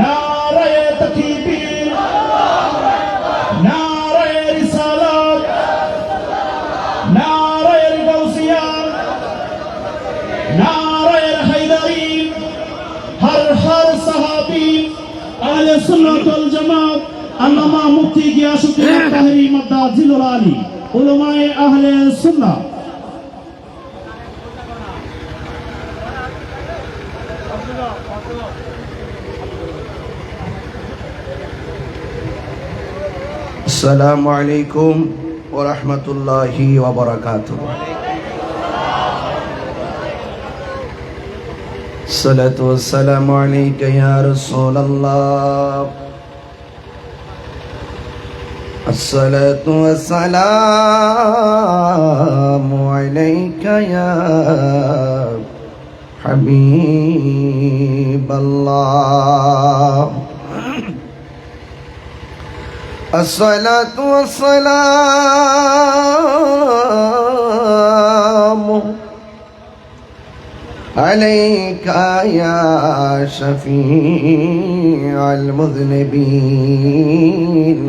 নারায়ে তাকবীর, নারায়ে রিসালাত, নারায়ে গাউসিয়া, নারায়ে হায়দারি, হর হর সাহাবী। আহলে সুন্নাত ওয়াল জামাত আল্লামা মুফতি গিয়াসউদ্দিন তাহরি মাদ্দাজিলুল আলী, উলামায়ে আহলে সুন্নাহ। আসসালামু আলাইকুম ওয়া রাহমাতুল্লাহি ওয়া বারাকাতুহু। সালাতু ওয়াসসালামু আলাইকা ইয়া রাসূলুল্লাহ। আসসালাতু ওয়াসসালামু আলাইকা ইয়া হাবিবাল্লাহ। الصلاة والسلام عليك يا شفيع المذنبين.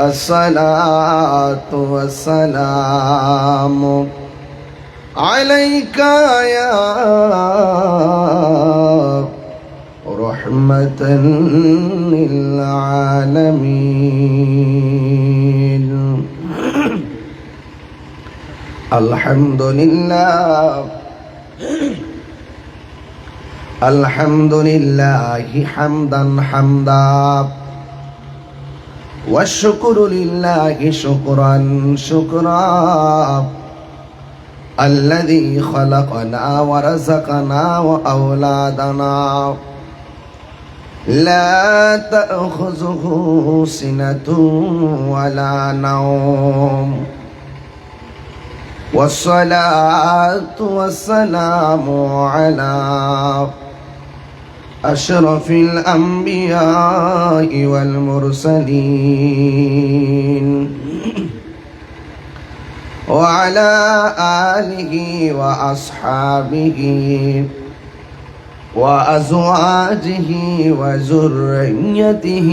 الصلاة والسلام عليك يا رحمة للعالمين. الحمد لله، الحمد لله حمدا حمدا، والشكر لله شكرا شكرا. الذي خلقنا ورزقنا وأولادنا، لا تأخذه سنة ولا نوم. والصلاة والسلام على أشرف الأنبياء والمرسلين، وعلى آله وأصحابه وأزواجه وذريته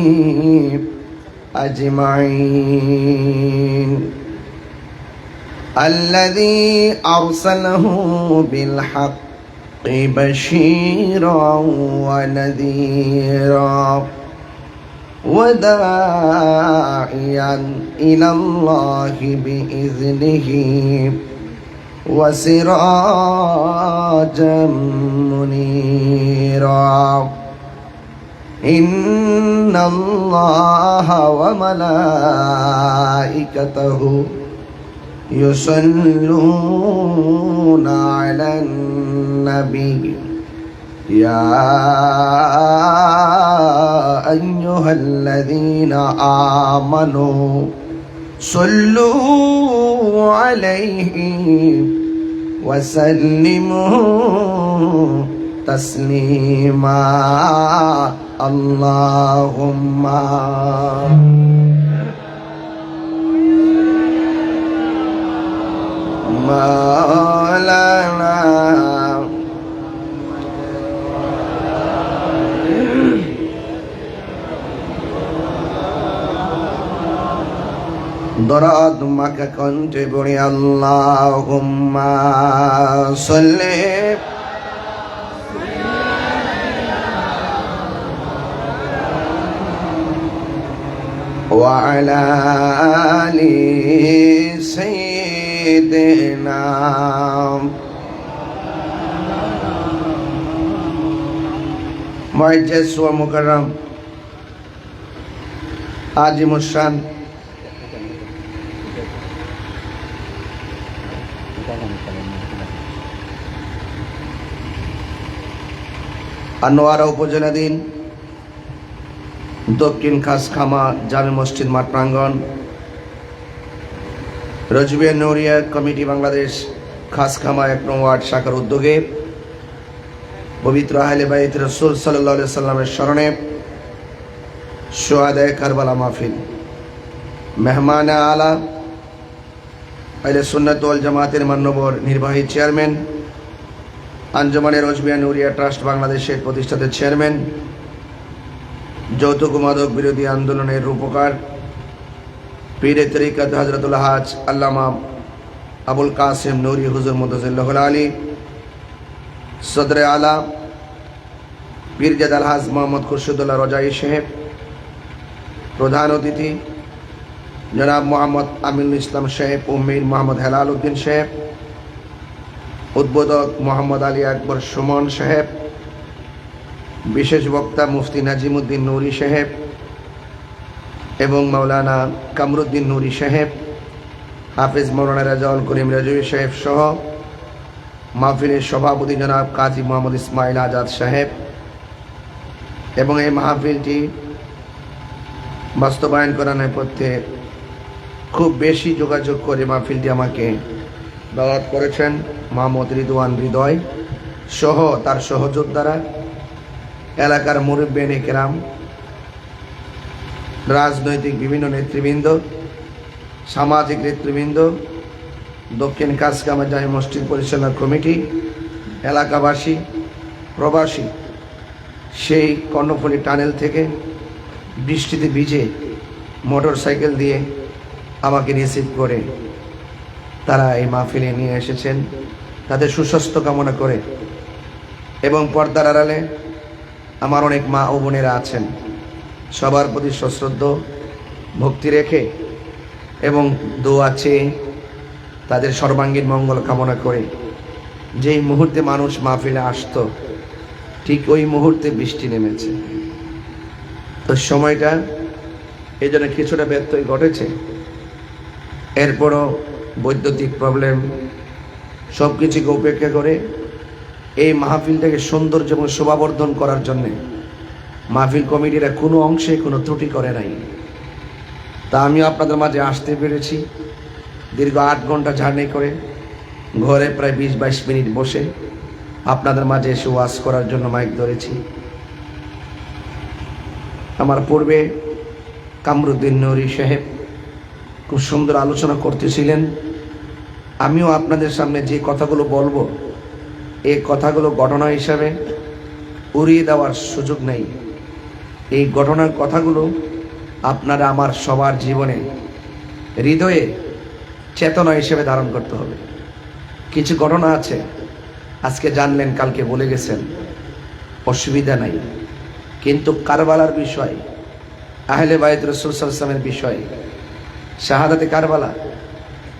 أجمعين. الذي أرسله بالحق بشيرا ونذيرا، وداعيا إلى الله بإذنه، وسراجا منيرا. إن الله وملائكته يصلون على النبي. يا أيها الذين آمنوا صلوا عليه وسلموا تسليما. اللهم مولانا দরাদ মাকা কণ্ঠে পড়ি আল্লাহুম্মা সাল্লি ওয়া আলা আলি সাইয়্যিদিনা। মুআজ্জাজ ওয়া মুকাররম আজিমুশ শান আনোয়ারা উপজেলাধীন দক্ষিণ খাসখামা জামে মসজিদ মাঠ প্রাঙ্গণ, রজবিয়া নৌরিয়া কমিটি বাংলাদেশ খাসখামা ১ নং ওয়ার্ড শাখার উদ্যোগে পবিত্র আহলে বাইত রাসূল সাল্লাল্লাহু আলাইহি সাল্লামের স্মরণে শুহাদায়ে কারবালা মাহফিল। মেহমান আলা আহলে সুন্নাত ওয়াল জামাতের মাননীয় নির্বাহী চেয়ারম্যান আঞ্জুমানে রোজবিয়া নুরিয়া ট্রাস্ট বাংলাদেশের প্রতিষ্ঠাতা চেয়ারম্যান, যৌতুক মাদক বিরোধী আন্দোলনের রূপকার, পীরে তরিকত হযরতুল হাজ আল্লামা আবুল কাসেম নুরি হুজুর মুতাজিল্লাহুল আলী, সদরে আলা পীরজাদা আলহাজ মোহাম্মদ খুরশিদুল্লাহ রজাই সাহেব, প্রধান অতিথি জনাব মোহাম্মদ আমিনুল ইসলাম সাহেব ও মীর মোহাম্মদ হেলাল উদ্দিন সাহেব, উদ্বোধক মোহাম্মদ আলী আকবর সুমন সাহেব, বিশেষ বক্তা মুফতি নাজিমুদ্দিন নুরি সাহেব এবং মাওলানা কামরুদ্দিন নুরি সাহেব, হাফেজ মাওলানা রাজাউল করিম রাজভী সাহেব সহ মাহফিলের সভাপতি জনাব কাজী মোহাম্মদ ইসমাইল আজাদ সাহেব এবং এই মাহফিলটি বাস্তবায়ন করার নেপথ্যে খুব বেশি যোগাযোগ করে মাহফিলটি আমাকে দাওয়াত করেছেন মোহাম্মদ রিদওয়ান হৃদয় সহ তার সহযোদ্ধারা, এলাকার মুরব্বিয়ানে কেরাম, রাজনৈতিক বিভিন্ন নেতৃবৃন্দ, সামাজিক নেতৃবৃন্দ, দক্ষিণ কাসকামা জামে মসজিদ পরিচালনা কমিটি, এলাকাবাসী, প্রবাসী, সেই কর্ণফুলী টানেল থেকে বৃষ্টিতে ভিজে মোটর সাইকেল দিয়ে আমাকে রিসিভ করে তারা এই মাহফিলে নিয়ে এসেছেন তাদের সুস্বাস্থ্য কামনা করে। এবং পর্দার আড়ালে আমার অনেক মা ও বোনেরা আছেন, সবার প্রতি সশ্রদ্ধ ভক্তি রেখে এবং দোয়া চেয়ে তাদের সর্বাঙ্গীন মঙ্গল কামনা করে যেই মুহূর্তে মানুষ মাহফিলে আসতো ঠিক ওই মুহূর্তে বৃষ্টি নেমেছে। তো সময়টা এই জন্য কিছুটা ব্যত্যয় ঘটেছে। এরপরও বৈদ্যুতিক প্রবলেম সব কিছুকে উপেক্ষা করে এই মাহফিলটাকে সৌন্দর্য এবং শোভাবর্ধন করার জন্যে মাহফিল কমিটিরা কোনো অংশে কোনো ত্রুটি করে নাই। তা আমিও আপনাদের মাঝে আসতে পেরেছি দীর্ঘ 8 ঘন্টা জার্নি করে, ঘরে প্রায় 20-22 মিনিট বসে আপনাদের মাঝে এসে ওয়াজ করার জন্য মাইক ধরেছি। আমার পূর্বে কামরুদ্দিন নুরি সাহেব খুব সুন্দর আলোচনা করতেছিলেন। আমিও আপনাদের সামনে যে কথাগুলো বলবো এই কথাগুলো ঘটনা হিসাবে উড়িয়ে দেওয়ার সুযোগ নেই। এই ঘটনার কথাগুলো আপনারা আমার সবার জীবনে হৃদয়ে চেতনা হিসেবে ধারণ করতে হবে। কিছু ঘটনা আছে আজকে জানলেন কালকে বলে গেছেন, অসুবিধা নাই, কিন্তু কারবালার বিষয়, আহলে বাইত রাসূল সাল্লাল্লাহু আলাইহি ওয়াসাল্লামের বিষয়, শাহাদাতে কারবালা,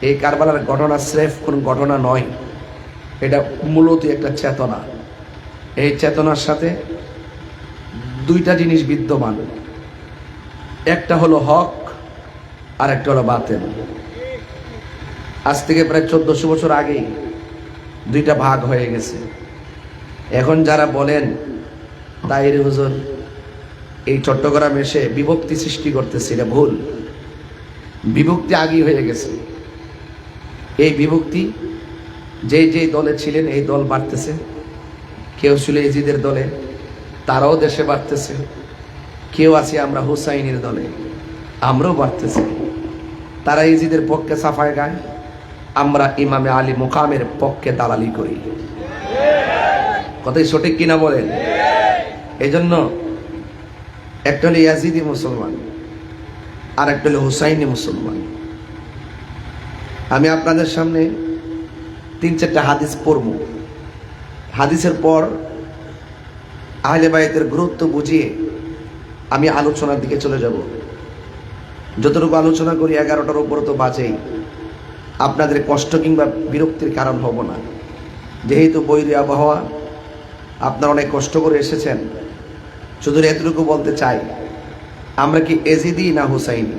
এই কারবালার ঘটনা স্রেফ কোন ঘটনা নয়, এটা মূলত একটা চেতনা। এই চেতনার সাথে দুইটা জিনিস বিদ্যমান, একটা হলো হক আর একটা হলো বাতিল। আজ থেকে প্রায় 1400 বছর আগেই দুইটা ভাগ হয়ে গেছে। এখন যারা বলেন তাইরে হুজুর এই চট্টগ্রামে এসে বিভক্তি সৃষ্টি করতেছে, এটা ভুল। বিভক্তি আগেই হয়ে গেছে। এই বিভক্তি যেই দলে ছিলেন এই দল বাড়তেছে, কেউ ছিল এজিদের দলে, তারাও দেশে বাড়তেছে, কেউ আছে আমরা হুসাইনের দলে, আমরাও বাড়তেছি। তারা এজিদের পক্ষে সাফায় গায়, আমরা ইমামে আলী মুকামের পক্ষে দালালি করি। কথাই সঠিক কিনা বলেন? এই জন্য একটা হলো ইয়াজিদি মুসলমান আর একটা হলো হুসাইনি মুসলমান। আমি আপনাদের সামনে 3-4টা হাদিস পড়ব। হাদিসের পর আহলে বাইতের গুরুত্ব বুঝিয়ে আমি আলোচনার দিকে চলে যাব। যতটুকু আলোচনা করি 11টার উপর তো বাজেই, আপনাদের কষ্ট কিংবা বিরক্তির কারণ হব না। যেহেতু বৈরী আবহাওয়া, আপনারা অনেক কষ্ট করে এসেছেন, শুধু এতটুকু বলতে চাই, আমরা কি এজিদি না হুসাইনি?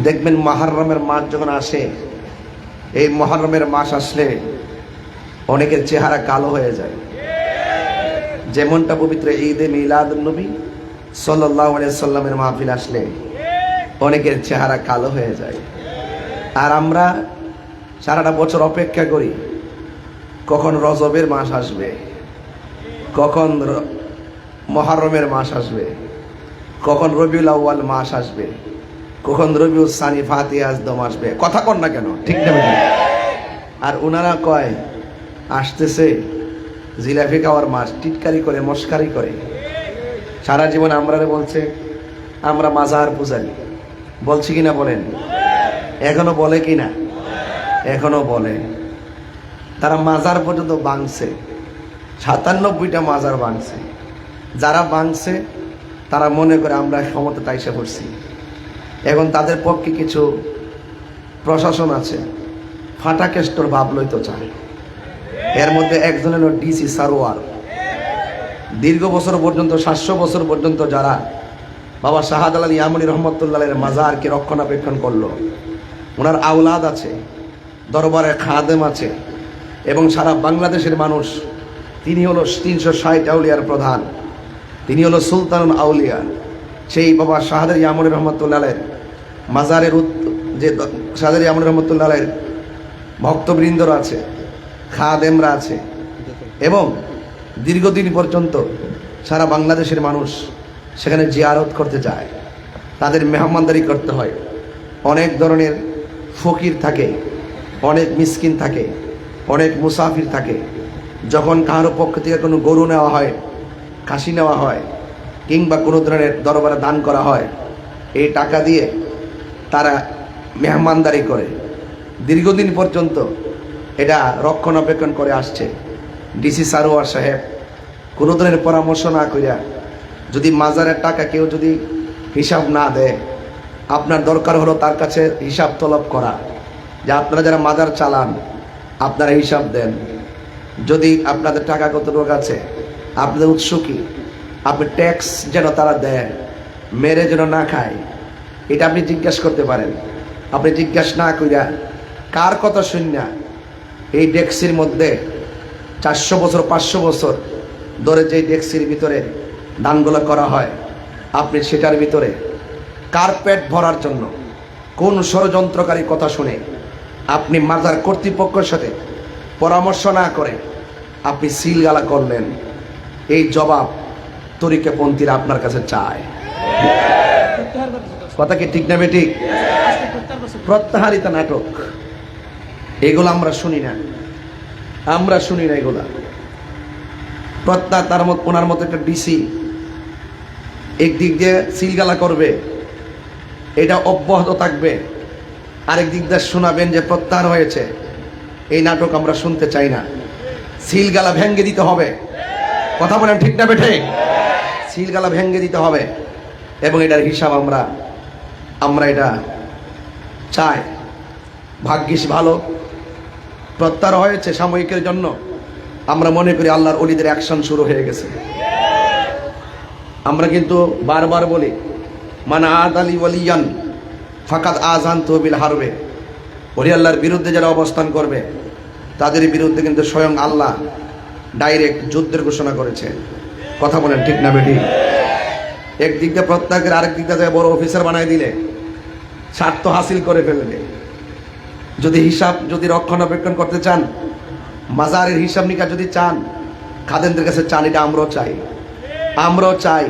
দেখবেন মুহররমের মাস যখন আসে, এই মুহররমের মাস আসলে অনেকের চেহারা কালো হয়ে যায়। যেমনটা পবিত্র ঈদে মিলাদুন নবী সাল্লাল্লাহু আলাইহি সাল্লামের মাহফিল আসলে অনেকের চেহারা কালো হয়ে যায়। আর আমরা সারাটা বছর অপেক্ষা করি কখন রজবের মাস আসবে, কখন মুহররমের মাস আসবে, কখন রবিউল আউয়াল মাস আসবে, কখন রবিউল সানি ফাতিহা আজদম আসবে। কথা কন না কেন? ঠিক না? আর ওনারা কয় আসতেছে জিলাপি খাওয়ার মাস, টিটকারি করে মস্কারি করে। সারা জীবন আমরা বলছে আমরা মাজার পূজারি, বলছি কিনা বলেন? এখনো বলে কিনা? এখনো বলে। তারা মাজার পর্যন্ত ভাঙছে, 97টা মাজার ভাঙছে। যারা ভাঙছে তারা মনে করে আমরা ক্ষমতা তাইসা পড়ছি। এখন তাদের পক্ষে কিছু প্রশাসন আছে, ফাটা কেষ্টর ভাব লইতে চায়। এর মধ্যে একজন হলো ডিসি সারোয়ার। দীর্ঘ বছর পর্যন্ত 700 বছর পর্যন্ত যারা বাবা শাহজালাল ইয়ামানী রহমতুল্লাহের মাজারকে রক্ষণাবেক্ষণ করলো, ওনার আওলাদ আছে, দরবারে খাদেম আছে, এবং সারা বাংলাদেশের মানুষ। তিনি হলো 360 আউলিয়ার প্রধান, তিনি হলো সুলতানুল আউলিয়া। সেই বাবা শাহজালাল ইয়ামানী রহমতুল্লাহের মাজারের যে শাহজালাল ইয়ামানী রহমতুল্লাহের ভক্তবৃন্দরা আছে, খাদেমরা আছে, এবং দীর্ঘদিন পর্যন্ত সারা বাংলাদেশের মানুষ সেখানে জিয়ারত করতে যায়, তাদের মেহমানদারি করতে হয়। অনেক ধরনের ফকির থাকে, অনেক মিসকিন থাকে, অনেক মুসাফির থাকে। যখন কারো পক্ষ থেকে কোনো গরু নেওয়া হয়, খাসি নেওয়া হয়, কিংবা কোনো ধরনের দরবারে দান করা হয়, এই টাকা দিয়ে তারা মেহমানদারি করে। দীর্ঘদিন পর্যন্ত এটা রক্ষণাবেক্ষণ করে আসছে ডিসি সারোয়ার সাহেব। কোনো ধরনের পরামর্শ না করিয়া যদি মাজারের টাকা কেউ যদি হিসাব না দেয়, আপনার দরকার হলো তার কাছে হিসাব তলব করা, যে আপনারা যারা মাজার চালান আপনারা হিসাব দেন। যদি আপনাদের টাকা কতটুকু আছে, আপনাদের উৎস কি, আপনি ট্যাক্স যেন তারা দেয়, মেরে যেন না খায়, এটা আপনি জিজ্ঞাসা করতে পারেন। আপনি জিজ্ঞাসা না করিয়া কার কথা শুনিয়া এই ডেক্সির মধ্যে 400 বছর 500 বছর ধরে যে ডেক্সির ভিতরে দানগুলো করা হয়, আপনি সেটার ভিতরে কার পেট ভরার জন্য কোন ষড়যন্ত্রকারী কথা শুনে আপনি মাজার কর্তৃপক্ষের সাথে পরামর্শ না করে আপনি সিলগালা করলেন, এই জবাব তরিকাপন্থীরা আপনার কাছে চায়। কথা কি ঠিক না বেঠিক? প্রত্যাহারিত নাটক এগুলো আমরা শুনি না, আমরা শুনি না এগুলা। প্রত্যাহার তার মত ওনার মতো একটা ডিসি একদিক দিয়ে সিলগালা করবে, এটা অব্যাহত থাকবে, আরেক দিক দিয়ে শোনাবেন যে প্রত্যাহার হয়েছে। এই নাটক আমরা শুনতে চাই না। সিলগালা ভেঙ্গে দিতে হবে। কথা বলেন ঠিক না বেঠে? সিলগালা ভেঙ্গে দিতে হবে, এবং এটার হিসাব আমরা এটা চাই। ভাগ্যিস ভালো প্রত্যাহার হয়েছে সাময়িকের জন্য। আমরা মনে করি আল্লাহর ওলিদের অ্যাকশন শুরু হয়ে গেছে। আমরা কিন্তু বারবার বলি, মান আদালি ওয়ালিয়ান ফাকাদ আযানতু বিল হারবে। ওলি আল্লাহর বিরুদ্ধে যারা অবস্থান করবে তাদের বিরুদ্ধে কিন্তু স্বয়ং আল্লাহ ডাইরেক্ট যুদ্ধের ঘোষণা করেছে। কথা বলেন ঠিক না বেটি? একদিক দিয়ে প্রত্যাহার, আরেক দিক দিয়ে বড় অফিসার বানাই দিলে স্বার্থ হাসিল করে ফেলবে। যদি রক্ষণাবেক্ষণ করতে চান, মাজারের হিসাব নিকাশ যদি চান, খাদেমদের কাছে চান, এটা আমরাও চাই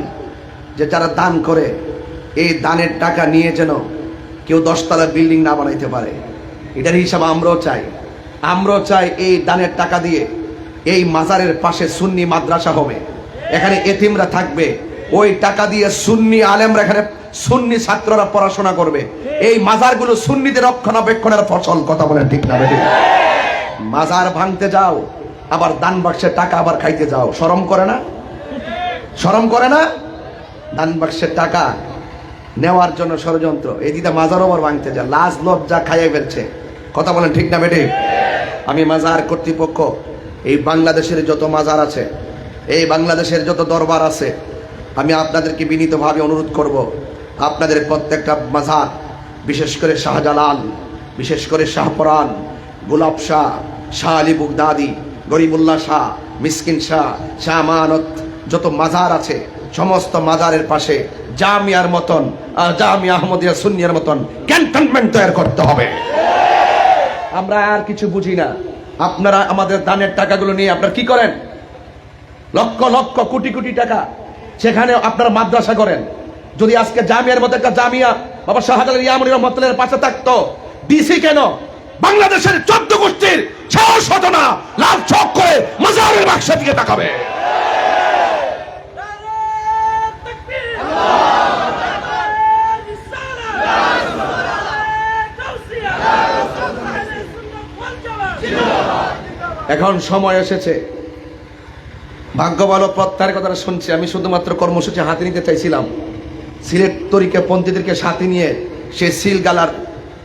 যে যারা দান করে এই দানের টাকা নিয়ে যেন কেউ 10 তলা বিল্ডিং না বানাইতে পারে, এটার হিসাব আমরাও চাই এই দানের টাকা দিয়ে এই মাজারের পাশে সুন্নি মাদ্রাসা হবে, এখানে এতিমরা থাকবে, ওই টাকা দিয়ে সুন্নি আলেমরা, এখানে সুন্নি ছাত্ররা পড়াশোনা করবে। এই মাজারগুলো সুন্নিদের রক্ষণাবেক্ষণের ফসল। কথা বলেন ঠিক না বেঠিক? মাজার ভাঙতে যাও, আবার দান বাক্সের টাকা আবার খাইতে যাও, শরম করে না? শরম করে না? দান বাক্সের টাকা নেওয়ার জন্য ষড়যন্ত্র, এই দিদা মাজারও আবার ভাঙতে যায়, লাজ লজ্জা খাইয়ে ফেলছে। কথা বলেন ঠিক না বেঠিক? আমি মাজার কর্তৃপক্ষ, এই বাংলাদেশের যত মাজার আছে, এই বাংলাদেশের যত দরবার আছে, আমি আপনাদেরকে বিনীতভাবে অনুরোধ করব, আপনাদের প্রত্যেকটা মাজার, বিশেষ করে শাহজালাল, বিশেষ করে শাহপরান, গোলাপ শাহ, শাহ আলী বুগদাদি, গরিবুল্লাহ শাহ, মিসকিন শাহ, শাহ আমানত, যত মাজার আছে সমস্ত মাজারের পাশে জামিয়ার মতন, জামিয়া আহমদিয়া সুন্নিয়ার মতন ক্যান্টনমেন্ট তৈরি করতে হবে। আমরা আর কিছু বুঝি না। আপনারা আমাদের দানের টাকাগুলো নিয়ে আপনারা কি করেন? লক্ষ লক্ষ কোটি কোটি টাকা সেখানে আপনারা মাদ্রাসা করেন। যদি আজকে জামিয়ার মতো একটা জামিয়া বাবা শাহজালাল ইয়ামানী রহমতুল্লাহের পাশে থাকতো, ডিসি কেন বাংলাদেশের 14 গোষ্ঠীর সাহস হতো না লাল চোখ করে মাজারের বাক্সের দিকে তাকাবে। এখন সময় এসেছে, ভাগ্য ভালো প্রত্যাহারের কথাটা শুনছি। আমি শুধুমাত্র কর্মসূচি হাতে নিতে চাইছিলাম, সিলেট তরিকা পন্থীদেরকে সাথে নিয়ে সে সিল গালার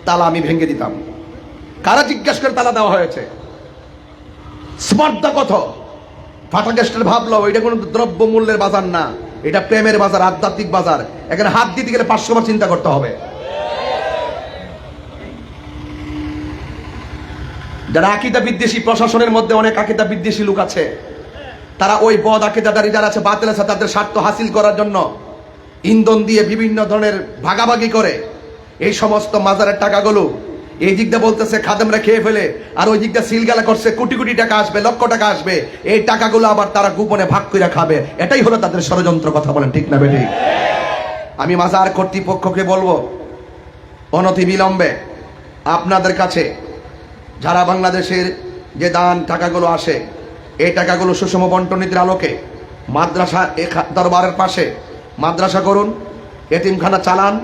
তালা আমি ভেঙে দিতাম। কারা জিজ্ঞাসা করে তালা দেওয়া হয়েছে? স্পর্ধা কত? ফাটা গ্যাস্টের ভাবলো এটা কোনো দ্রব্য মূল্যের বাজার না, এটা প্রেমের বাজার, আধ্যাত্মিক বাজার। এখানে হাত দিতে গেলে 500 বার চিন্তা করতে হবে। যারা আকীদা বিদ্বেষী, প্রশাসনের মধ্যে অনেক আকীদা বিদ্বেষী লোক আছে, তারা ওই বদ আকীদাদারী যারা আছে, বাতিল আছে, তাদের স্বার্থ হাসিল করার জন্য ইন্ধন দিয়ে বিভিন্ন ধরনের ভাগাভাগি করে এই সমস্ত মাজারের টাকাগুলো এই দিকটা বলতেছে খাদেমরা খেয়ে ফেলে, আর ওই দিকটা সিলগালা করছে কোটি কোটি টাকা আসবে, লক্ষ টাকা আসবে, এই টাকাগুলো আবার তারা গোপনে ভাগ করে খাবে। এটাই হলো তাদের ষড়যন্ত্র। কথা বলেন ঠিক না বেঠিক? আমি মাজার কর্তৃপক্ষকে বলবো, অনতি বিলম্বে আপনাদের কাছে যারা বাংলাদেশের যে দান টাকাগুলো আসে, এই টাকাগুলো সুষম বন্টন নীতির আলোকে মাদ্রাসা দরবারের পাশে মাদ্রাসা করুন, এতিমখানা চালান।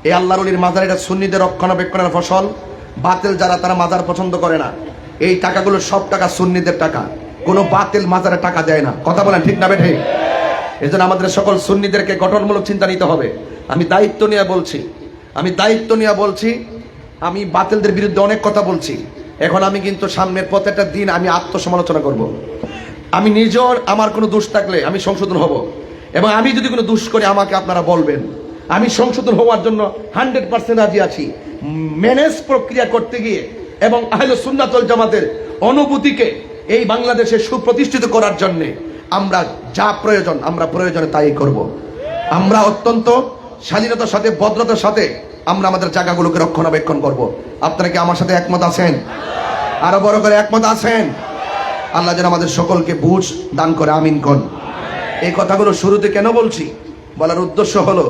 এই আল্লাহর ওলির মাজার এটা সুন্নিদের রক্ষণাবেক্ষণের ফসল। বাতিল যারা, তারা মাজার পছন্দ করে না। এই টাকাগুলো সব টাকা সুন্নিদের টাকা, কোনো বাতিল মাজারে টাকা দেয় না। কথা বলেন ঠিক না বেঠিক? এই জন্য আমাদের সকল সুন্নিদেরকে গঠনমূলক চিন্তা নিতে হবে। আমি দায়িত্ব নিয়ে বলছি, আমি বাতিলদের বিরুদ্ধে অনেক কথা বলছি। এখন আমি কিন্তু সামনের প্রত্যেকটা দিন আমি আত্মসমালোচনা করব। আমি নিজের আমার কোনো দোষ থাকলে আমি সংশোধন হব, এবং আমি যদি কোনো দোষ করি আমাকে আপনারা বলবেন। আমি সংশোধন হওয়ার জন্য 100% রাজি আছি। ম্যানেজ প্রক্রিয়া করতে গিয়ে এবং আহলে সুন্নাত ওয়াল জামাতের অনুভূতিকে এই বাংলাদেশে সুপ্রতিষ্ঠিত করার জন্য আমরা যা প্রয়োজন, আমরা প্রয়োজনে তাই করব। আমরা অত্যন্ত স্বাধীনতার সাথে, ভদ্রতার সাথে আমরা আমাদের জায়গাগুলোকে রক্ষণাবেক্ষণ করব। আপনারা কি আমার সাথে একমত আছেন? আরো বড় করে একমত আছেন? আল্লাহ যেন আমাদের সকলকে বুঝ দান করে, আমিন কোন। এই কথাগুলো শুরুতে কেন বলছি, বলার উদ্দেশ্য হলো,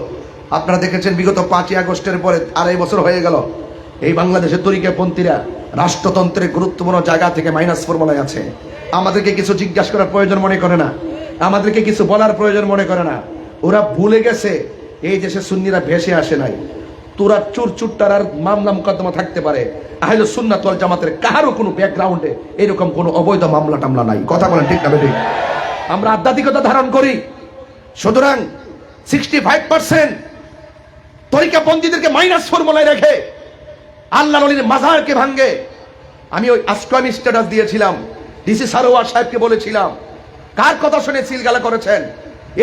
আপনারা দেখেছেন বিগত 5ই আগস্টের পরে 2.5 বছর হয়ে গেল এই বাংলাদেশের তরিকাপন্থীরা রাষ্ট্রতন্ত্রের গুরুত্বপূর্ণ জায়গা থেকে মাইনাস ফর্মুলায় আছে। আমাদেরকে কিছু জিজ্ঞাসা করার প্রয়োজন মনে করে না, আমাদেরকে কিছু বলার প্রয়োজন মনে করে না। ওরা ভুলে গেছে এই দেশে সুন্নিরা ভেসে আসে নাই। তোরা চুরচুট্টার আর মামলা মুকদ্দমা থাকতে পারে, আহলে সুন্নাত ওয়াল জামাতের কারো কোনো ব্যাকগ্রাউন্ডে এরকম কোনো অবৈধ মামলা টামলা নাই। কথা বলেন ঠিক না বেঠিক? আমরা আধ্যাত্মিকতা ধারণ করি, সুতরাং 65% তরিকাপন্থীদেরকে মাইনাস ফর্মুলায় রেখে আল্লাহর ওলির মাজারকে ভাঙ্গে। আমি ওই আজকে স্ট্যাটাস দিয়েছিলাম, ডিসি সারোয়ার সাহেবকে বলেছিলাম, কার কথা শুনে সিলগালা করেছেন?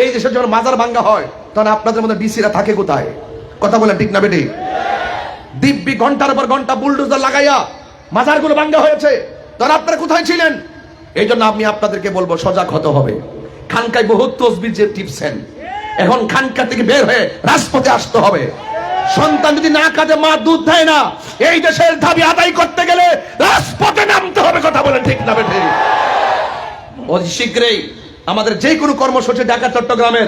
এই দেশে যখন মাজার ভাঙ্গা হয় তখন আপনাদের মধ্যে ডিসিরা থাকে কোথায়? কথা বলেন ঠিক না বেঠিক? দিব্যি ঘন্টার পর ঘন্টা বুলডোজার লাগাইয়া মাজারগুলো ভাঙ্গা হয়েছে, তখন আপনারা কোথায় ছিলেন? এই জন্য আমি আপনাদেরকে বলবো, সজাগ হতে হবে। খানকায় বহুত তসবিহ যে টিপছেন, এখন খানকা থেকে বের হয়ে রাজপথে আসতে হবে। সন্তান যদি না কাঁদে, মা দুধ দেয় না, এই দেশের দাবি আদায় করতে গেলে রাজপথে নামতে হবে। কথা বলেন ঠিক না বেঠিক? অতি শীঘ্রই আমাদের যে কোনো কর্মসূচি ঢাকা, চট্টগ্রামের,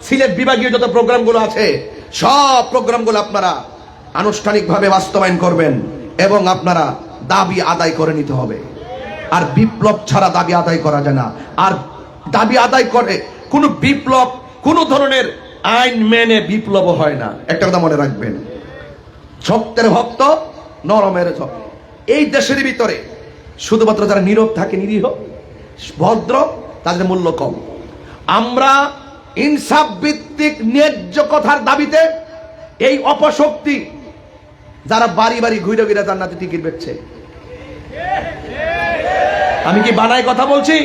সিলেট বিভাগীয় যত প্রোগ্রামগুলো আছে, সব প্রোগ্রামগুলো আপনারা আনুষ্ঠানিকভাবে বাস্তবায়ন করবেন এবং আপনারা দাবি আদায় করে নিতে হবে। আর বিপ্লব ছাড়া দাবি আদায় করা যায় না। আর দাবি আদায় করে কোনো বিপ্লব, কোনো ধরনের আইন মেনে বিপ্লব হয় না। একটা কথা মনে রাখবেন, শক্তের ভক্ত, নরমের ভক্ত। এই দেশের ভিতরে শুধুমাত্র যারা নীরব থাকে, নিরীহ, ভদ্র, তাদের মূল্য কম। আমরা ইনসাফ ভিত্তিক ন্যায্য কথার দাবিতে এই অপশক্তি যারা বাড়ি বাড়ি ঘুরে ঘুরে জান্নাতে টিকিট বেচছে, আমি কি বানাই কথা বলছি?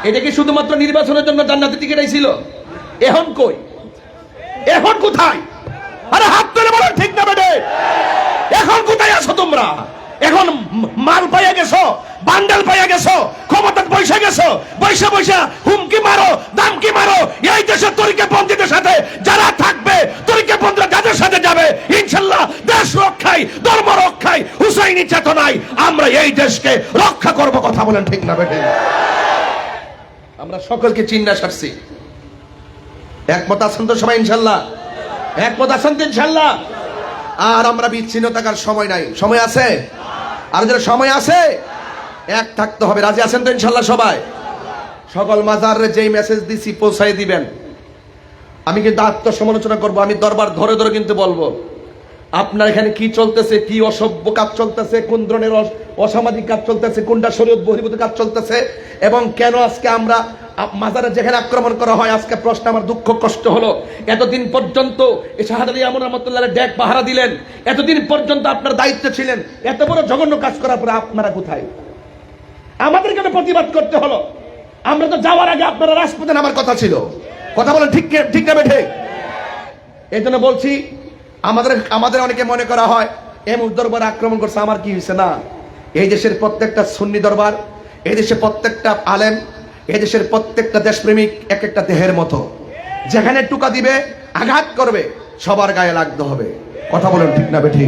এটা কি শুধুমাত্র নির্বাচনের জন্য জান্নাতে টিকিট আইছিল? এখন কই? এখন কোথায়? আরে হাত তুলে বলেন ঠিক না বেটে? এখন কোথায় আছো তোমরা? এখন মাল পাইয়া গেছো, বান্ডেল পাইয়া গেছো, ক্ষমতা পয়সা গেছো, পয়সা পয়সা হুমকি মারো, দামকি মারো। এই দেশের তরিকাপন্থীদের সাথে যারা থাকবে, তরিকাপন্থীরা যাদের সাথে যাবে, ইনশাআল্লাহ দেশ রক্ষায়, ধর্ম রক্ষায়, হুসাইনি চেতনায় আমরা এই দেশকে রক্ষা করব। কথা বলেন ঠিক না বেটে? আমরা সকলকে চিন্তা সারছি। একমত আছেন তো সবাই? ইনশাআল্লাহ একমত আছেন তো? ইনশাআল্লাহ। আর আমরা বিচ্ছিন্ন থাকার সময় নাই। সময় আছে? আর যারা সময় আছে এক থাকতে হবে। রাজি আছেন তো ইনশাল্লাহ সবাই? সকল মাজারে যেই মেসেজ দিছি পৌঁছাই দিবেন। আমি কিন্তু আত্মসমালোচনা করব, আমি দরবার ধরে ধরে কিন্তু বলবো আপনার এখানে কি চলতেছে, কি অসভ্য কাজ চলতেছে, কোন ধরনের অসামাজিক কাজ চলতেছে, কোনটা শরীয়ত বহির্ভূত কাজ চলতেছে, এবং কেন আজকে আমরা মাজারে যেখানে আক্রমণ করা হয়। আজকে প্রশ্ন আমার দুঃখ কষ্ট হলো, এতদিন পর্যন্ত এই শাহাদ আলী আমর রহমতুল্লাহ ডেক পাহারা দিলেন, এতদিন পর্যন্ত আপনার দায়িত্ব ছিলেন, এত বড় জঘন্য কাজ করার পরে আপনারা কোথায়? আমাদের কেন প্রতিবাদ করতে হলো? আমরা তো যাওয়ার আগে আপনারা রাজপথে নামার কথা ছিল। কথা বলেন ঠিক ঠিক না বেঠে? এই জন্য বলছি, আমাদের অনেকে মনে করা হয় এমুক দরবার আক্রমণ করছে, আমার কি হয়েছে? না, এই দেশের প্রত্যেকটা সুন্নি দরবার, এই দেশের প্রত্যেকটা আলেম, এই দেশের প্রত্যেকটা দেশপ্রেমিক এক একটা দেহের মতো, যেখানে টুকা দিবে, আঘাত করবে, সবার গায়ে লাগতে হবে। কথা বলেন ঠিক না বেঠি?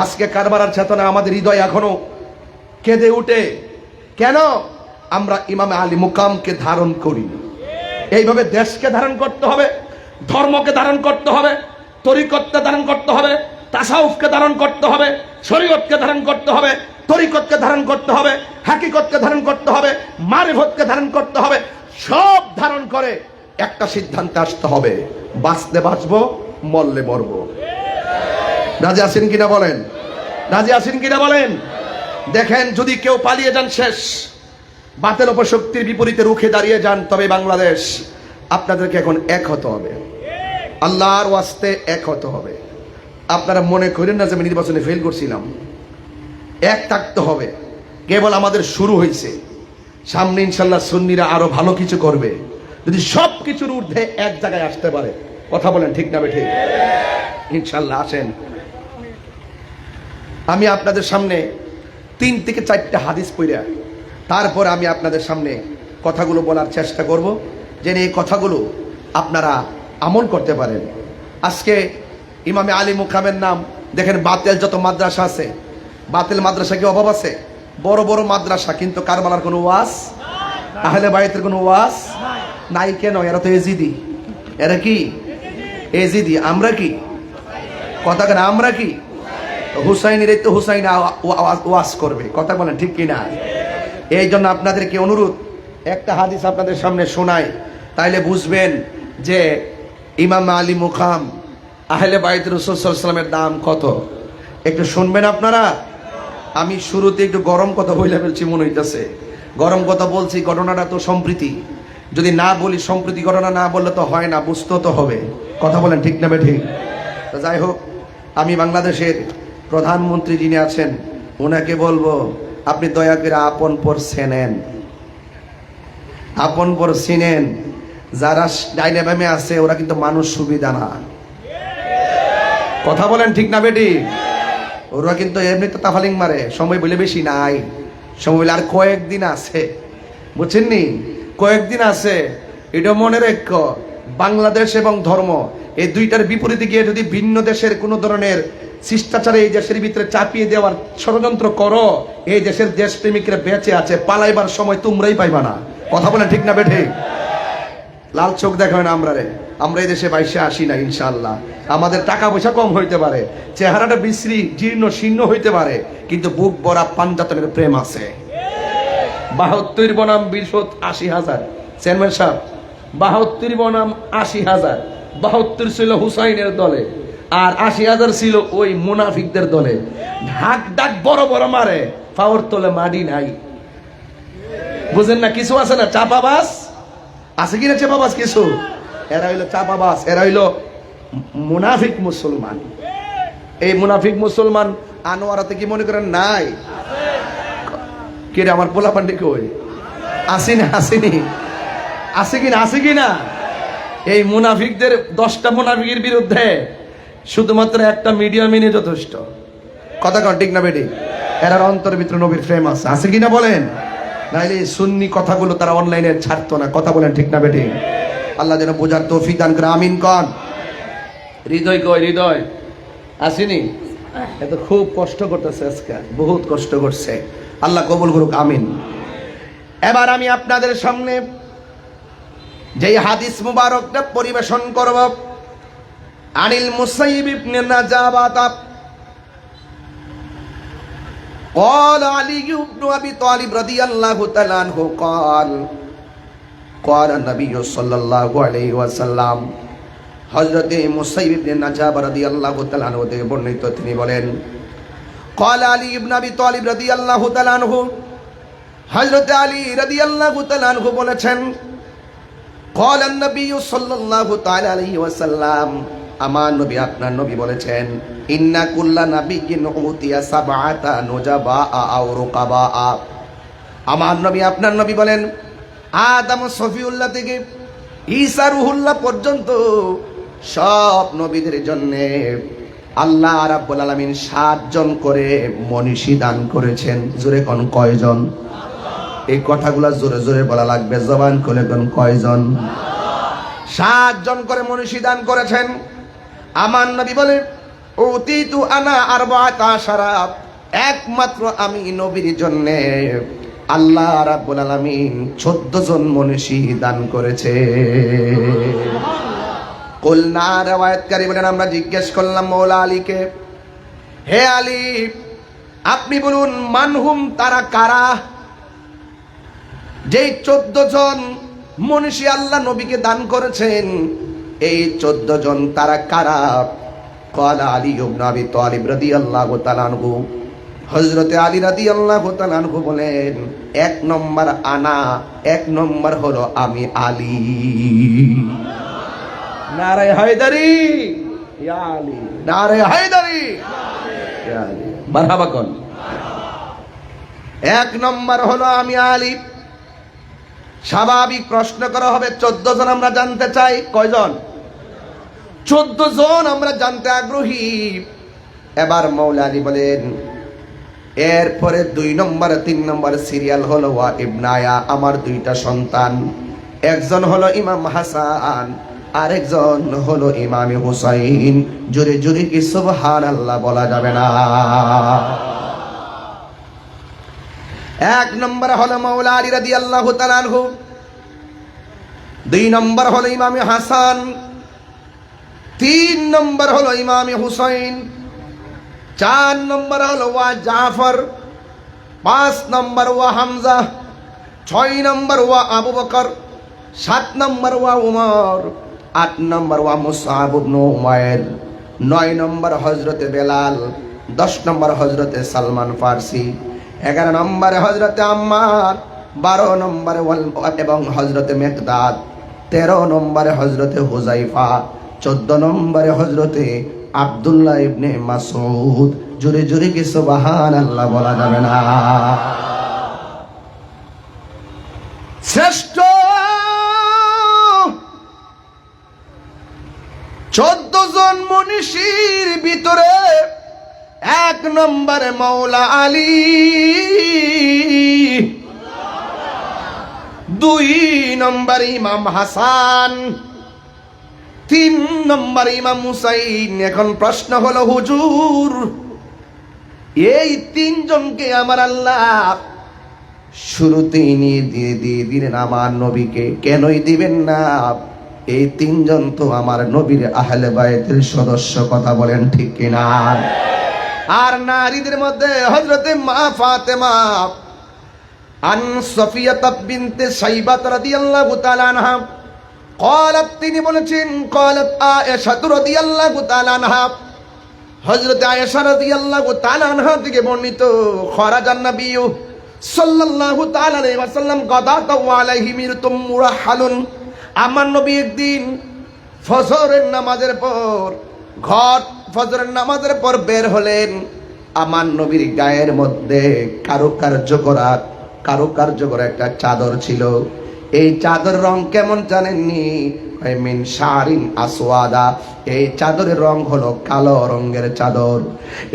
আজকে কারবালার চেতনা আমাদের হৃদয় এখনো কেঁদে উঠে। কেন? আমরা ইমামে আলী মুকামকে ধারণ করি। এইভাবে দেশকে ধারণ করতে হবে, ধর্মকে ধারণ করতে হবে, তরিকতকে ধারণ করতে হবে, তাসাউফকে ধারণ করতে হবে, শরীয়তকে ধারণ করতে হবে, তরিকতকে ধারণ করতে হবে, হাকিকতকে ধারণ করতে হবে, মারিফতকে ধারণ করতে হবে। সব ধারণ করে একটা সিদ্ধান্তে আসতে হবে, বাঁচলে বাঁচবো, মরলে মরবো। রাজি আছেন কিনা বলেন? রাজি আছেন কিনা বলেন? দেখেন, যদি কেউ পালিয়ে যান শেষ, বাতেল অপশক্তির বিপরীতে রুখে দাঁড়িয়ে যান, তবে বাংলাদেশ আপনাদেরকে এখন এক হতে হবে, আল্লাহর ওয়াস্তে এক হতে হবে। আপনারা মনে করেন না যে আমি নির্বাচনে ফেল করছিলাম। এক থাকতে হবে। কেবল আমাদের শুরু হয়েছে, সামনে ইনশাল্লাহ সুন্নিরা আরো ভালো কিছু করবে, যদি সব কিছুর ঊর্ধ্বে এক জায়গায় আসতে পারে। কথা বলেন ঠিক না বেঠিক? ইনশাল্লাহ আসেন। আমি আপনাদের সামনে 3 থেকে 4টা হাদিস পড়া, তারপর আমি আপনাদের সামনে কথাগুলো বলার চেষ্টা করব, যেন এই কথাগুলো আপনারা আমল করতে পারেন। আজকে ইমামে আলী মুকামের নাম দেখেন, বাতিল যত মাদ্রাসা আছে, বাতিল মাদ্রাসা কি অভাব আছে? বড় বড় মাদ্রাসা, কিন্তু কারবালার কোনো ওয়াজ, আহলে বাইতের কোনো ওয়াজ নাই। কেন? এরা তো এজিদি। এরা কি এজিদি? আমরা কি? কথা কেন? আমরা কি হুসাইনের? তো হুসাইন ওয়াজ করবে। কথা বলেন ঠিক কিনা? এই জন্য আপনাদেরকে অনুরোধ, একটা হাদিস আপনাদের সামনে শোনাই, তাইলে বুঝবেন যে ইমাম আলী মুকাম আহলে বাইত রাসূল সাল্লাল্লাহু আলাইহি ওয়াসাল্লামের দাম কত। একটু শুনবেন আপনারা। আমি শুরুতে একটু গরম কথা বলে ফেলছি মনে হইতেছে। গরম কথা বলছি, ঘটনাটা তো সম্প্রীতি। যদি না বলি সম্প্রীতি ঘটনা, না বললে তো হয় না, বুঝতে তো হবে। কথা বলেন ঠিক না ঠিক? তো যাই হোক, আমি বাংলাদেশের প্রধানমন্ত্রী যিনি আছেন, ওনাকে বলবো, আপনি দয়া করে আপন পর চেনেন, আপন পর চিনেন। যারা ডাইনে বামে আছে ওরা কিন্তু মানুষ সুবিধা না। কথা বলেন ঠিক না বেটি? ওরা কিন্তু এমনিতে তাফালিং মারে। সময় বলে বেশি নাই, সময় বলে আর কয়েকদিন আছে, বুঝছেন নি? কয়েকদিন আছে। এটা মনে রেখো, বাংলাদেশ এবং ধর্ম এই দুইটার বিপরীতে গিয়ে যদি ভিন্ন দেশের কোনো ধরনের শিষ্টাচারে এই দেশের ভিতরে চাপিয়ে দেওয়ার ষড়যন্ত্র করো, এই দেশের দেশপ্রেমিকরা বেঁচে আছে, পালাইবার সময় তোমরাই পাইবা না। কথা বলেন ঠিক না বেঠে? লাল চোখ দেখাবেন আমরা এই দেশে বাইশে আসি না। ইনশাআল্লাহ আমাদের টাকা পয়সা কম হইতে পারে, চেহারাটা বিশ্রী জীর্ণ শীর্ণ হইতে পারে, কিন্তু বুক ভরা পাঞ্জাতনের প্রেম আছে। ৭২ বনাম ৮০,০০০ চেয়ারম্যান সাহেব, ৭২ বনাম ৮০,০০০। ৭২ ছিল হুসাইনের দলে, আর ৮০,০০০ ছিল ওই মুনাফিকদের দলে। ঢাক ডাক বড় বড় মারে, পাওয়ার তোলে মাটি নাই। বুঝেন না? কিছু আছে না চাপাবাস, আছে কিনা চাপাবাস কিছু? এরা হইলো চাপাবাস, এরা হইলো মুনাফিক মুসলমান। এই মুনাফিক মুসলমান আনোয়ারাতে কি মনে করেন নাই? কে রে আমার পোলা পান্ডি কই? আসেনি আসেনি আছে কিনা? আছে কিনা? এই মুনাফিকদের 10টা মুনাফিকের বিরুদ্ধে শুধুমাত্র একটা মিডিয়া মিনি যথেষ্ট। কথা কন ঠিক না বেটি? এরা অন্তর ভিতরে নবীর প্রেম আছে, আছে কিনা বলেন? নাইলে সুন্নি কথাগুলো তারা অনলাইনে ছাড়তো না। কথা বলেন ঠিক না বেটি? আল্লাহ যেন বোঝার তৌফিক দান করে, আমিন কন। হৃদয় কই? হৃদয় আসেনি? এত খুব কষ্ট করতেছে আজকে, বহুত কষ্ট করছে। আল্লাহ কবুল করুক, আমিন। এবার আমি আপনাদের সামনে যেই হাদিস মুবারকটা পরিবেশন করব, আনিল মুসাইয়িব ইবনে নাজাবাত قال علي بن ابي طالب رضي الله تعالى عنه قال النبي صلى الله عليه وسلم হযরতে মুসাইব ইবনে নাজাব রাদিয়াল্লাহু তাআলা আনহু থেকে বর্ণিত, তিনি বলেন قال علي بن ابي طالب رضي الله تعالى عنه, হযরত আলী রাদিয়াল্লাহু তাআলা আনহু বলেছেন قال النبي صلى الله تعالى عليه وسلم, আমার নবী আপনার নবী বলেছেন ইন্না কুল্লা নাবিয়্যিন উতিয়া সাবআতা নুজাবা আও রুকাবা। আমার নবী আপনার নবী বলেন আদম সফিউল্লাহ থেকে ঈসা রুহুল্লাহ পর্যন্ত সব নবীদের জন্য আল্লাহ রাব্বুল আলামিন 7 জন করে মনীষী দান করেছেন। জোরে কোন কয়জন? এই কথাগুলো জোরে জোরে বলা লাগবে, জবান খুলে কোন কয়জন? 7 জন করে মনীষী দান করেছেন। আমার নবী বলে উতিতু আনা আরবাআতা আশারা, একমাত্র আমি নবীর জন্য আল্লাহ রাব্বুল আলামিন 14 জন মনীষী দান করেছে। কুলনা, riwayatকারী বলেন আমরা জিজ্ঞেস করলাম মওলা আলীকে, হে আলী আপনি বলুন মানহুম, তারা কারা? যেই 14 জন মনীষী আল্লাহ নবীকে দান করেছেন, এই 14 জন তারা কারা? ক্বালা আলী ইবনে আবি তালিব রাদিয়াল্লাহু তাআলা আনহু, হযরতে আলী রাদিয়াল্লাহু তাআলা আনহু বলেন 1 নম্বর আনা, 1 নম্বর হলো আমি আলী। নারে হায়দারি ইয়া আলী, নারে হায়দারি ইয়া আলী, মারহাবা কোন। 1 নম্বর হলো আমি আলী। স্বাভাবিক প্রশ্ন করা হবে 14 জন আমরা জানতে চাই, কয়জন? 14 জন আমরা জানতে আগ্রহী। এবার মওলা আলী বলেন এরপরে 2 নম্বর 3 নম্বর সিরিয়াল হলো ওয়া ইবনায়া, আমার 2টা সন্তান, একজন হলো ইমাম হাসান, আরেকজন হলো ইমাম হুসাইন। জোরে জোরে কি সুবহানাল্লাহ বলা যাবে না? 1 নম্বর হলো মওলা আলী রাদিয়াল্লাহু তাআলা আনহু, 2 নম্বর হলো ইমাম হাসান, 3 নম্বর হলো ইমাম হুসাইন, 4 নম্বর হলো ওয়া জাফর, 5 নম্বর ওয়া হামজা, 6 নম্বর ওয়া আবু বকর, 7 নম্বর ওয়া উমর, 8 নম্বর ওয়া মুসআব ইবনে উমাইর, 9 নম্বর হযরতে বেলাল, 10 নম্বর হযরতে সালমান ফারসি, 11 নম্বরে হযরতে আম্মার, 12 নম্বরে এবং হযরতে মিকদাদ, 13 নম্বরে হযরতে হুযাইফা, 14 নম্বরে হযরতে আব্দুল্লাহ ইবনে মাসউদ। জোরে জোরে কি সুবহানাল্লাহ বলা যাবে না? শ্রেষ্ঠ 14 জন মনীষীর ভিতরে 1 নম্বরে মওলা আলী, 2 নম্বর ইমাম হাসান, 3 নম্বর ইমাম হুসাইন। এখন প্রশ্ন হলো হুজুর এই 3 জনকে আমার আল্লাহ শুরুতেই নিয়ে দিয়ে দিলেন আমার নবীকে, কেনই দিবেন না? এই 3 জন তো আমার নবীর আহলে বায়তের সদস্য, কথা বলেন ঠিক কিনা? আর নারীদের মধ্যে হযরতে মা ফাতেমা আন সফিয়া বিনতে সাইবা রাদিয়াল্লাহু তাআলা আনহা قالت, তিনি বলেছেন قالت আয়েশা রাদিয়াল্লাহু তাআলা আনহা, হযরতে আয়েশা রাদিয়াল্লাহু তাআলা আনহা থেকে বর্ণিত, খরাজান নবী সাল্লাল্লাহু তাআলা আলাইহি ওয়াসাল্লাম গাদাতা ওয়া আলাইহি মিরতুম মুরাহালুন, আমার নবী একদিন ফজরের নামাজের পর ফজরের নামাজের পর বের হলেন। আমার নবীর গায়ের মধ্যে কারুকার্য করা একটা চাদর ছিল। এই চাদর রং কেমন জানেননি? মিন শারিন আসওয়াদা, এই চাদরের রং হলো কালো রঙের চাদর।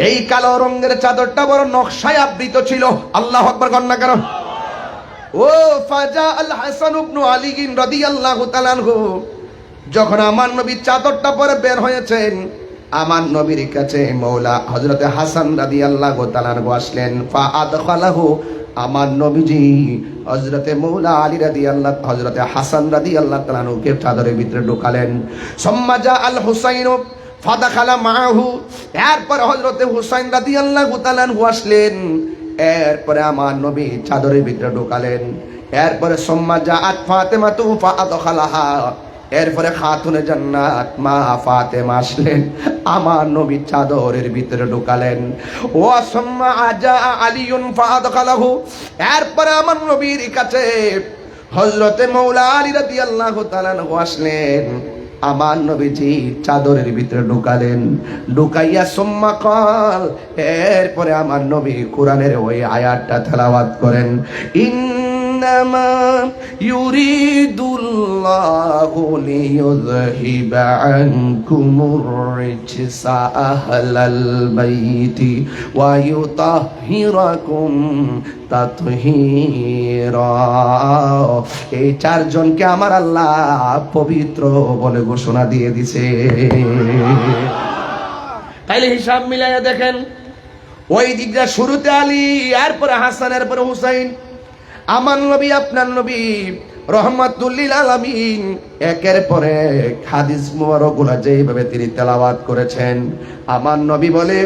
এই কালো রঙের চাদরটা বড় নকশায় আবৃত ছিল। আল্লাহু আকবার কন্যা কেন? ও ফাজা আল হাসান ইবনে আলী রাদিয়াল্লাহু তাআলা আনহু, যখন আমার নবী চাদরটা পরে বের হয়েছেন, আমার নবীর কাছে মওলা হযরতে হাসান রাদিয়াল্লাহু তাআলা আনহু আসলেন। ফা আদখালাহু, আমার নবীজি হযরতে মওলা আলী রাদিয়াল্লাহু হযরতে হাসান রাদিয়াল্লাহু তাআলা আনহুকে চাদরের ভিতরে ঢোকালেন। সুম্মা জা আল হুসাইন ফাদাখালা মাআহু, এরপর হযরতে হুসাইন রাদিয়াল্লাহু তাআলা আনহু আসলেন। এরপরে আমার নবী চাদরের ভিতরে ঢুকালেন। এরপরে সুম্মা জাআত ফাতেমাতু ফাআদখালাহা, এরপরে খাতুনে জান্নাত মা ফাতেমা আসলেন, আমার নবী চাদরের ভিতরে ঢুকালেন। ও সুম্মা আজা আলিউন ফাআদখালাহু, এরপরে আমার নবীর কাছে হযরতে মাওলা আলী রাদিয়াল্লাহু তাআলা আনহু আসলেন, আমার নবীজি চাদরের ভিতরে ঢুকালেন। ঢুকাইয়া সুম্মা কাল, এরপরে আমার নবী কোরআনের ওই আয়াতটা তেলাওয়াত করেন, ইন্নামা ইউরিদুল্লাহু লিইয়ুযহিবা আনকুমুর রিজসা আহলাল বাইতি ওয়া ইউতাহহিরাকুম তাতহীরা। এই চারজনকে আমার আল্লাহ পবিত্র বলে ঘোষণা দিয়ে দিছে। তাইলে হিসাব মিলাইয়া দেখেন, ওই দিকটা শুরুতে আলী, এরপরে হাসান, এরপরে হুসাইন। আমার নবী আপনার নবী রহমাতুল লিল আলামিন একের পরে হাদিস মুবারকগুলো যেভাবে তিনি তেলাওয়াত করেছেন, আমার নবী বলে,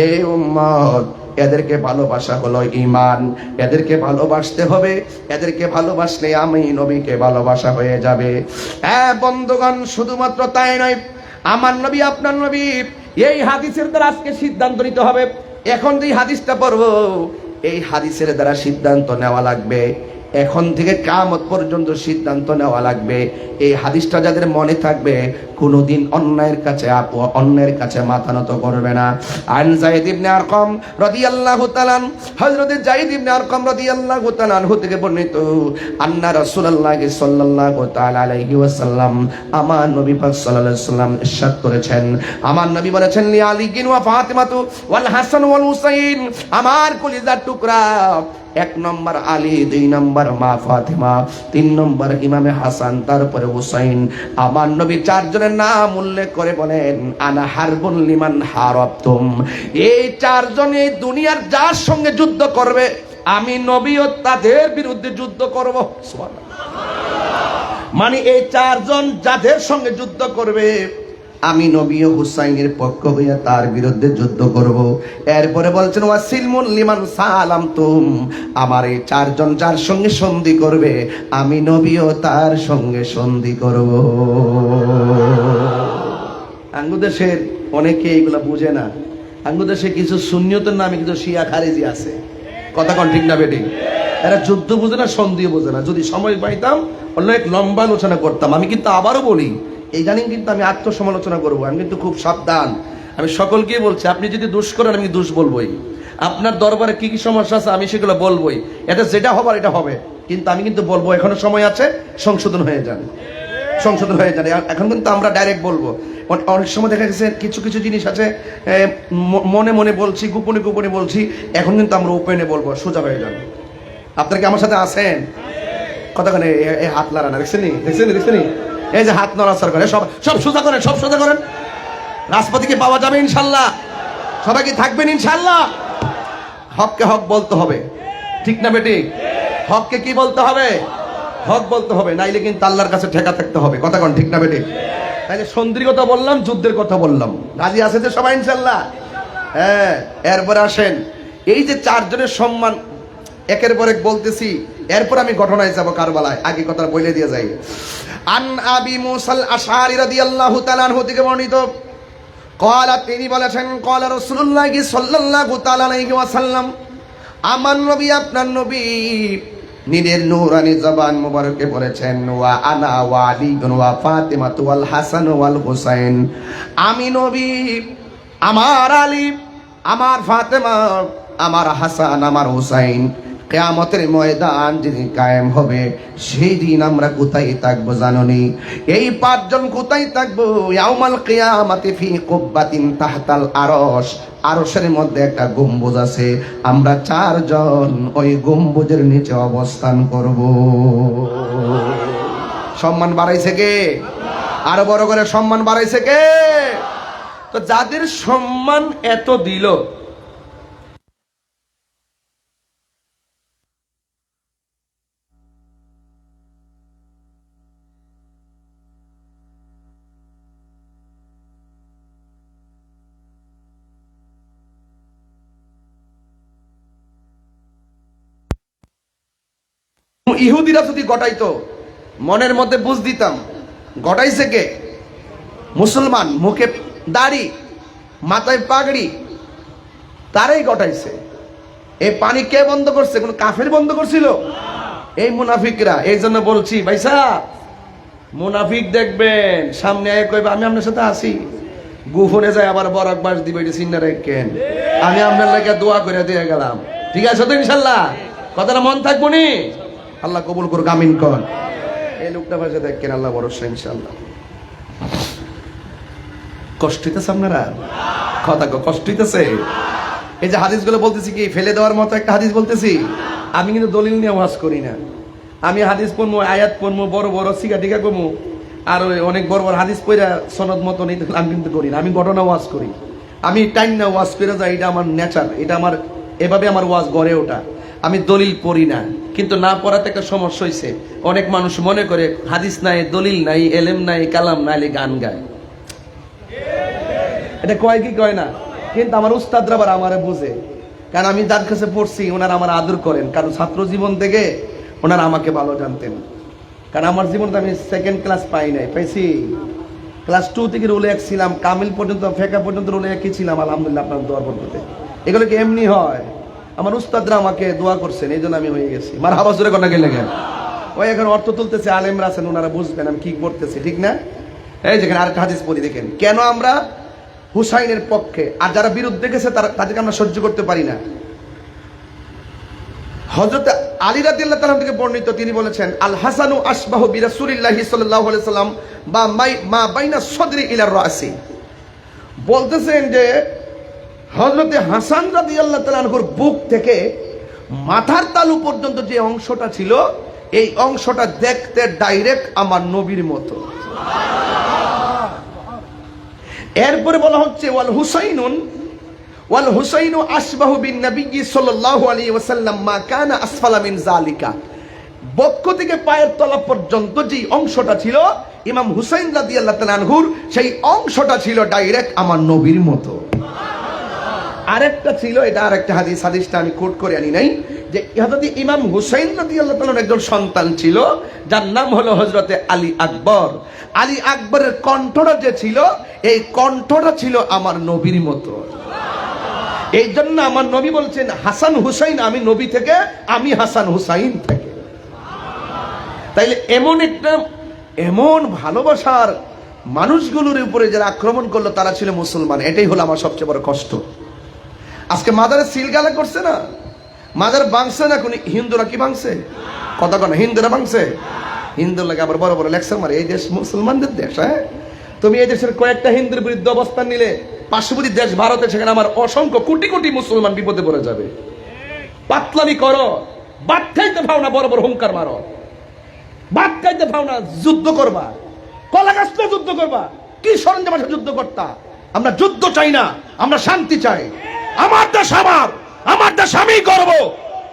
এই উম্মত, এদেরকে ভালোবাসা হলো ঈমান, এদেরকে ভালোবাসতে হবে, এদেরকে ভালোবাসলে আমি নবীকে ভালোবাসা হয়ে যাবে। হ্যাঁ বন্ধুগণ, শুধুমাত্র তাই নয়, আমার নবী আপনার নবী এই হাদিসের দ্বারা আজকে সিদ্ধান্ত নিতে হবে। এখন যে হাদিসটা পড়বো, এই হাদিসের দ্বারা সিদ্ধান্ত নেওয়া লাগবে। এখন থেকে কিয়ামত পর্যন্ত সিদ্ধান্ত নেওয়া লাগবে। এই হাদিসটা যাদের মনে থাকবে, কোনোদিন অন্যের কাছে মাথা নত করবে না। আন যায়েদ ইবনে আরকাম রাদিয়াল্লাহু তাআলা, হযরত যায়েদ ইবনে আরকাম রাদিয়াল্লাহু তাআলা আনহু থেকে বর্ণিত, আন্না রাসূলুল্লাহ সাল্লাল্লাহু তাআলা আলাইহি ওয়াসাল্লাম, আমার নবী পাক সাল্লাল্লাহু আলাইহি ওয়াসাল্লাম ইরশাদ করেছেন, আমার নবী বলেছেন, লি আলী ওয়া ফাতিমাতু ওয়াল হাসান ওয়াল হুসাইন, আমার কলিজার টুকরা, 1 নম্বর আলী, 2 নম্বর মা ফাতিমা, 3 নম্বর ইমামে হাসান, তারপরে হুসাইন। আমার নবী 4 জনের নাম উল্লেখ করে বলেন, আনা হারবুন লিমান হারাবতুম, এই 4 জন এই দুনিয়ার যার সঙ্গে যুদ্ধ করবে, আমি নবীও তাদের বিরুদ্ধে যুদ্ধ করব। সুবহানাল্লাহ। মানে এই 4 জন যাদের সঙ্গে যুদ্ধ করবে, আমি নবী ও হুসাইনের পক্ষ হইয়া তার বিরুদ্ধে যুদ্ধ করব। এরপরে বলছেন, ওয়াসিলমুন লিমান সালামতুম, আমার এই 4 জন যার সঙ্গে সন্ধি করবে, আমি নবীও তার সঙ্গে সন্ধি করব। আঙ্গুদেশের অনেকে এইগুলা বুঝে না। আঙ্গুদেশে কিছু সুন্নিয়তের নামে কিছু শিয়া খারিজি আছে, কথা কোন ঠিক না বেটি? এরা যুদ্ধ বুঝে না, সন্ধিও বুঝে না। যদি সময় পাইতাম অনেক লম্বা আলোচনা করতাম। আমি কিন্তু আবারও বলি, এই জানি কিন্তু আমি আত্মসমালোচনা করবো, আমি কিন্তু খুব সাবধান। আমি সকলকেই বলছি, আপনি যদি দোষ করেন আমি দোষ বলবোই, আপনার দরবারে কি কি সমস্যা আছে আমি সেগুলো বলবোই, এটা যেটা হবার এটা হবে, কিন্তু আমি কিন্তু বলবো এখনো সময় আছে, সংশোধন হয়ে যান, সংশোধন হয়ে যান। এখন কিন্তু আমরা ডাইরেক্ট বলবো। অনেক সময় দেখা গেছে কিছু কিছু জিনিস আছে মনে মনে বলছি, গোপনে গোপনে বলছি, এখন কিন্তু আমরা ওপেনে বলবো, সোজা হয়ে যান। আপনারা কি আমার সাথে আছেন? কতক্ষণ এই হাত লাড়ানা দেখছেন, দেখছেন এই যে হাত নড়াচড়া করে, সব সোজা করেন, সব সোজা করেন। রাজপথে পাওয়া যাবে ইনশাল্লাহ, সবাই কি থাকবেন ইনশাল্লাহ? হককে হক বলতে হবে, ঠিক না বেটি? হককে কি বলতে হবে? হক বলতে হবে, নাইলে কিন্তু আল্লাহর কাছে ঠেকা থাকতে হবে, কথা কোন ঠিক না বেটি? তাইলে সন্ধির কথা বললাম, যুদ্ধের কথা বললাম, রাজি আছে যে সবাই ইনশাল্লাহ? হ্যাঁ। এরপরে আসেন, এই যে 4 জনের সম্মান একের পর এক বলতেছি, এরপর আমি ঘটনায় যাব কারবালায়, আগে কথা বলে দিয়ে যাই। আন আবি মুসাল আশআরী রাদিয়াল্লাহু তাআলা আনহু থেকে বর্ণিত, ক্বালা, তিনি বলেছেন, ক্বালা রাসূলুল্লাহ সাল্লাল্লাহু তাআলা আলাইহি ওয়াসাল্লাম, আমার নবী আপনার নবী নিজের নূরানি জবান মুবারকে বলেছেন, ওয়া আনা ওয়া আলী ওয়া ফাতিমা ওয়াল হাসান ওয়াল হুসাইন, আমি নবী, আমার আলী, আমার ফাতেমা, আমার হাসান, আমার হুসাইন, কিয়ামতের ময়দান যেদিন কায়েম হবে, সেই দিন আমরা কোথায় থাকবো জানোনি? এই 5 জন কোথায় থাকবো? ইয়াউমাল কিয়ামাতি ফি কুব্বাতিন তাহতাল আরশ, আরশের মধ্যে একটা গম্বুজ আছে, আমরা 4 জন ওই গম্বুজের নিচে অবস্থান করব। সম্মান বাড়াইছে কে? আরো বড় করে সম্মান বাড়াইছে কে? তো যাদের সম্মান এত দিল, ইহুদিরা যদি গটাইতো, মনের মধ্যে বুঝ দিতাম গটাইছে কে? মুসলমান, মুখে দাড়ি, মাথায় পাগড়ি, তারাই গটাইছে। এই পানি কে বন্ধ করছে? কোন কাফের বন্ধ করছিল? এই মুনাফিকরা। এই জন্য বলছি ভাই সাহেব, মুনাফিক দেখবেন সামনে আয় কইবে আমি আপনার সাথে আছি, গুফনে যায় আবার বরাক বাস দিবে, এটা চিন্তা রাখেন। আমি আপনার লাগে দোয়া করে দিয়ে গেলাম, ঠিক আছে তো ইনশাল্লাহ? কথাটা মন থাকবো নি? আল্লাহ কবুল করুক, আমিন কর। এই লোকটা ভাষা দেখেন, আল্লাহ ভরসা ইনশাল্লাহ। কষ্ট হইতেছে আপনারা? কথা কষ্ট হইতেছে? এই যে হাদিসগুলো বলতেছি কি ফেলে দেওয়ার মতো একটা হাদিস বলতেছি? আমি কিন্তু দলিল নিয়ে ওয়াজ করি না। আমি হাদিস পড়বো, আয়াত পড়বো, বড় বড় শিকা টিকা কমু, আর ওই অনেক বড় বড় হাদিস পড়া সনদ মতো নেই, আমি কিন্তু করি না। আমি ঘটনা ওয়াজ করি, আমি টাইম না ওয়াজ করে যাই, এটা আমার নেচার, এটা আমার, এভাবে আমার ওয়াজ গড়ে ওঠা। আমি দলিল পড়ি না, কিন্তু না পড়াতে একটা সমস্যা হয়েছে। অনেক মানুষ মনে করে হাদিস নাই, দলিল নাই, এলেম নাই, কালাম নাই, গান গায়। এটা কয় কি কয় না? কিন্তু আমার উস্তাদরা আবার আমারে বুঝে, কারণ আমি যার কাছে পড়ছি ওনারা আমার আদর করেন, কারণ ছাত্র জীবন থেকে ওনারা আমাকে ভালো জানতেন। কারণ আমার জীবনে আমি সেকেন্ড ক্লাস পাই নাই, পাইছি ক্লাস 2 থেকে রুলে এক ছিলাম, কামিল পর্যন্ত, ফেকা পর্যন্ত রুলে একই ছিলাম। আলহামদুলিল্লাহ, আপনার দোয়া বরকতে। এগুলো কি এমনি হয়? আমার উস্তাদরা আমাকে দোয়া করছেন, এই জন্য আমি হয়ে গেছি। মার হাবা জোরে কথা গেলে গেল। ওই এখন অর্থ তুলতেছে, আলেমরা আছেন, ওনারা বুঝবেন আমি কি করতেছি, ঠিক না? এই যেখানে আরেকটা হাদিস পড়ি, দেখেন কেন আমরা হুসাইনের পক্ষে, আর যারা বিরুদ্ধে গেছে তাদেরকে আমরা সহ্য করতে পারি না। হযরত আলী রাদিয়াল্লাহু তাআলা থেকে বর্ণিত, তিনি বলেছেন আল হাসানু আশবাহু বিরাসূলিল্লাহি সাল্লাল্লাহু আলাইহি সাল্লাম বা মা বাইনা সদরি ইলা রাসি। বলতেছেন যে হযরত হাসান রাদিয়াল্লাহু তাআলা আনহুর বুক থেকে মাথার তালু পর্যন্ত যে অংশটা ছিল, এই অংশটা দেখতে ডাইরেক্ট আমার নবীর মতো। এরপরে বলা হচ্ছে ওয়াল হুসাইনু আশবাহু বিন নবী সাল্লাল্লাহু আলাইহি ওয়াসাল্লাম মা কানা আসফালা মিন যালিকা। বক্ষ থেকে পায়ের তলা পর্যন্ত যে অংশটা ছিল ইমাম হুসাইন রাদিয়াল্লাহু তাআলা আনহুর, সেই অংশটা ছিল ডাইরেক্ট আমার নবীর মতো। আরেকটা ছিল, এটা আরেকটা হাদিসটা আমি কোট করে আনি নাই, যে হযরত ইমাম হুসাইন রাদিয়াল্লাহু তাআলার একজন সন্তান ছিল যার নাম হলো হযরতে আলী আকবর। আলী আকবরের কণ্ঠটা যে ছিল, এই কণ্ঠটা ছিল আমার নবীর মতো। এই জন্য আমার নবী বলছেন হাসান হুসাইন আমি নবী থেকে, আমি হাসান হুসাইন থেকে। তাইলে এমন ভালোবাসার মানুষগুলোর উপরে যারা আক্রমণ করলো তারা ছিল মুসলমান। এটাই হলো আমার সবচেয়ে বড় কষ্ট। আজকে মাদারে সিলগালা করছে না, মাদার ভাঙছে না, কোন হিন্দুরা কি ভাঙছে? কথা কন, হিন্দুরা ভাঙছে? হিন্দু লাগে আবার বড় বড় লেকচার মারে। এই দেশ মুসলমানদের দেশ। হ্যাঁ, তুমি এই দেশের কয়েকটা হিন্দুর বিরুদ্ধে অবস্থান নিলে পার্শ্ববর্তী দেশ ভারতে, সেখানে আমার অসংখ্য কোটি কোটি মুসলমান বিপদে পড়ে যাবে। পাতলামি করো, বাদ খাইতে পাও না, বড় বড় হুঙ্কার মারো, বাদ খাইতে পাও না, যুদ্ধ করবা, কলা গাছ যুদ্ধ করবা, কি সরঞ্জাম আছে যুদ্ধ করতা? আমরা যুদ্ধ চাই না, আমরা শান্তি চাই। আমার দেশ আমার দেশ আমি করব,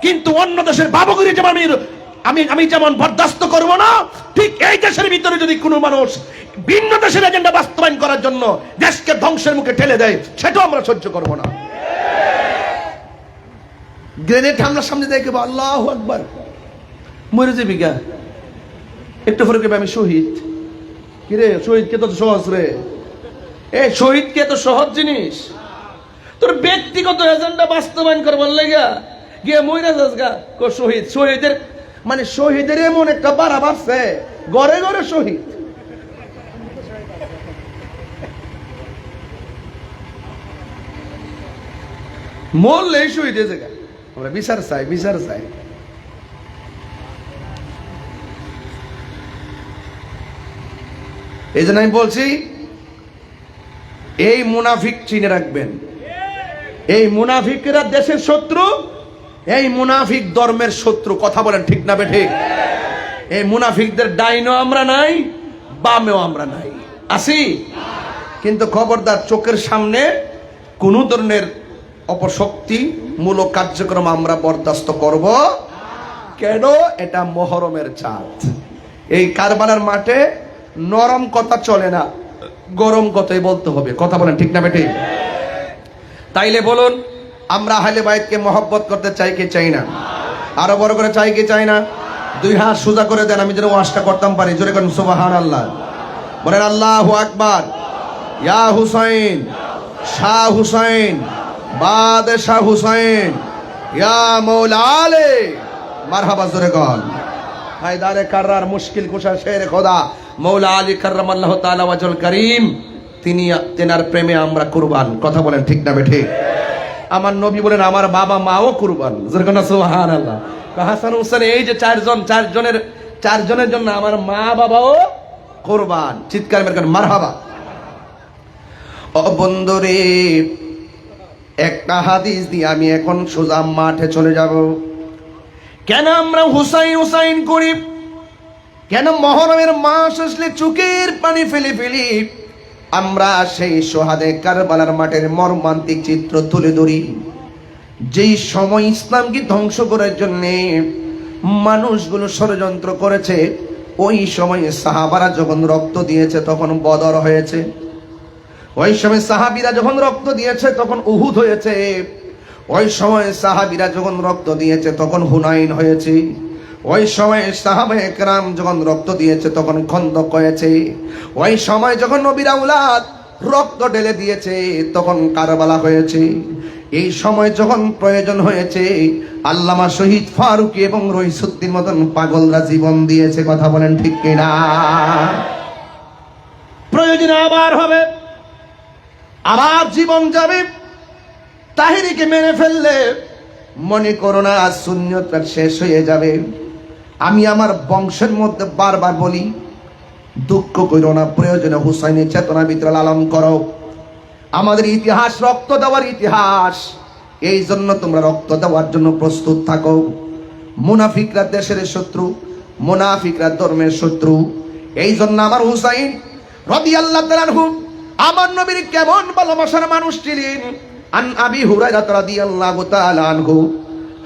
কিন্তু অন্য দেশের বাবুগিরি যেমন আমি যেমন বরদাস্ত করব না, ঠিক এই দেশের ভিতরে যদি কোনো মানুষ ভিন্ন দেশের এজেন্ডা বাস্তবায়ন করার জন্য দেশকে ধ্বংসের মুখে ঠেলে দেয়, সেটাও আমরা সহ্য করব না। গ্রেনেড হামলার সামনে দেখে আল্লাহু আকবার, মরে যাবি গা, একটু পরে কেবে আমি শহীদ। কিরে শহীদ কে তো সহজ রে, এই শহীদ কে তো সহজ জিনিস। তোর ব্যক্তিগত এজেন্ডা বাস্তবায়ন করবার লেগা গিয়ে মইরা যাস গা শহীদ। শহীদের মানে শহীদের এমন একটা বাড়া বাড়ছে, ঘরে ঘরে শহীদ। মরলে শহীদ হয়ে যায়। আমরা বিচার চাই, বিচার চাই। এই জন্য আমি বলছি, এই মুনাফিক চিনে রাখবেন। এই মুনাফিকরা দেশের শত্রু, এই মুনাফিক ধর্মের শত্রু। কথা বলেন ঠিক না বেঠিক? এই মুনাফিকদের ডাইনও আমরা নাই, বামেও আমরা নাই, আসি। কিন্তু খবরদার, চোখের সামনে কোন ধরনের অপশক্তি মূলক কার্যক্রম আমরা বরদাস্ত করব কেন? এটা মহরমের চাঁদ। এই কারবালার মাঠে নরম কথা চলে না, গরম কথাই বলতে হবে। কথা বলেন ঠিক না বেঠিক? তাইলে বলুন, আমরা আহলে বাইতকে মহব্বত করতে চাই কি চাই না? আরো বড় করে চাই কি চাই না? দুই হাত সোজা করে দেন, আমি যেন ওয়াজটা করতাম পারি। জোরে করেন সুবহানাল্লাহ। বলেন আল্লাহু আকবার। ইয়া হুসাইন, শাহ হুসাইন, বাদশাহ হুসাইন, ইয়া মৌলা আলে মারহাবা। জোরে কর। হায়দারে কাররার মুশকিল কুশা শের খোদা মৌলা আলী কাররামাল্লাহু তাআলা ওয়াজহুল করিম, তিনি তেনার প্রেমে আমরা কুরবান। কথা বলেন ঠিক না বেঠিক? আমার নবী বলেন আমার বাবা মাও কুরবান। জোরে কর সুবহানাল্লাহ। হাসান হুসেন এই যে চারজনের জন্য আমার মা বাবাও কুরবান। চিৎকার মেরে করেন মারহাবা। ও বন্ধুরে, একটা হাদিস দিয়ে আমি এখন সোজা মাঠে চলে যাব। কেন আমরা হুসাইন হুসাইন করি? কেন মহরমের মাস আসলে চোখের পানি ফেলে ফেলি? আমরা সেই সোহাদে কারবালার মাঠের মর্মান্তিক চিত্র তুলে ধরি। যেই সময় ইসলামকে ধ্বংস করার জন্য মানুষগুলো ষড়যন্ত্র করেছে, ওই সময় সাহাবারা যখন রক্ত দিয়েছে তখন বদর হয়েছে। ওই সময় সাহাবীরা যখন রক্ত দিয়েছে তখন উহুদ হয়েছে। ওই সময় সাহাবীরা যখন রক্ত দিয়েছে তখন হুনাইন হয়েছে। ওই সময় সাহাবায়ে কেরাম যখন রক্ত দিয়েছে তখন খন্দক হয়েছে। ওই সময় যখন নবীর আওলাদ রক্ত ঢেলে দিয়েছে তখন কারবালা হয়েছে। এই সময় যখন প্রয়োজন হয়েছে আল্লামা শহীদ ফারুকী এবং রইসুদ্দিন মতন পাগলরা জীবন দিয়েছে। কথা বলেন ঠিক কিনা? প্রয়োজন আবার হবে, আবার জীবন যাবে। তাহেরিকে মেরে ফেললে মনে করো না সুন্নিয়তটা শেষ হয়ে যাবে। আমি আমার বংশের মধ্যে বারবার বলি, দুঃখ করো না, প্রয়োজনে হুসাইনের চেতনা ভিতরে লালন করো। আমাদের ইতিহাস রক্ত দেওয়ার ইতিহাস, এই জন্য তোমরা রক্ত দেওয়ার জন্য প্রস্তুত থাকো। মুনাফিকরা দেশের শত্রু, মুনাফিকরা ধর্মের শত্রু। এই জন্য আমার হুসাইন রাদিয়াল্লাহু তাআলা আনহু আমার নবীর কেমন ভালোবাসার মানুষ ছিলেন। আন আবি হুরায়রা রাদিয়াল্লাহু তাআলা আনহু,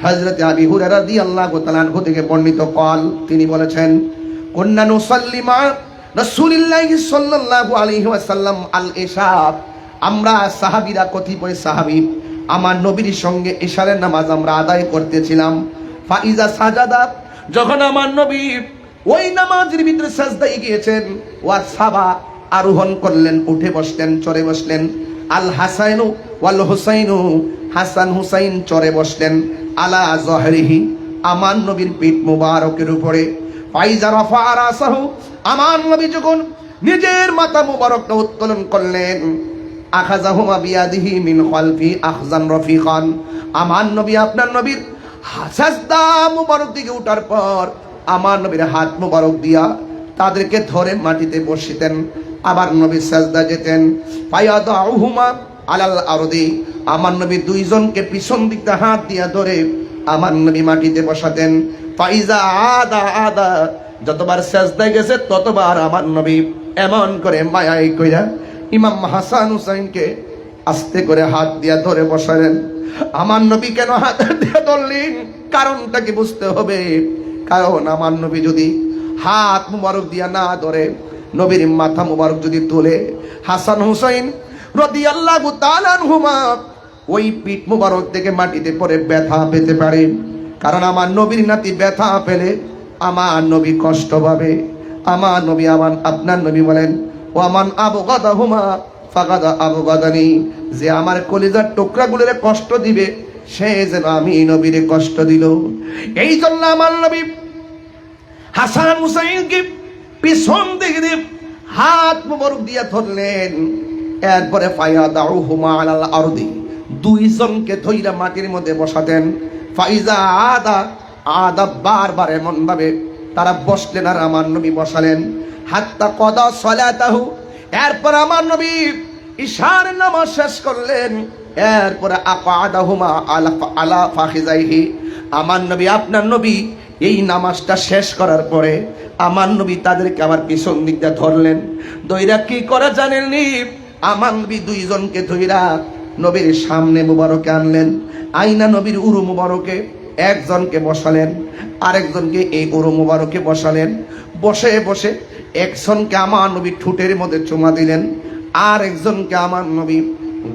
হযরত আবি হুরায়রা রাদিয়াল্লাহু তাআলা আনহু থেকে বর্ণিত قال, তিনি বলেছেন কুন্না নুসাল্লি মা রাসূলিল্লাহি সাল্লাল্লাহু আলাইহি ওয়াসাল্লাম আল ইশা। আমরা সাহাবীরা কতিপয় সাহাবী আমার নবীর সঙ্গে ইশারের নামাজ আমরা আদায় করতেছিলাম। ফাইজা সাজাদা, যখন আমার নবী ওই নামাজের ভিতরে সাজদায় গিয়েছেন, ওয়া সাবা আরোহণ করলেন, উঠে বসলেন, চড়ে বসলেন। আল হাসাইনু ওয়াল হুসাইনু, হাসান হুসাইন চড়ে বসলেন। আলা জহরিহি, আমার নবীর পিঠ মুবারকের উপরে। ফাইজা রাফা রাসাহু, আমার নবী যখন নিজের মাথা মুবারকটা উত্তোলন করলেন, আখাযাহুমা বিয়াদিহি মিন খালফি আখজান রফিকান, আমার নবী আপনার নবীর সাজদা মুবারক দিকে উঠার পর আমার নবীর হাত মুবারক দিয়া তাদেরকে ধরে মাটিতে বসিতেন। আবার নবী সাজদা যেতেন। ফায়াদাউহুমা আলাল আরদি, আমার নবী দুইজনকে পিছন দিকটা হাত দিয়া ধরে আমার নবী মাটিতে বসাতেন। ফাইজা আদা আদা, যতবার সাজদায় গেছে ততবার আমার নবী এমন করে মায়াই কইরা ইমাম হাসান হুসাইনকে আস্তে করে হাত দিয়া ধরে বসালেন। আমার নবী কেন হাত দিয়া ধরলেন? কারণটা কি বুঝতে হবে। কারণ আমার নবী যদি হাত মুবারক দিয়া না ধরে, নবীর মাথা মুবারক যদি তোলে, হাসান হুসাইন রাদিয়াল্লাহু তাআলা আনহুমা ওই পিঠ মুবারক থেকে মাটিতে পড়ে ব্যথা পেতে পারে। কারণ আমার নবীর নাতি ব্যথা পেলে আমার নবী কষ্ট পাবে। আমার নবী আপনার নবী বলেন, ও আমান আবগাদাহুমা ফাগাদা আবগাদানি, যে আমার কলিজার টুকরাগুলোরে কষ্ট দিবে সে যেন আমি নবীরে কষ্ট দিল। এই জন্য আমার নবী হাসান হুসাইনকে পিছন দিকে দিয়ে হাত মুবারক দিয়া ধরলেন। এরপরে ফায়াদাউহুমা আলাল আরদি, দুইজনকে ধইরা মাটির মধ্যে বসাতেন। ফাইজা আদা আদা, বারবার এমন ভাবে তারা বসলেন আর আমার নবী বসালেন। হাত্তা কদা সালাতাহু, এরপর আমার নবী ইশার নামাজ শেষ করলেন। এরপরে আকাদাহুমা আলা ফাখিজাইহি, আমার নবী আপনার নবী এই নামাজটা শেষ করার পরে আমার নবী তাদেরকে আবার পিছন দিকটা ধরলেন। দইরা কি করে জানেননি? আমার নবী দুইজনকে ধইরা নবীর সামনে মুবারকে আনলেন। আইনা নবীর উরু মুবারকে একজনকে বসালেন, আরেকজনকে এই উরু মুবারকে বসালেন। বসে বসে একজনকে আমার নবী ঠোঁটের মধ্যে চুমা দিলেন, আর একজনকে আমার নবী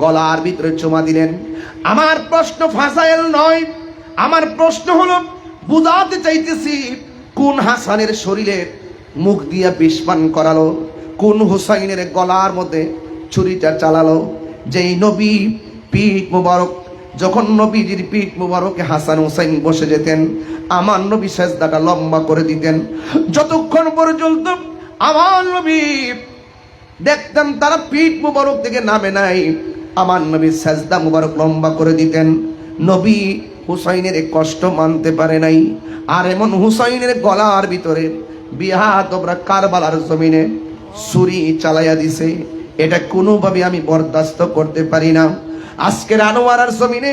গলার ভিতরে চুমা দিলেন। আমার প্রশ্ন ফাসাইল নয়, আমার প্রশ্ন হলো বুঝাতে চাইতেছি কোন হাসানের শরীরে মুখ দিয়া বিষ পান করালো, কোন হুসাইনের গলার মধ্যে ছুরিটা চালালো। যেই নবী পিঠ মুবারক, যখন নবীজির পিঠ মুবারকে হাসান হুসাইন বসে যেতেন, আমার নবী সেজদাটা লম্বা করে দিতেন। যতক্ষণ পর্যন্ত আমার নবী দেখতেন তারা পিঠ মুবারক থেকে নামে নাই, আমার নবী সেজদা মুবারক লম্বা করে দিতেন। নবী হুসাইনের কষ্ট মানতে পারে নাই, আর এমন হুসাইনের গলার ভিতরে বিহাতবরা কারবালার জমিনে ছুরি চালাইয়া দিছে। এটা কোনোভাবে আমি বরদাস্ত করতে পারি না। আজকের আনোয়ারার জমিনে,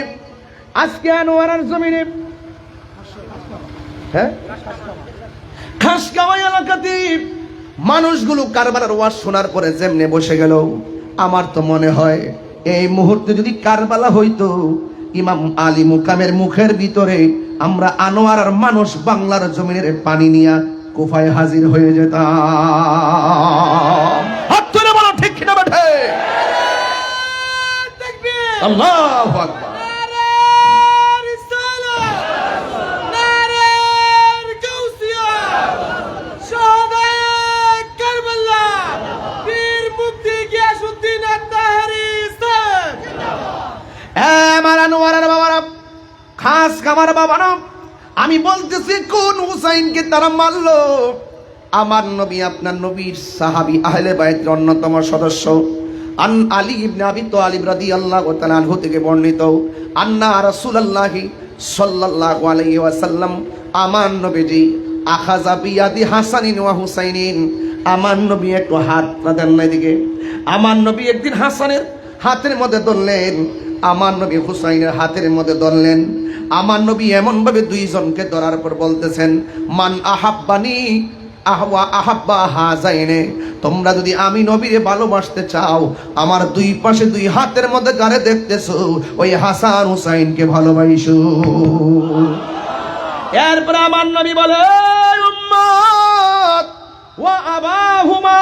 আজকে আনোয়ারার জমিনে, হ্যাঁ, খাসকাওয়া এলাকাতে মানুষগুলো কারবালার ওয়াজ শোনার পরে যেমনে বসে গেল, আমার তো মনে হয় এই মুহূর্তে যদি কারবালা হইতো, ইমাম আলী মুকামের মুখের ভিতরে আমরা আনোয়ারার মানুষ বাংলার জমিনের পানি নিয়া কুফায় হাজির হয়ে যেতাম। হাত তুলে বলো ঠিক কিনা বেঠে? আল্লাহু আকবার। খাস কামার বাবারা, আমি বলতেছি কোন হুসাইনকে তারা মারলো? আমার নবী, আপনার নবীর সাহাবী আহলে বাইতের অন্যতম সদস্য আন আলী ইবনে আবি তালিব রাদিয়াল্লাহু তাআলা আনহু থেকে বর্ণিত, আন্না রাসূলুল্লাহি সাল্লাল্লাহু আলাইহি ওয়াসাল্লাম, আমার নবীজি আখাযা বিয়াদি হাসানিন ওয়া হুসাইনিন, আমার নবী একটু হাত দেন না দিকে, আমার নবী একদিন হাসানের হাতের মধ্যে ধরলেন, আমার নবী হুসাইনের হাতের মধ্যে ধরলেন। আমার নবী এমন ভাবে দুইজনকে ধরার পর বলতেছেন, মান আহাব্বানি আহওয়া আহাব্বা হাযাইনে, তোমরা যদি আমি নবীরে ভালোবাসতে চাও, আমার দুই পাশে দুই হাতের মধ্যে যারে দেখতেছো, ওই হাসান হুসাইনকে ভালোবাসো। এরপর আমার নবী বলে, উম্মত ওয়া আবাহুমা,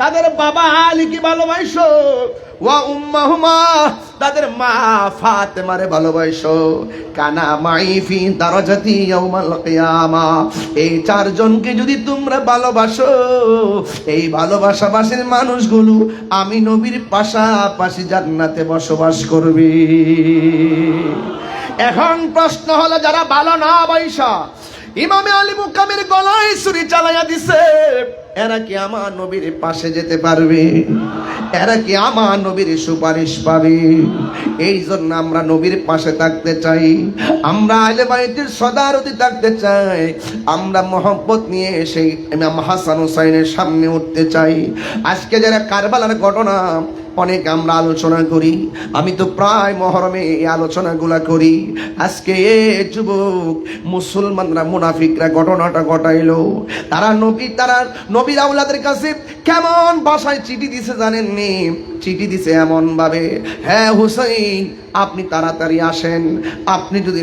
তাদের বাবা আলীকে ভালোবাসো, ওয়া উম্মাহুমা, তাদের মা ফাতেমারে ভালোবাসো, কানা মাই ফি দারাজাতি ইয়াউমাল কিয়ামা, এই চারজনকে যদি তোমরা ভালোবাসো, এই ভালোবাসাবাসীর মানুষগুলো আমি নবীর পাশাপাশি জান্নাতে বসবাস করবে। এখন প্রশ্ন হলো, যারা ভালো না বাইসা ইমামে আলী মুকামের গলায় ছুরি চালাইয়া দিছে, এরা কি আমার নবীর পাশে যেতে পারবে? এরা কি আমার নবীর সুপারিশ পাবে? এই জন্য আমরা নবীর পাশে থাকতে চাই, আমরা আহলে বাইতের সদারতি থাকতে চাই, আমরা মহব্বত নিয়ে সেই ইমাম হাসান হুসাইনের সামনে উঠতে চাই। আজকে যারা কারবালার ঘটনা অনেক আমরা আলোচনা করি, আমি তো প্রায় মহরমে এই আলোচনাগুলা করি। আজকে যুবক মুসলমানরা, মুনাফিকরা ঘটনাটা ঘটাইলো, তারা নবীর আওলাদের কাছে কেমন ভাষায় চিঠি দিছে জানেননি? চিঠি দিছে এমন ভাবে, হ্যাঁ হুসাইন আপনি তাড়াতাড়ি আসেন, আপনি যদি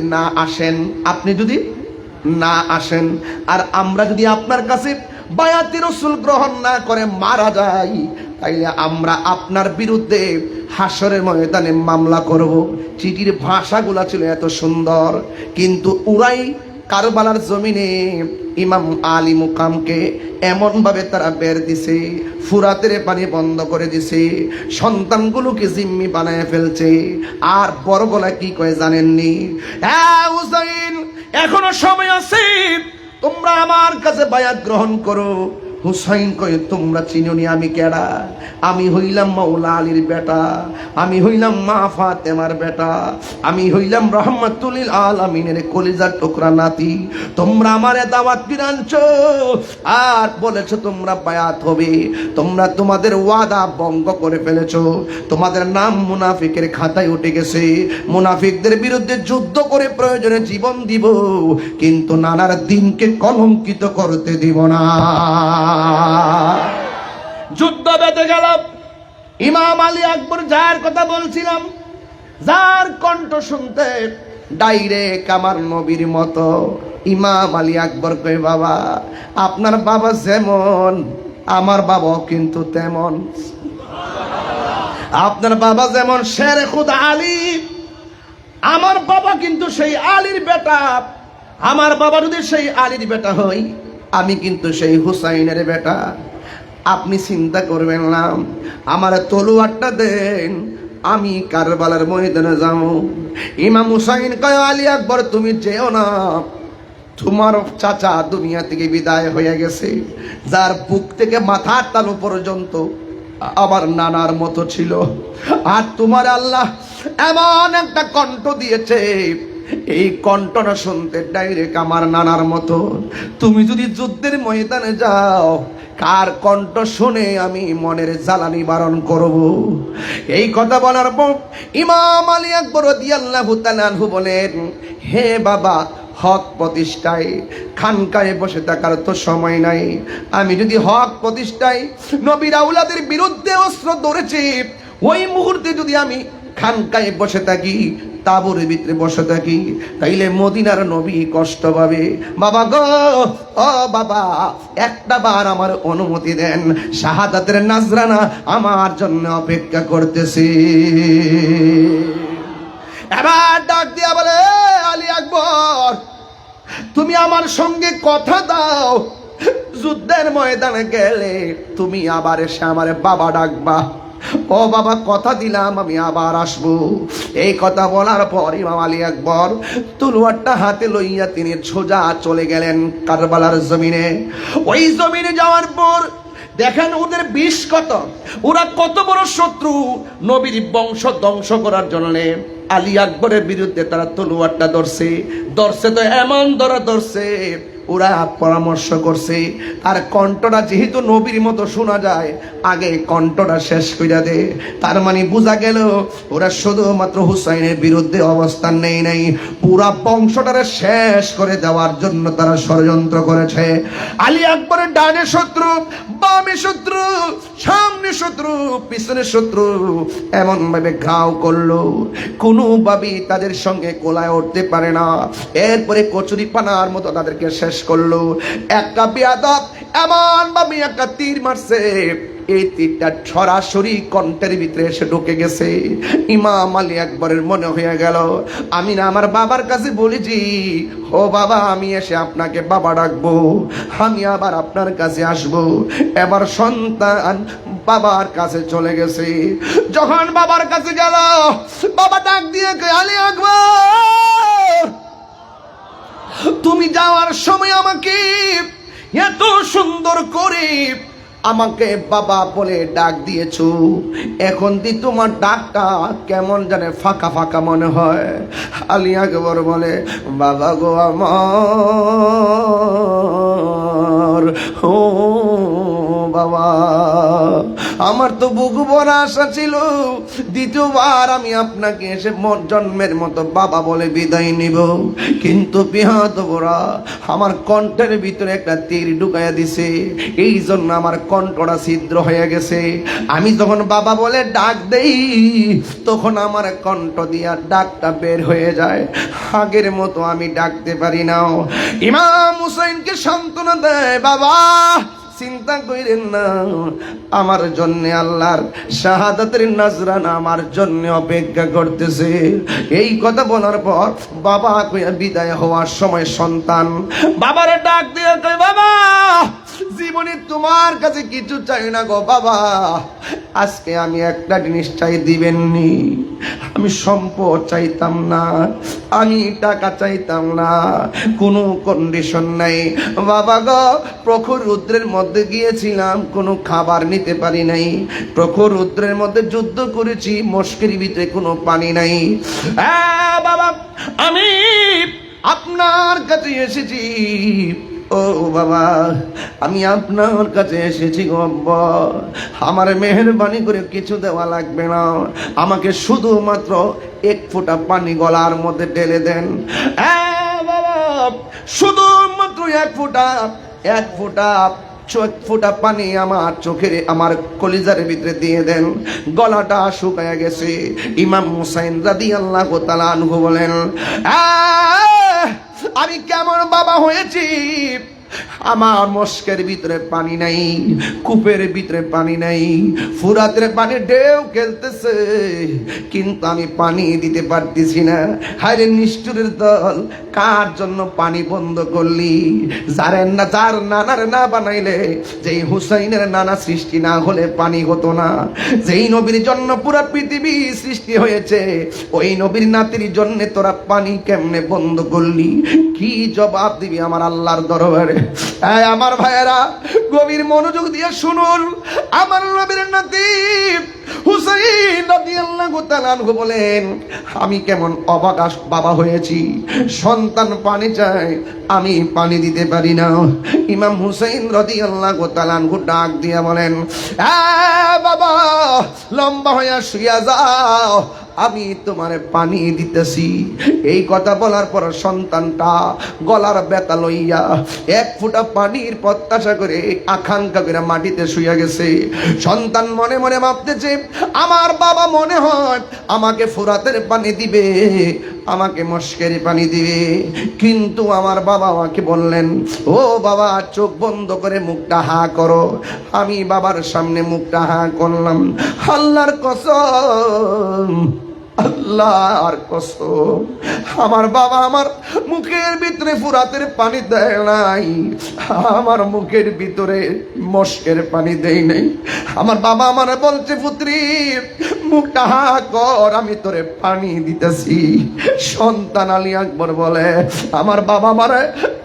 না আসেন আর আমরা যদি আপনার কাছে বায়াতে রাসূল গ্রহণ না করে মারা যাই, তাইলে আমরা আপনার বিরুদ্ধে হাসরের ময়দানে মামলা করব। চিঠির ভাষাগুলা ছিল এত সুন্দর, কিন্তু উরাই কারবালার জমিনে ইমাম আলী মুকামকে এমন ভাবে তারা বের দিছে, ফুরাতের পানি বন্ধ করে দিছে, সন্তানগুলোকে জিম্মি বানায় ফেলছে। আর বড় গলা কি কয় জানেননি? হ্যাঁ হুসাইন, এখনো সময় আছে, তোমরা আমার কাছে বায়াত গ্রহণ করো। হুসাইন কয়, তোমরা চিনোনি আমি কেডা? আমি হইলাম মাওলা আলীর বেটা, আমি হইলাম মা ফাতেমার বেটা, আমি হইলাম রহমাতুল লিল আলামিনের কলিজার টুকরা নাতি। তোমরা আমারে দাওয়াত দিরানছো আর বলেছো তোমরা বায়াত হবে, তোমরা তোমাদের ওয়াদা ভঙ্গ করে ফেলেছো, তোমাদের নাম মুনাফিকের খাতায় উঠে গেছে। মুনাফিকদের বিরুদ্ধে যুদ্ধ করে প্রয়োজনে জীবন দিব, কিন্তু নানার দিনকে কলঙ্কিত করতে দিব না। যুদ্ধ বেঁধে গেল। ইমাম আলী আকবর যার কথা বলছিলাম, যার কণ্ঠ শুনতে ডাইরেক্ট আমার নবীর মতো, ইমাম আলী আকবর কই, বাবা আপনার বাবা যেমন আমার বাবাও কিন্তু তেমন, আপনার বাবা যেমন শের খুদা আলী, আমার বাবা কিন্তু সেই আলীর বেটা। আমার বাবা যদি সেই আলীর বেটা হই, আমি কিন্তু সেই হুসাইনের বেটা। আপনি চিন্তা করবেন না, আমার তলোয়ারটা দেন, আমি কারবালার ময়দানে যাবো। ইমাম হুসাইন কয়, আলী আকবর তুমি যেও না, তোমার চাচা দুনিয়া থেকে বিদায় হয়ে গেছে, যার বুক থেকে মাথার তালু পর্যন্ত আমার নানার মতো ছিল। আর তোমার আল্লাহ এমন একটা কণ্ঠ দিয়েছে, এই কণ্ঠটা শুনতে ডাইরেক্ট আমার নানার মতো। তুমি যদি যুদ্ধের ময়দানে যাও, কার কণ্ঠ শুনে আমি মনের জ্বালা নিবারণ করব? এই কথা বলার পর ইমাম আলী আকবর রাদিয়াল্লাহু তাআলা আনহু বলেন, হে বাবা, হক প্রতিষ্ঠায় খানকায় বসে থাকার তো সময় নাই। আমি যদি হক প্রতিষ্ঠায় নবীর আওলাদের বিরুদ্ধে অস্ত্র ধরেছি, ওই মুহূর্তে যদি আমি খানকায় বসে থাকি, তাবুর ভিতরে বসে থাকি, তাইলে মদিনার নবী কষ্ট পাবে। বাবা গো, ও বাবা, একটা বার আমার অনুমতি দেন, শাহাদাতের নাজরানা আমার জন্য অপেক্ষা করতেছি। এবার ডাক দিয়া বলে, আলী আকবর, তুমি আমার সঙ্গে কথা দাও, যুদ্ধের ময়দানে গেলে তুমি আবার এসে আমার বাবা ডাকবা। ও বাবা, কথা দিলাম আমি আবার আসবো। এই কথা বলার পর ইমাম আলী আকবর তলোয়ারটা হাতে লইয়া তিনি সোজা চলে গেলেন কারবালার জমিনে। ওই জমিনে যাওয়ার পর দেখেন ওদের বিষ কত, ওরা কত বড় শত্রু। নবীর বংশ ধ্বংস করার জন্য আলী আকবরের বিরুদ্ধে তারা তলোয়ারটা ধরছে তো এমন ধরছে, ওরা পরামর্শ করছে আর কণ্ঠটা যেহেতু নবীর মতো শোনা যায়, আগে কণ্ঠটা শেষ কইরা দে। তার মানে বোঝা গেল ওরা শুধুমাত্র হুসাইনের বিরুদ্ধে অবস্থান নেই নাই, পুরা বংশটারে শেষ করে দেওয়ার জন্য তারা ষড়যন্ত্র করেছে। আলী আকবরের ডানে শত্রু, বামে শত্রু, সামনে শত্রু, পিছনে শত্রু, এমন ভাবে ঘাও করলো কোনোভাবেই তাদের সঙ্গে কোলায় উঠতে পারে না। এরপরে কচুরি পানার মতো তাদেরকে শেষ করলো। একটা বেয়াদব এমন ভাবে একটা তীর মারছে, এই তীরটা সরাসরি কণ্ঠের ভিতরে এসে ঢুকে গেছে। ইমাম আলী আকবরের মনে হয়ে গেল, আমি না আমার বাবার কাছে বলেছি, ও বাবা, আমি এসে আপনাকে বাবা ডাকবো, আমি আবার আপনার কাছে আসবো। এবার সন্তান বাবার কাছে চলে গেছে। যখন বাবার কাছে গেল, বাবা ডাক দিয়ে কয়, আলী আকবর, তুমি যাওয়ার সময় আমাকে এত সুন্দর করে আমাকে বাবা বলে ডাক দিয়েছো, এখন দি তোমার ডাকটা কেমন জানে ফাঁকা ফাঁকা মনে হয়। আলী আকবর বলে, বাবা গো আমার, ও বাবা, আমার তো বুক ভরা আশা ছিল দ্বিতীয়বার আমি আপনাকে এসে জন্মের মতো বাবা বলে বিদায় নিব, কিন্তু পিহাত বড়া আমার কণ্ঠের ভিতরে একটা তীর ঢুকাইয়া দিছে, এই জন্য আমার কণ্ঠটা ছিদ্র হয়ে গেছে। আমি যখন বাবা বলে ডাক দেই, তখন আমার কণ্ঠ দিয়া ডাকটা বের হয়ে যায়, আগের মতো আমি ডাকতে পারি না। ইমাম হুসাইনকে সান্ত্বনা দেয়, বাবা চিন্তা করেন না, আমার জন্য আল্লাহর শাহাদাতের নাজরানা আমার জন্য অপেক্ষা করতেছে। এই কথা বলার পর বাবা বিদায় হওয়ার সময় সন্তান বাবারে ডাক দিয়ে কয়, বাবা জীবনে তোমার কাছে কিছু চাই না গো বাবা, আজকে আমি একটা জিনিস চাই, দিবেননি? আমি সম্পদ চাইতাম না, আমি টাকা চাইতাম না, কোনো কন্ডিশন নাই বাবা গো। প্রখর রুদ্রের মধ্যে গিয়েছিলাম, কোনো খাবার নিতে পারি নাই, প্রখর রুদ্রের মধ্যে যুদ্ধ করেছি, মস্কের ভিতরে কোনো পানি নাই। বাবা আমি আপনার কাছে এসেছি, ও বাবা আমি আপনার কাছে এসেছি গো আব্বা, আমার মেহেরবানি করে কিছু দেওয়া লাগবে না, আমাকে শুধুমাত্র এক ফোঁটা পানি গলার মধ্যে ঢেলে দেন। বাবা শুধুমাত্র এক ফোঁটা পানি আমার চোখের, আমার কলিজার ভিতরে দিয়ে দেন, গলাটা শুকায়া গেছে। ইমাম হুসাইন রাদিয়াল্লাহু তাআলা আনহু বলেন, আমি কেমন বাবা হয়েছি, আমার মস্কের ভিতরে পানি নাই, কূপের ভিতরে পানি নাই, ফুরাতের পানি ঢেউ খেলতেছে, কিন্তু আমি পানি দিতে পারতেছি না। হায়রে নিষ্ঠুরের দল, কার জন্য পানি বন্ধ করলি? যার নানার না বানাইলে, যেই হুসাইনের নানা সৃষ্টি না হলে পানি হতো না। যেই নবীর জন্য পুরা পৃথিবী সৃষ্টি হয়েছে, ওই নবীর নাতির জন্য তোরা পানি কেমনে বন্ধ করলি? কি জবাব দিবি আমার আল্লাহর দরবারে? আমার ভাইয়েরা, গভীর মনোযোগ দিয়ে শুনুন। আমার নবীর নাতি হুসাইন রাদিয়াল্লাহু তাআলা আনহু বলেন, আমি কেমন অবাক বাবা হয়েছি, সন্তান পানি চায়, আমি পানি দিতে পারি না। ইমাম হুসাইন রাদিয়াল্লাহু তাআলা আনহু ডাক দিয়া বলেন, বাবা লম্বা হইয়া শুইয়া যাও, আমি তোমারে পানি দিতেছি। এই কথা বলার পর সন্তানটা গলার ব্যথা লইয়া এক ফোঁটা পানির প্রত্যাশা করে আকাঙ্ক্ষা করে মাটিতে শুয়ে গেছে। সন্তান মনে মনে ভাবতেছে, আমার বাবা মনে হয় আমাকে ফুরাতের পানি দিবে, আমাকে মস্কের পানি দিবে। কিন্তু আমার বাবা আমাকে বললেন, ও বাবা চোখ বন্ধ করে মুখটা হা করো। আমি বাবার সামনে মুখটা হা করলাম। আল্লাহর কসম, আল্লাহর কসম, আমার বাবা আমার মুখের ভিতরে ফুরাতের পানি দেয় নাই, আমার মুখের ভিতরে মস্কের পানি দেয় নাই। আমার বাবা আমার বলছে, পুত্রী মুখটা হা কর, আমি তোরে পানি দিতেছি। সন্তান আলী আকবর বলে, আমার বাবা আমার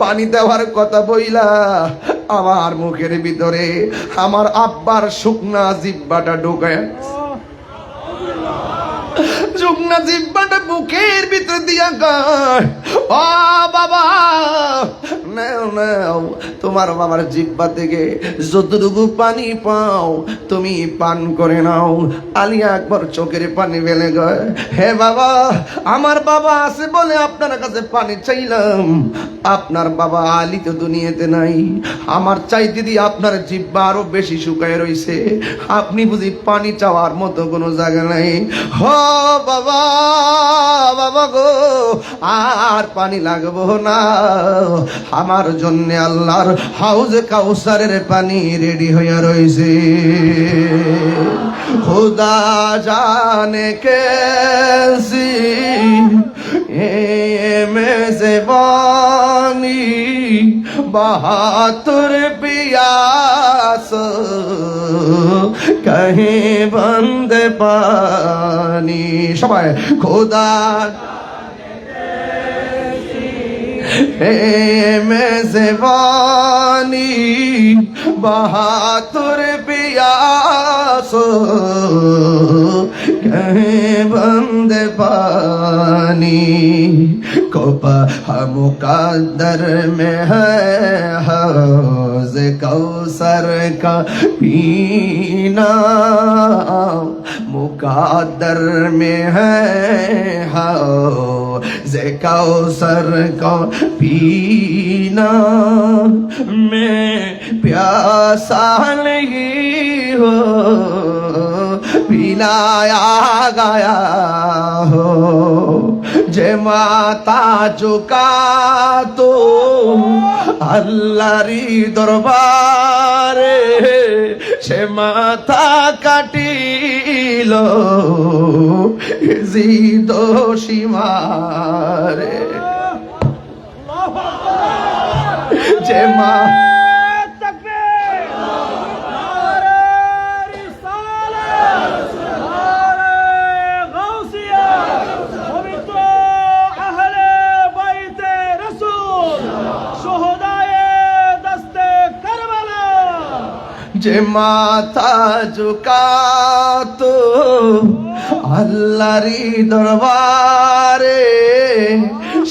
পানি দেওয়ার কথা বইলা আমার মুখের ভিতরে আমার আব্বার শুকনা জিহ্বাটা ঢোকায়, শুকনা জিহ্বাটা বুকের ভিতরে দিয়া গায়, ও বাবা নাও নাও, তোমার বাবার জিহ্বা থেকে যতটুকু পানি পাও তুমি পান করে নাও। আলী আকবর চোখের পানি ফেলে গয়, হে বাবা, আমার বাবা আছে বলে আপনার কাছে পানি চাইলাম। আপনার বাবা আলী তো দুনিয়াতে নাই, আমার চাইতে দিয়ে আপনার জিহ্বা আরো বেশি শুকায় রইছে, আপনি বুঝি পানি চাওয়ার মতো কোনো জায়গা নাই। হ বাবা, বাবা গো, আর পানি লাগবো না, আমার জন্য আল্লাহর হাউজে কাউসারের পানি রেডি হইয়া রইছে। খুদা জানে কেসি মেজবানি, 72 পিয়াস কহে বন্দ পানি। সবাই খোদা মেজবানি, 72 पियास कहे बंद पानी कोपा मुकद्दर में है हौज कौसर का पीना, मुकद्दर में है हौज कौसर का पीना। मैं प्यासा नहीं हो पिलाया गया हो, जे माता चुका तो আল্লাহরি দরবারে সে মাথা কাটিল জিদ সীমারে, যে মা যে মাথা ঝুকাতো আল্লাহরি দরবারে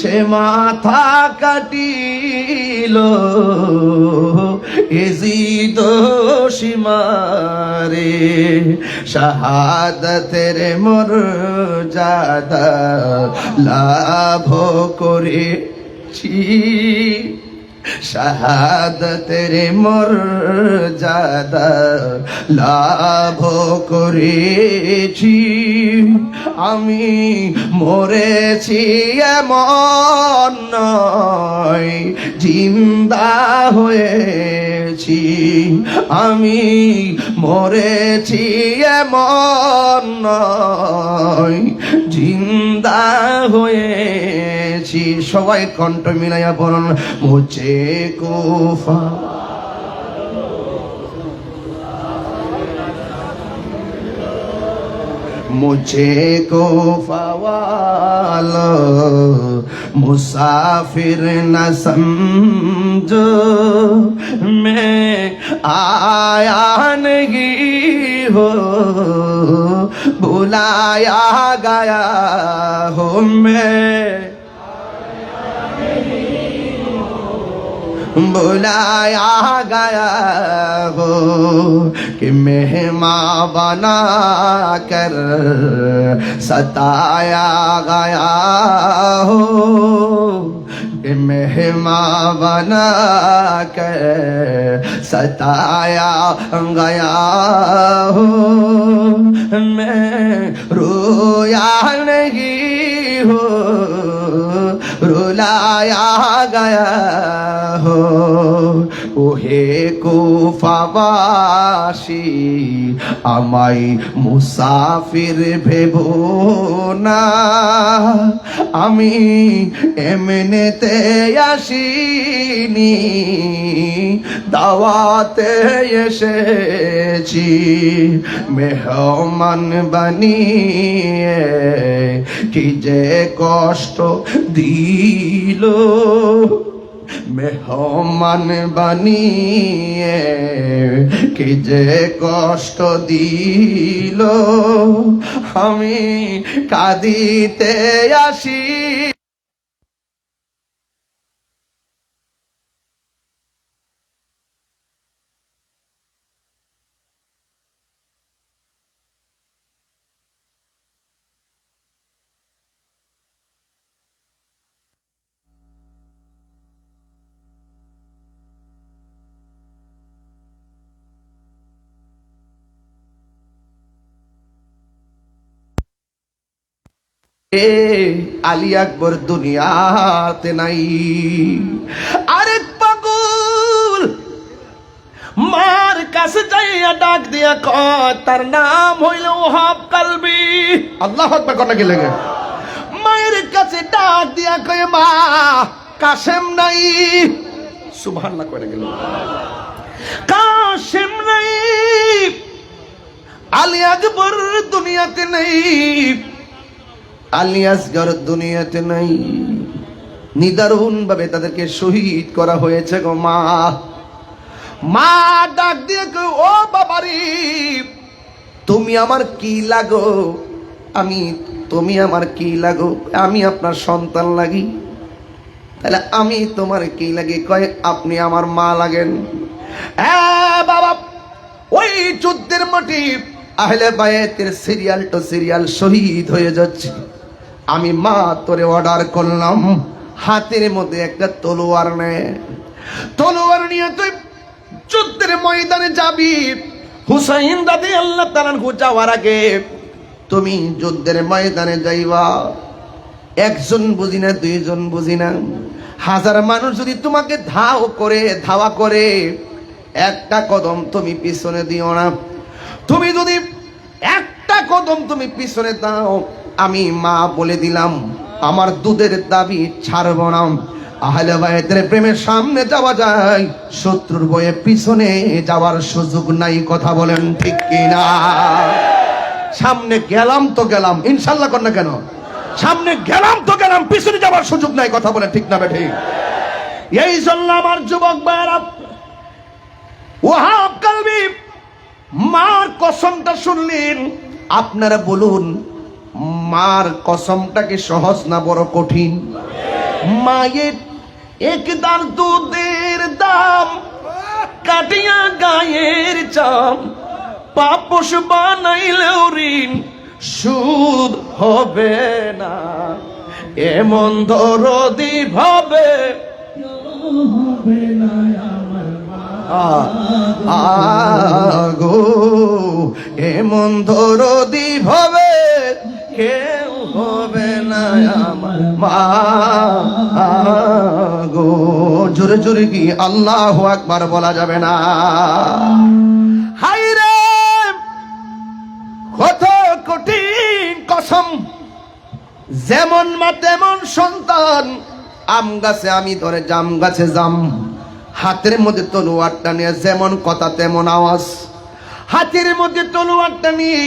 সে মাথা কাটিল এজিদ সীমারে। শাহাদাতের মর্যাদা লাভ করেছি শাহাদাতের মর্যাদা লাভ করেছি। আমি মরেছি এমন নয়, জিন্দা হয়েছি। আমি মরেছি এমন নয়, জিন্দা হয়েছি। সবাই কণ্ঠ মিলাইয়া বলুন, মুঝে কুফা मुझे को फवालो मुसाफिर न समझो, मैं आया नहीं हो बुलाया गया हो। मैं बुलाया गया हो कि मेहमान बना कर सताया गया हो, कि मेहमान बना कर सताया गया हो। मैं रोया नहीं हो, रुलाया गया हो। ওহে কুফাবাসী, আমায় মুসাফির ভেবো না। আমি এমনিতে আসিনি, দাওয়াতে এসেছি। মেহমান বানিয়ে কি যে কষ্ট দিল, মেহমান বানিয়ে কি যে কষ্ট দিল। আমি কাঁদিতে আসি। আলী আকবর দুনিয়াতে নাই। আরেক পাগল মার কাছে যাইয়া ডাক দিয়া কয়, তার নাম হইল ওহাব কালবি। আল্লাহু আকবার কথা কি লাগে। মায়ের কাছে ডাক দিয়া কয়, মা কাসেম নাই। সুবহানাল্লাহ কইরা গেল। কাসেম নাই, আলী আকবর দুনিয়াতে নাই, আলী আসগর দুনিয়াতে নাই। নিদারুণ ভাবে তাদেরকে শহীদ করা হয়েছে গো মা। মা ডাক দিয়ে কই, ও বাবারি, তুমি আমার কি লাগো? তুমি আমার কি লাগো? আমি আপনার সন্তান লাগি। তাহলে আমি তোমার কি লাগি? কয়, আপনি আমার মা লাগেন। বাবা, ওই যুদ্ধের মাটি আহলে বায়াতের সিরিয়াল টু সিরিয়াল শহীদ হয়ে যাচ্ছে। আমি মা তোরে অর্ডার করলাম, হাতের মধ্যে একটা তলোয়ার নে। তলোয়ার নিয়ে তুই যুদ্ধের ময়দানে যাবি। হুসাইন রাদিয়াল্লাহু তাআলা যাওয়ার আগে তুমি যুদ্ধের ময়দানে যাইবা। একজন বুঝি না, দুইজন বুঝি না, হাজার মানুষ যদি তোমাকে ধাওয়া করে, একটা কদম তুমি পিছনে দিও না। তুমি যদি একটা কদম তুমি পিছনে দাও, আমি মা বলে দিলাম আমার দুধের দাবি ছাড়ব না। আহলে বায়াতের প্রেমের সামনে যাওয়া যায়, শত্রুর বয়ে পিছনে যাওয়ার সুযোগ নাই। কথা বলেন ঠিক কিনা? সামনে গেলাম তো গেলাম, ইনশাল্লাহ কর না কেন? সামনে গেলাম তো গেলাম, পিছনে যাওয়ার সুযোগ নাই। কথা বলেন ঠিক না ঠিক? এই জন্য আমার যুবক ভাইরা, ওয়াহাব কালবি মার কসমটা শুনলেন। আপনারা বলুন, মার কসমটা কি সহজ না বড় কঠিন? মায়ের একদার দুধের দাম কাটিয়া গায়ের চাম, পাপস বানাইলেও ঋণ সুদ হবে না। এমন দরদি ভাবে হবে না আমার মা আগো এমন দরদি ভাবে কেউ হবে না আমার মা গো। জোরে জোরে কি আল্লাহু আকবার বলা যাবে না? হায়রে কত কঠিন কসম, যেমন মা তেমন সন্তান। আম গাছে আমি ধরে জাম গাছে জাম, হাতের মধ্যে তলোয়ারটা নিয়ে যেমন কথা তেমন আওয়াজ। হাতের মধ্যে তলোয়ারটা নিয়ে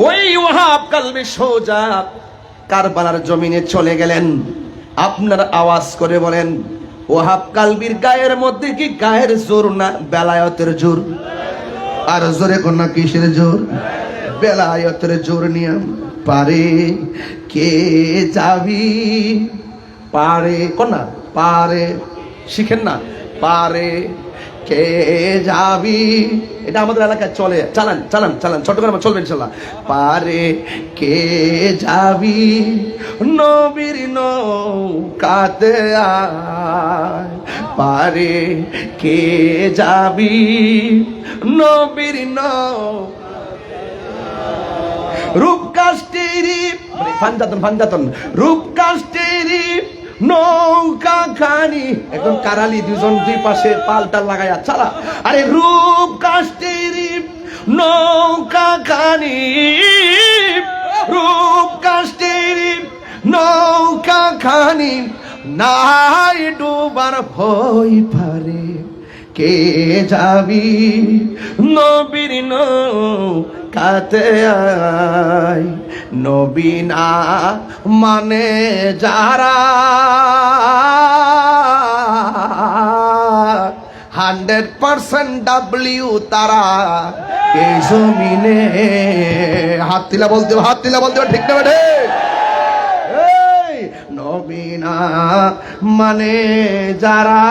ওই ওয়াহাব কালবি সোজা কারবালার জমিনে চলে গেলেন। আপনার আওয়াজ করে বলেন, ওয়াহাব কালবির গায়ের মধ্যে কি গায়ের জোর না বেলায়েতের জোর? আর জোরে কোন না কিসের জোর? বেলায়েতের জোর নিয়ে পারে কে যাবি, পারে কোন না পারে, শিখেন না, পারে কে যাবি, এটা আমাদের এলাকায় চলে। চালান চালান চালান, চট্টগ্রামে চলবে ইনশাল্লাহ। পারে কে যাবি নবীর নৌকাতে আয়, পারে কে যাবি নবীর রূপকাষ্টেরি ফানজাতন ফানজাতন রূপকাষ্টেরি নৌকা খানি, একদম কারালি, দুজন দুই পাশে পাল্টা লাগায়া চালা। আরে রূপ কাষ্টেরি নৌকা খানি, রূপ কাষ্টেরি নৌকা খানি, নাই ডুবার ভয় পারে কে যাবি নবীর নৌকাতে আয়। নবী না মানে যারা 100% ডাব্লিউ তারা এই জমিনে। হাত তিলা বলতে, হাত তিলা বলতে, ঠিক না বেঠে? নবী না মানে যারা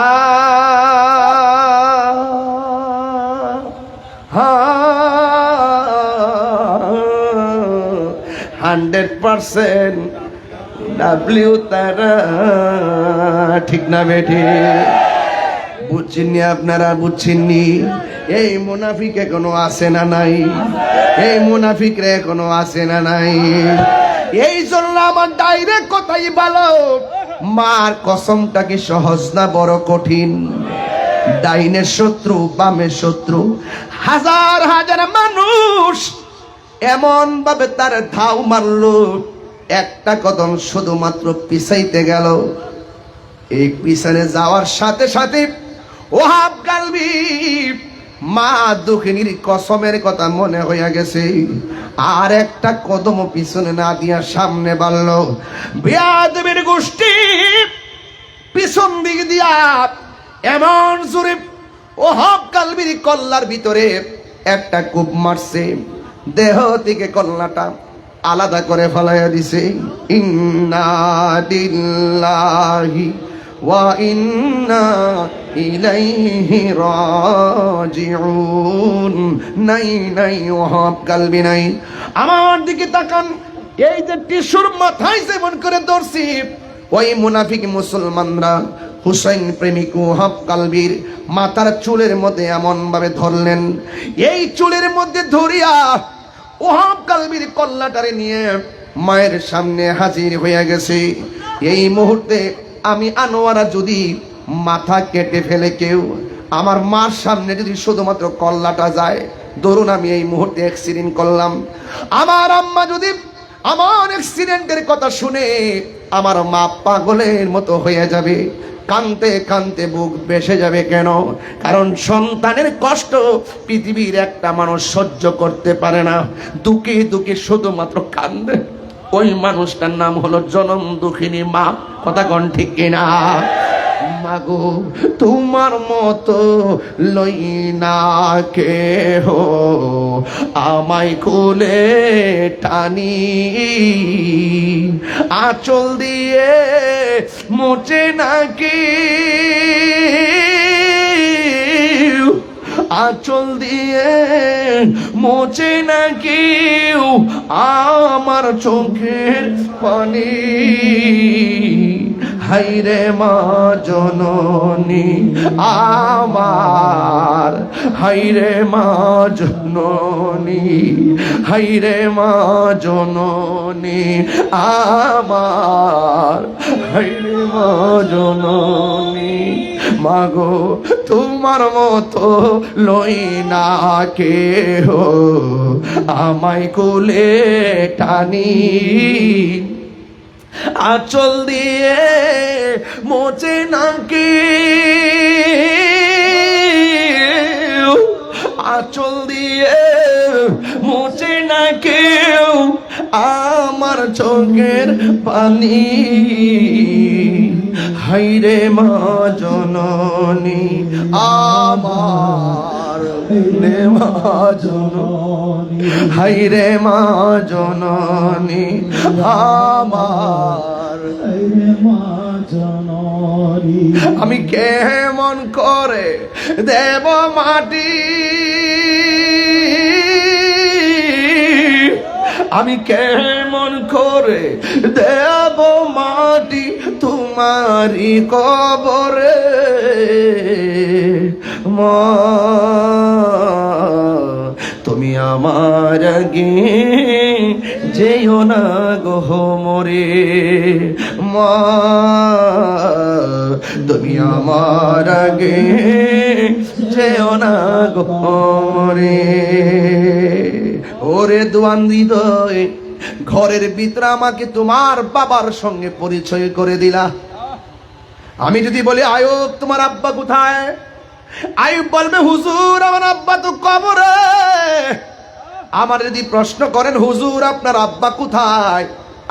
100% ডাব্লিউ তারা, ঠিক না বেঠে? বুঝছেননি আপনারা? বুঝছেননি? এই মুনাফিক এখনো আসে না নাই? এই মুনাফিকরা এখনো আসে না নাই? এই জন্য আমার ডাইরেক্ট কথাই ভালো, মার কসমটা কি সহজ না বড় কঠিন? ডাইনের শত্রু বামের শত্রু, হাজার হাজার মানুষ এমন ভাবে তার ধাও মারলো, একটা কদম শুধুমাত্র পিছাইতে গেল। এই পিছনে যাওয়ার সাথে সাথে ওয়াহাব কালবি মা দুঃখিনীর কসমের কথা মনে হইয়া গেছে। আর একটা কদম পিছনে না দিয়া সামনে বাড়ল। বিয়াদবের গোষ্ঠী পিছন দিক দিয়া এমন জোরে ওয়াহাব কালবির কল্লার ভিতরে একটা কূপ মারছে, দেহ থেকে কল্লাটা আলাদা করে ফেলাইয়া দিছে। ইন্না লিল্লাহি ওয়া ইন্না ইলাইহি রাজিউন। নাই নাই ওয়াহাব কালবি নাই। আমার দিকে তাকান, এই যে টিস্যুর মাথায় যেমন করে ধরছি, ওই মুনাফিক মুসলমানরা হুসাইন প্রেমিক ওয়াহাব কালবির মাথার চুলের মধ্যে এমন ভাবে ধরলেন, এই চুলের মধ্যে ধরিয়া ওয়াহাব কালবির কল্লাটারে নিয়ে মায়ের সামনে হাজির হয়ে গেছে। এই মুহূর্তে আমি আনোয়ারা যদি মাথা কেটে ফেলে কেউ, আমার মার সামনে যদি শুধুমাত্র কল্লাটা যায়, ধরুন আমি এই মুহূর্তে অ্যাক্সিডেন্ট করলাম, আমার আম্মা যদি আমার অ্যাক্সিডেন্টের কথা শুনে আমার মা পাগলের মতো হয়ে যাবে, কানতে কানতে বুক বেসে যাবে। কেন? কারণ সন্তানের কষ্ট পৃথিবীর একটা মানুষ সহ্য করতে পারে না। দুঃখে দুঃখে শুধুমাত্র কান্দে, ওই মানুষটার নাম হলো জনম দুঃখিনী মা। কথা কন ঠিক কিনা? মাগো তোমার মতো লই না কেহ, আমায় কোলে টানি, আঁচল দিয়ে মোচে নাকি, আঁচল দিয়ে মোচে নাকি আমার চোখের পানি। হাইরে মা জননী আমার, হাইরে মা জননী, হাইরে মা জননী আমার, হাইরে মা জননী। মাগো তোমার মতো লই না কেহ আমায় কোলে টানি, আঁচল দিয়ে মোচে নাকি, আঁচল দিয়ে মোচে না কেউ আমার চোখের পানি, হাইরে মা জননী আমার, রে মা জননী, হাইরে মা জননী আমার, হাইরে মা জননী। আমি কেমন করে দেব মাটি, আমি কেমন করে দেব মাটি তোমারি কবরে, মা তুমি আমার আগে যেও না গো মরে, মা তুমি আমার আগে যেও না গো মরে। ওরে দোয়ান হৃদয়, ঘরের ভিতরে আমাকে তোমার বাবার সঙ্গে পরিচয় করে দিলা। আমি যদি বলি আয়ুব তোমার আব্বা কোথায়, আয়ুব বলবে হুজুর আমার আব্বা তো কবরে। আমার যদি প্রশ্ন করেন হুজুর আপনার আব্বা কোথায়,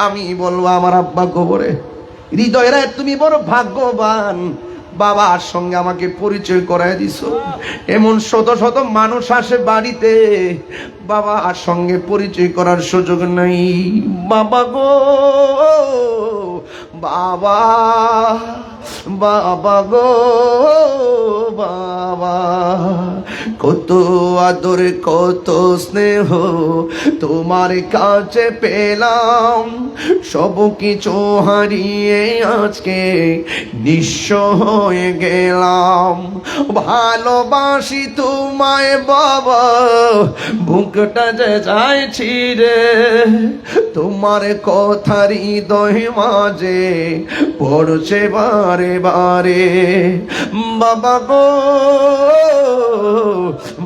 আমি বলবো আমার আব্বা কবরে। হৃদয়রা তুমি বড় ভাগ্যবান, বাবার সঙ্গে আমাকে পরিচয় করায় দিছো। এমন শত শত মানুষ আসে বাড়িতে, বাবার সঙ্গে পরিচয় করার সুযোগ নাই। বাবা গো বাবা, বাবা গো বাবা, কত আদর কত স্নেহ তোমার কাছে পেলাম, সব কিছু হারিয়ে আজকে নিঃস্ব হয়ে গেলাম। ভালোবাসি তোমায় বাবা, বুকটা যে চাইছি রে, তোমার কথা হৃদয় মাঝে পড়ছে বারে বারে। বাবা গো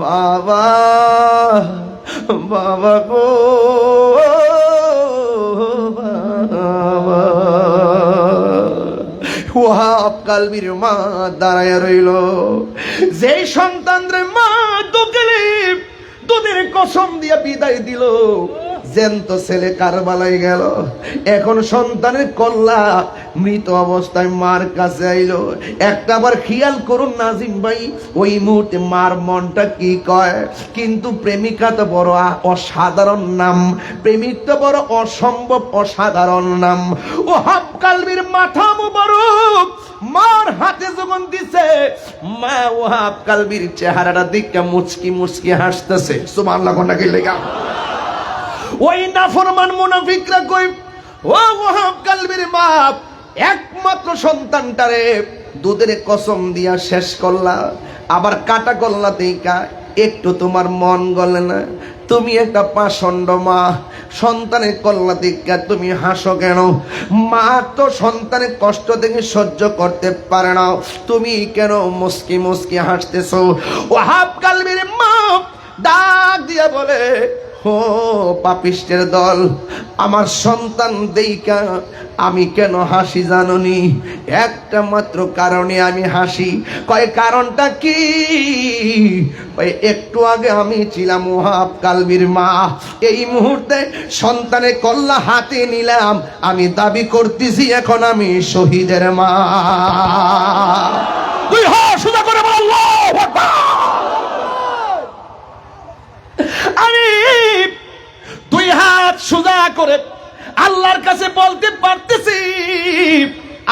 বাবা, বাবা গো বাবা। ওয়াহাব কালবির মা দাঁড়ায় রইল, যে সন্তানরে মা দুধের কসম দিয়া বিদায় দিল, জ্যান্ত ছেলে কারবালায় গেল, এখন সন্তানের কল্লা মৃত অবস্থায় মার কাছে আইলো। একটা আবার খেয়াল করুন নাজিম ভাই, ওই মুহূর্তে মার মনটা কি কয়। কিন্তু প্রেমিকা তো বড় অসাধারণ নাম, প্রেমিক তো বড় অসম্ভব অসাধারণ নাম। ওয়াহাব কালবির মাথা মুবারক মার হাতে যখন দিছে, মা ওয়াহাব কালবির চেহারাটা দেখে মুচকি মুচকি হাসতেছে। সুবহানাল্লাহ কোনটাকে লেগা ওই নাফরমান মুনাফিকরা কই, ও ওয়াহাব কালবির বাপ, একমাত্র সন্তানটারে দুধের কসম দিয়া শেষ করলা, আবার কাটা করলা দেখা একটু তোমার মন গলে না? তুমি একটা পাষণ্ড মা, সন্তানের কল্লা দেখা তুমি হাসো কেন? মা তো সন্তানের কষ্ট দেখে সহ্য করতে পারে না, তুমি কেন মুস্কি মুস্কি হাসতেছো? ওয়াহাব কালবির মা ডাক দিয়া বলে, ও পাপিষ্টের দল, আমার সন্তান দেইকা আমি কেন হাসি জাননি? একটা মাত্র কারণে আমি হাসি। কয় কারণটা কি? একটু আগে আমি ছিলাম ওয়াহাব কালবির মা, এই মুহূর্তে সন্তানের কল্লা হাতে নিলাম, আমি দাবি করতেছি এখন আমি শহীদের মা। তুই সোজা করে বল আল্লাহু আকবার। আমি দুই হাত সোজা করে আল্লাহর কাছে বলতে পারতেছি,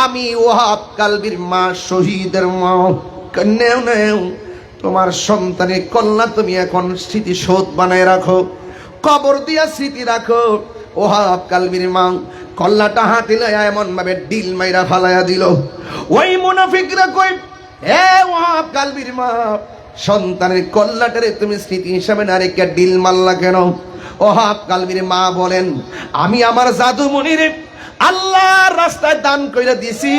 আমি ওয়াহাব কালবির মা, শহীদের মা। নেও নেও, তোমার সন্তানের কল্লা তুমি এখন স্মৃতিশোধ বানায় রাখো, কবর দিয়া স্মৃতি রাখো। ওয়াহাব কালবির মা কল্লাটা হাতে লয়া এমন ভাবে ডিল মাইরা ফালাইয়া দিল। ওই মুনাফিকরা কই, এ ওয়াহাব কালবির মা, সন্তানের কল্লাটারে তুমি স্মৃতি হিসাবে না রেখে ডিল মারলা কেন? ওয়াহাব কালবির মা বলেন, আমি আমার জাদু মনিরে আল্লাহর রাস্তায় দান কইরা দিছি,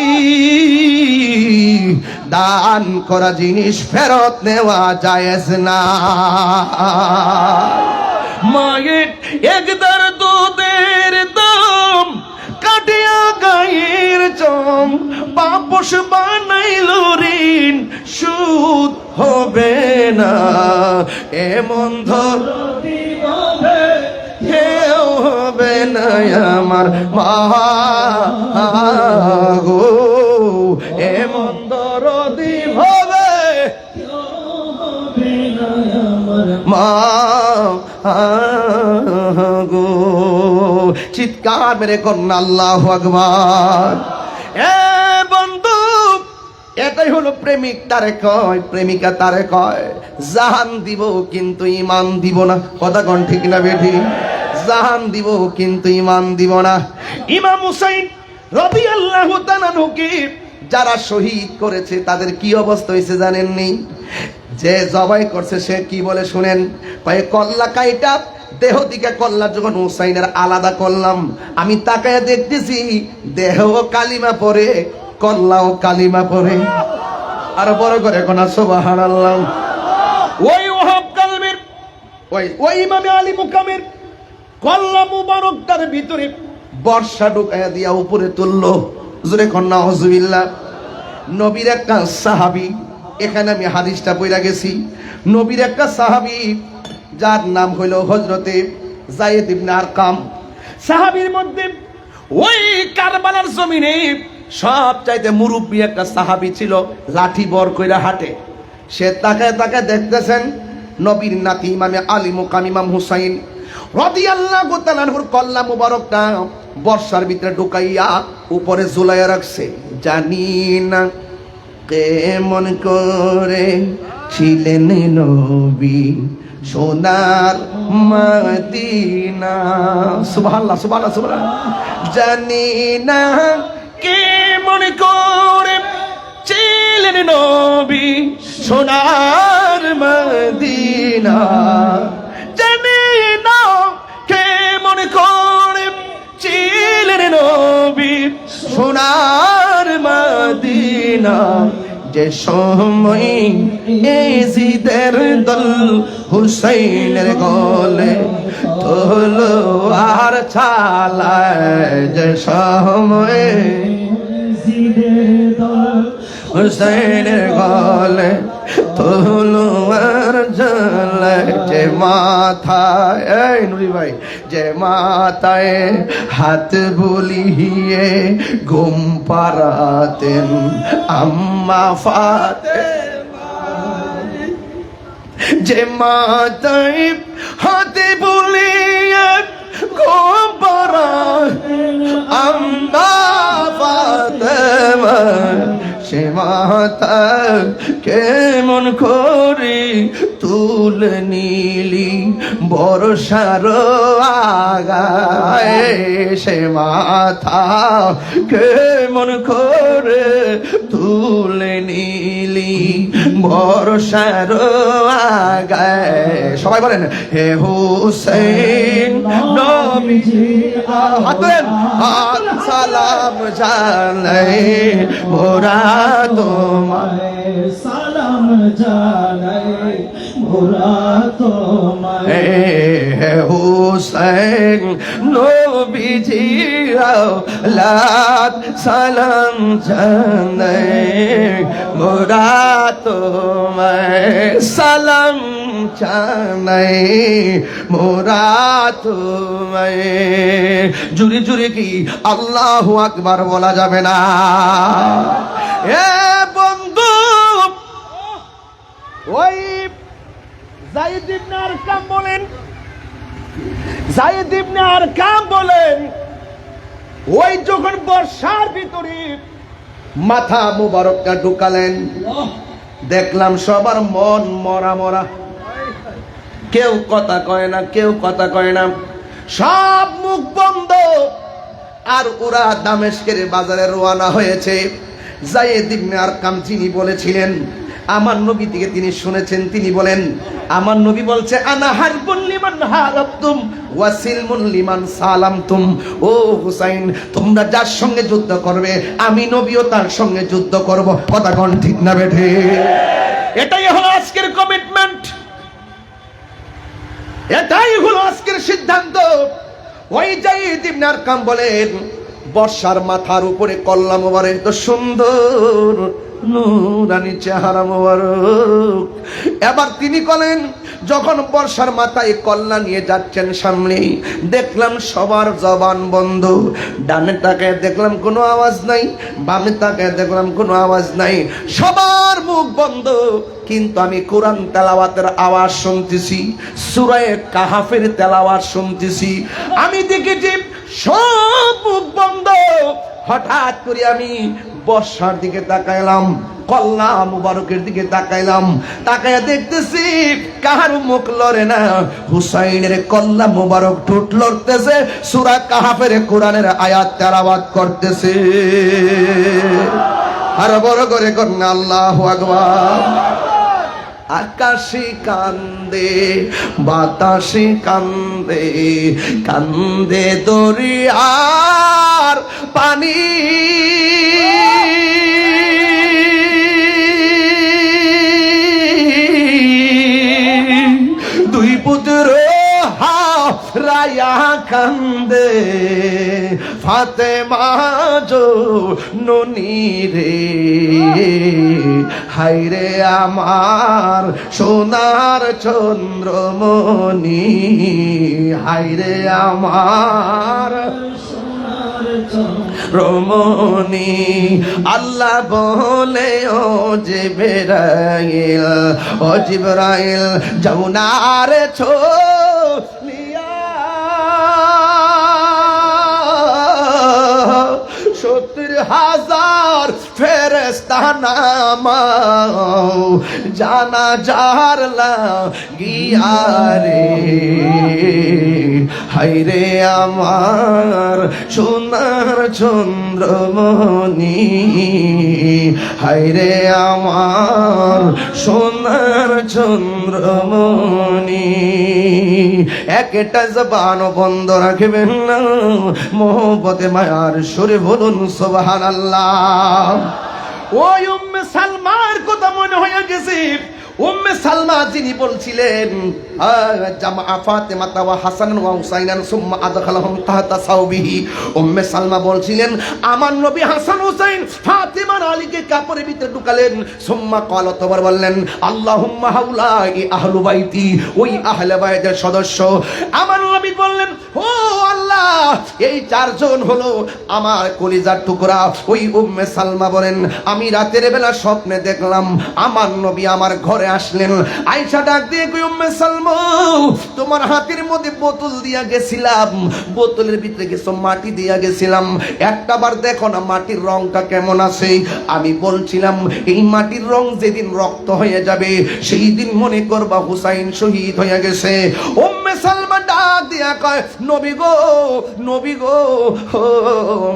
দান করা জিনিস ফেরত নেওয়া জায়েজ না। মায়ের একদার দুধের দাম কাটিয়া গায়ের চম, বাপস বানাইল ঋণ সুদ হবে না, এমন ধর কেউ হবে না আমার মা গো, এমন দরদি হবে মা গো। চিৎকার মেরে কন্যা আল্লাহু আকবার। এ বন্ধু, এটাই হলো প্রেমিক তারে কয়, প্রেমিকা তারে কয়, জাহান দিব কিন্তু ইমান দিব না। কথা কোন ঠিক না বেঠি? জাহান দিব কিন্তু ইমান দিব না। ইমাম হুসাইন রাদিয়াল্লাহু তাআলা আনহুকে যারা শহীদ করেছে তাদের কি অবস্থা হয়েছে জানেননি? যে জবাই করছে সে কি বলে শুনেন, কয়ে কল্লা কাইটা দেহ দিকে কল্লা যখন হুসাইনের আলাদা করলাম, আমি তাকায় দেখতেছি দেহ কালিমা পড়ে, কল্লাও কালিমা পড়ে। আর বড় করে কোনা সুবহানাল্লাহ। ওই ওয়াহাব কালবির ওই ইমামে আলী মুকামের কল্লা মুবারকটার ভিতরে বর্ষা ঢুকাইয়া দিয়া উপরে তুললো। জোরে কন্যা নাউজুবিল্লাহ। নবীর একটা সাহাবী, এখানে আমি হাদিসটা পড়া গেছি, নবীর একটা সাহাবী যার নাম হইল হযরতে যায়েদ ইবনে আরকাম। সাহাবীর মধ্যে ওই কারবালার জমিনে সবচাইতে মুরব্বী একটা সাহাবী ছিল, লাঠি বর কইরা হাঁটে। সে তাকায় তাকায় দেখতেছেন নবীর নাতি ইমামে আলী মুকাম ইমাম হুসাইন রাদিয়াল্লাহু তাআলা আনহুর কল্লা মুবারকটা বর্ষার ভিতরে ঢুকাইয়া উপরে ঝুলাইয়া রাখছে। জানি না কেমন করে ছিলেন নবী সোনার মদিনা। সুবহানাল্লাহ সুবহানাল্লাহ সুবহানাল্লাহ। জানি না কেমন করে ছিলেন নবী সোনার মদিনা, জানি না কেমন করে ছিলেন নবী সোনার মদিনা। যে সময় এজিদের দল হুসাইনের গলে তলোয়ার চালায়, যে সময় হুসাইনের গলে তলোয়ার জ্বালায়, যে মাথায়, এই নুরি ভাই, যে মাথায় হাত বুলিয়ে ঘুম পাড়াতেন আম্মা ফাতেমা, যে মাথায় হাত বুলিয়ে ঘুম পাড়াতেন আম্মা ফাতেমা, সে মাতা কেমন করে তুলে নিলি বর্ষার আগায়, সে মাথা কেমন করে তুলে নিলি বর্ষার আগায়। সবাই বলেন হে হুসাইন নবীজি হাতেন সালাম জানাই মোরা তোমায়, সালাম জানাই মোরা তোমায়। হে হুসাইন নবীজি আওলাদ সালাম জানাই মোরা তোমায়, সালাম জানাই মোরা তোমায়। জুরি জুরি কি আল্লাহু আকবার বলা যাবে না? এ বন্ধু, ওই যায়েদ ইবনে আরকাম বলেন, যায়েদ ইবনে আরকাম বলেন, ওই যখন বর্ষার ভিতরে মাথা মুবারকটা ঢুকালেন, দেখলাম সবার মন মরা মরা, কেউ কথা কয় না, কেউ কথা কয় না, সব মুখ বন্ধ। আর ওরা দামেস্কের বাজারে রওনা হয়েছে। যায়েদ ইবনে আরকাম যিনি বলেছিলেন, আমার নবী থেকে তিনি শুনেছেন, তিনি বলেন, আমার নবী বলছে, আনা হারবুন লিমান হারাবতুম ওয়া সিলমুন লিমান সালামতুম। ও হুসাইন, তোমরা যার সঙ্গে যুদ্ধ করবে আমি নবীও তার সঙ্গে যুদ্ধ করব। কথা কোন ঠিক না বেঠে? এটাই হলো আজকের কমিটমেন্ট, এটাই হলো আজকের সিদ্ধান্ত। ওই যায়েদ ইবনে আরকাম বলেন, বর্ষার মাথার উপরে কল্লা মোবারক, তো সুন্দর নূরানি চেহারা মোবারক। এবার তিনি বলেন, যখন বর্ষার মাথায় কল্লা নিয়ে যাচ্ছেন সামনে, দেখলাম সবার জবান বন্ধ। ডানে তাকায় দেখলাম কোনো আওয়াজ নাই, বামে তাকায় দেখলাম কোনো আওয়াজ নাই, সবার মুখ বন্ধ। কিন্তু আমি কোরআন তেলাওয়াতের আওয়াজ শুনতেছি, সূরা কাহাফের তেলাওয়াত শুনতেছি। আমি দেখেছি সব মুখ বন্ধ। হঠাৎ করে আমি বর্ষার দিকে তাকাইলাম, কল্লা মুবারকের দিকে তাকাইলাম, তাকায়া দেখতেছি কাহার মুখ লড়ে না, হুসাইনের কল্লা মুবারক ঠোঁট লড়তেছে, সূরা কাহাফের কোরআনের আয়াত তেলাওয়াত করতেছে। আর বড় করে কন্যা আল্লাহু আকবার। আকাশে কান্দে, বাতাসে কান্দে, কান্দে দরিয়ার পানি, দুই পুত্র রায়া কান্দে, ফাতেমা জননী রে, হায়রে আমার সোনার চন্দ্রমণি, হায়রে আমার রমণী। আল্লাহ বলে, ও জিবরাইল, ও জিবরাইল যাও না রে ছলিয়া, 70,000 ফেরেশতা নামাও জানাজার লাগিয়া রে, হায়রে আমার সোনার চন্দ্রমণি, হায়রে আমার সোনার চন্দ্রমণি। একটা জবান বন্ধ রাখবেন না, মোহব্বতে মায়ার সুরে বলুন সুবহানাল্লাহ। ওই উম্মে সালমার কথা মনে হয়ে গেছে। উম্মে সালমা যিনি বলছিলেন, জামা ফাতেমা ওয়া হাসান ওয়া হুসাইনান সুম্মা আদখালাহুম তাহতা সাওবিহি। উম্মে সালমা বলছিলেন, আমার নবী হাসান হুসাইন ফাতেমা আর আলীকে কাপড়ের ভিতরে ঢুকালেন। সুম্মা ক্বালা, তোবার বললেন, আল্লাহুম্মা হাউলাই আহলু বাইতি, ওই আহলে বাইতের সদস্য। আমার নবী বললেন, ও আল্লাহ, এই চারজন হলো আমার কলিজার টুকরা। ওই উম্মে সালমা বলেন, আমি রাতের বেলা স্বপ্নে দেখলাম আমার নবী আমার ঘরে আসলেন। আয়েশা ডাক দিয়ে কই, উম্মে সালমা, তোমার হাতের মধ্যে বোতল দিয়া গেছিলাম, বোতলের ভিতরে কিছু মাটি দিয়া গেছিলাম, একটাবার দেখো না মাটির রংটা কেমন আছে। আমি বলছিলাম, এই মাটির রং যেদিন রক্ত হয়ে যাবে সেই দিন মনে করবা হুসাইন শহীদ হয়ে গেছে। উম্মে সালমা ডাক দিয়া কয়, নবী গো, নবী গো, ও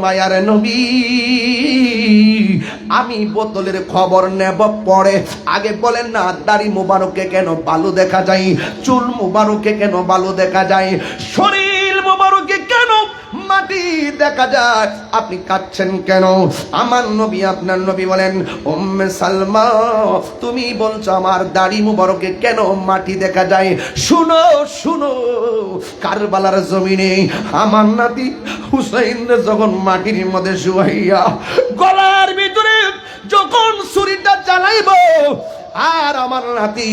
মায়ার নবী, আমি বোতলের খবর নেব পরে, আগে বলেন না দাড়ি মুবারকে কেন বালু দেখা যায়, চুল মুবারকে কেন বালু দেখা যায়, শরীর মুবারকে কেন মাটি দেখা যায়, আপনি কাঁদছেন কেন? আমার নবী, আপনার নবী বলেন, উম্মে সালমা, তুমি বলছো আমার দাড়ি মুবারকে কেন মাটি দেখা যায়? শুনো শুনো, কারবালার জমিনে আমার নাতি হুসাইন যখন মাটির মধ্যে শুয়াইয়া গলার ভিতরে যখন ছুরিটা চালাইব, আর আমার নাতি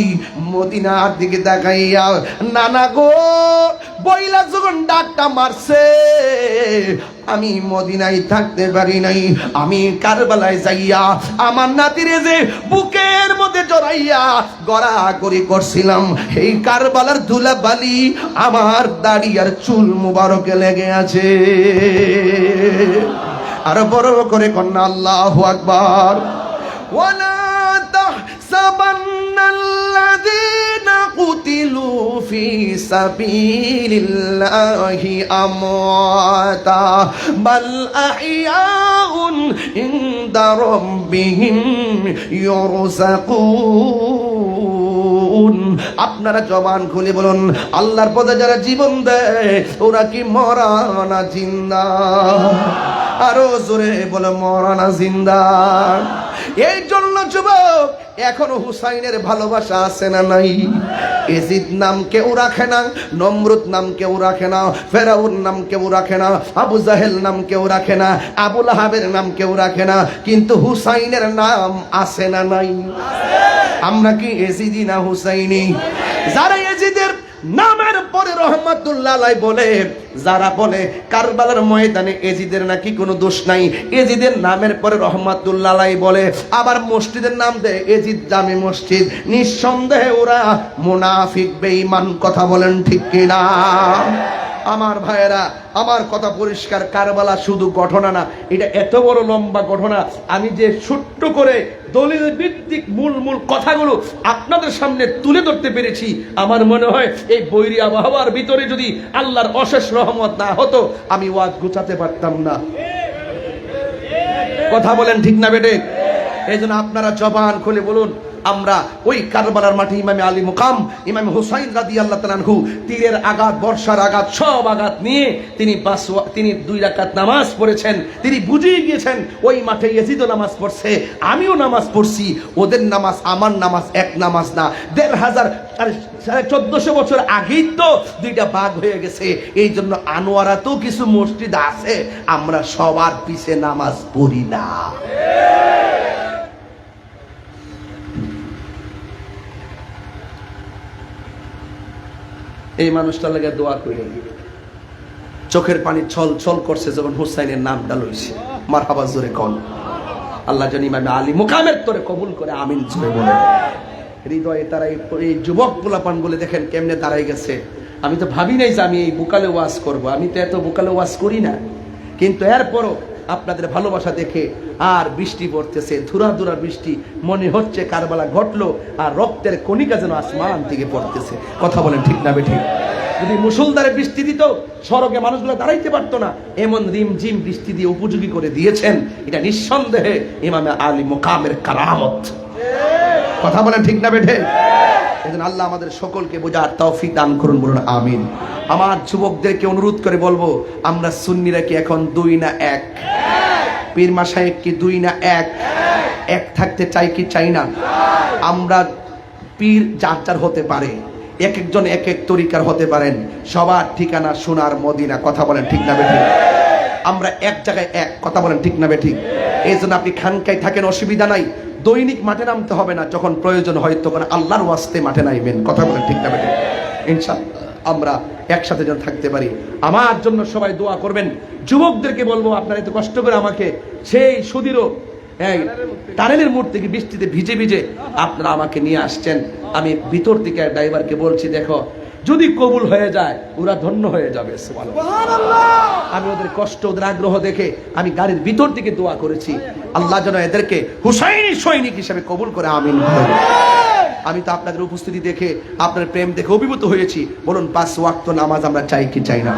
মদিনার দিকে তাকাইয়া নানা গো বইলা যখন ডাকটা মারছে, আমি মদিনায় থাকতে পারি নাই, আমি কারবালায় যাইয়া আমার নাতিরে যে বুকের মধ্যে জড়াইয়া গড়াগড়ি করছিলাম, এই কারবালার ধুলা বালি আমার দাড়ি আর চুল মুবারকে লেগে আছে। আর বড় করে কন্যা আল্লাহু আকবার। ওয়ালা তাহসাবান্নাল্লাযীনা আল্লাযীনা কুতিলু ফি সাবিলিল্লাহি আমওয়াতা বাল আহইয়াউন ইনদা রাব্বিহিম ইউরযাকুন। আপনারা জবান খুলে বলুন, আল্লাহর পথে যারা জীবন দেয় ওরা কি মরা না জিন্দা? আরো জোরে বলে মরা না জিন্দা? এই জন্য যুবক, এখনো হুসাইনের ভালোবাসা আছে না নাই? এজিদ নাম কেউ রাখে না, নমরুদ নাম কেউ রাখে না, ফেরাউন নাম কেউ রাখে না, আবু জাহেল নাম কেউ রাখে না, আবু লাহাবের নাম কেউ রাখে না, কিন্তু হুসাইনের নাম আছে না নাই? আমরা কি এজিদি না হুসাইনি? যারা এজিদের নামের পরে রহমাতুল্লাহ আলাইহি বলে, যারা বলে কারবালার ময়দানে এজিদের নাকি কোনো দোষ নাই, এজিদের নামের পরে রহমাতুল্লাহ আলাইহি বলে, আবার মসজিদের নাম দেয় এজিদ জামে মসজিদ, নিঃসন্দেহে ওরা মুনাফিক বেঈমান। কথা বলেন ঠিক কিনা? আমার ভাইয়েরা, আমার কথা পরিষ্কার, কারবালা শুধু ঘটনা না, এটা এত বড় লম্বা ঘটনা। আমি যে ছোট্ট করে দলিল ভিত্তিক মূল কথাগুলো আপনাদের সামনে তুলে ধরতে পেরেছি, আমার মনে হয় এই বৈরী আবহাওয়ার ভিতরে যদি আল্লাহর অশেষ রহমত না হতো, আমি ওয়াজ গুছাতে পারতাম না। কথা বলেন ঠিক না বেটে? এই জন্য আপনারা জবান খুলে বলুন, আমরা ওই কারবালার মাঠে ইমামে আলী মুকাম ইমাম হুসাইন রাদিয়াল্লাহু তাআলা আনহু তীরের আঘাত, বর্ষার আঘাত, সব আঘাত নিয়ে তিনি 2 রাকাত নামাজ পড়েছেন। তিনি বুঝিয়ে গিয়েছেন ওই মাঠে ইয়াজিদও নামাজ পড়ছে, আমিও নামাজ পড়ছি, ওদের নামাজ আমার নামাজ এক নামাজ না। 1400 বছর আগেই তো 2টা ভাগ হয়ে গেছে। এই জন্য আনোয়ারাতেও কিছু মসজিদ আছে, আমরা সবার পিছে নামাজ পড়ি না। এই মানুষটার লাগে দোয়া করে, চোখের পানি ছল ছল করছে যখন হুসাইনের নামটা লইছে। মারহাবা জোরে কোন আল্লাহ জানি ইমামে আলী মুকামের তোরে কবুল করে আমিন জোরে বলে। হৃদয়ে তারা এই যুবক পোলাপান বলে দেখেন কেমনে দাঁড়াই গেছে। আমি তো ভাবি নাই যে আমি এই বুকালে ওয়াজ করব, আমি তো এত বুকালে ওয়াজ করি না, কিন্তু এরপরও আপনাদের ভালোবাসা দেখে আর বৃষ্টি পড়তেছে, ধুরা ধুরা বৃষ্টি, মনে হচ্ছে কারবালা ঘটলো আর রক্তের কণিকা যেন আসমান থেকে পড়তেছে। কথা বলেন ঠিক না বেঠিক? যদি মুষলধারে বৃষ্টি দিত, সড়কে মানুষগুলো দাঁড়াইতে পারতো না, এমন রিমঝিম বৃষ্টি দিয়ে উপযোগী করে দিয়েছেন। এটা নিঃসন্দেহে ইমামে আলী মুকামের কারামত। কথা বলেন ঠিক না বেঠে? এজন্য আল্লাহ আমাদের সকলকে বোঝার তৌফিক দান করুন, বলুন আমিন। আমার যুবকদেরকে অনুরোধ করে বলবো, আমরা সুন্নিরা কি এখন 2 না 1? পীর মাশায়েখ কি 2 না 1? এক থাকতে চাই কি চাই না? আমরা পীর যার যার হতে পারে, এক একজন এক এক তরিকার হতে পারেন, সবার ঠিকানা সোনার মদিনা। কথা বলেন ঠিক না বেঠিক? আমরা এক জায়গায় এক। কথা বলেন ঠিক না বেঠিক? এই জন্য আপনি খানকায় থাকেন, অসুবিধা নাই, দৈনিক মাঠে নামতে হবে না, যখন প্রয়োজন হয় তখন আল্লাহর ওয়াস্তে মাঠে নাইবেন। কথা বলেন ঠিক না বেঠিক? ইনশাআল্লাহ আমরা একসাথে যেন থাকতে পারি। আমার জন্য সবাই দোয়া করবেন। যুবকদেরকে বলবো, আপনারা এত কষ্ট করে আমাকে সেই সুদীরও টানেলের মোড় থেকে বৃষ্টিতে ভিজে ভিজে আপনারা আমাকে নিয়ে আসছেন। আমি ভিতর থেকে ড্রাইভারকে বলছি, দেখো যদি কবুল হয়ে যায় ওরা ধন্য হয়ে যাবে। আমি ওদের কষ্ট, ওদের আগ্রহ দেখে আমি গাড়ির ভিতর থেকে দোয়া করেছি, আল্লাহ যেন এদেরকে হুসাইনি সৈনিক হিসেবে কবুল করে আমিন। আমি তো আপনাদের উপস্থিতি দেখে, আপনার প্রেম দেখে অভিভূত হয়েছি। বলুন 5 ওয়াক্ত নামাজ আমরা চাই কি চাই না?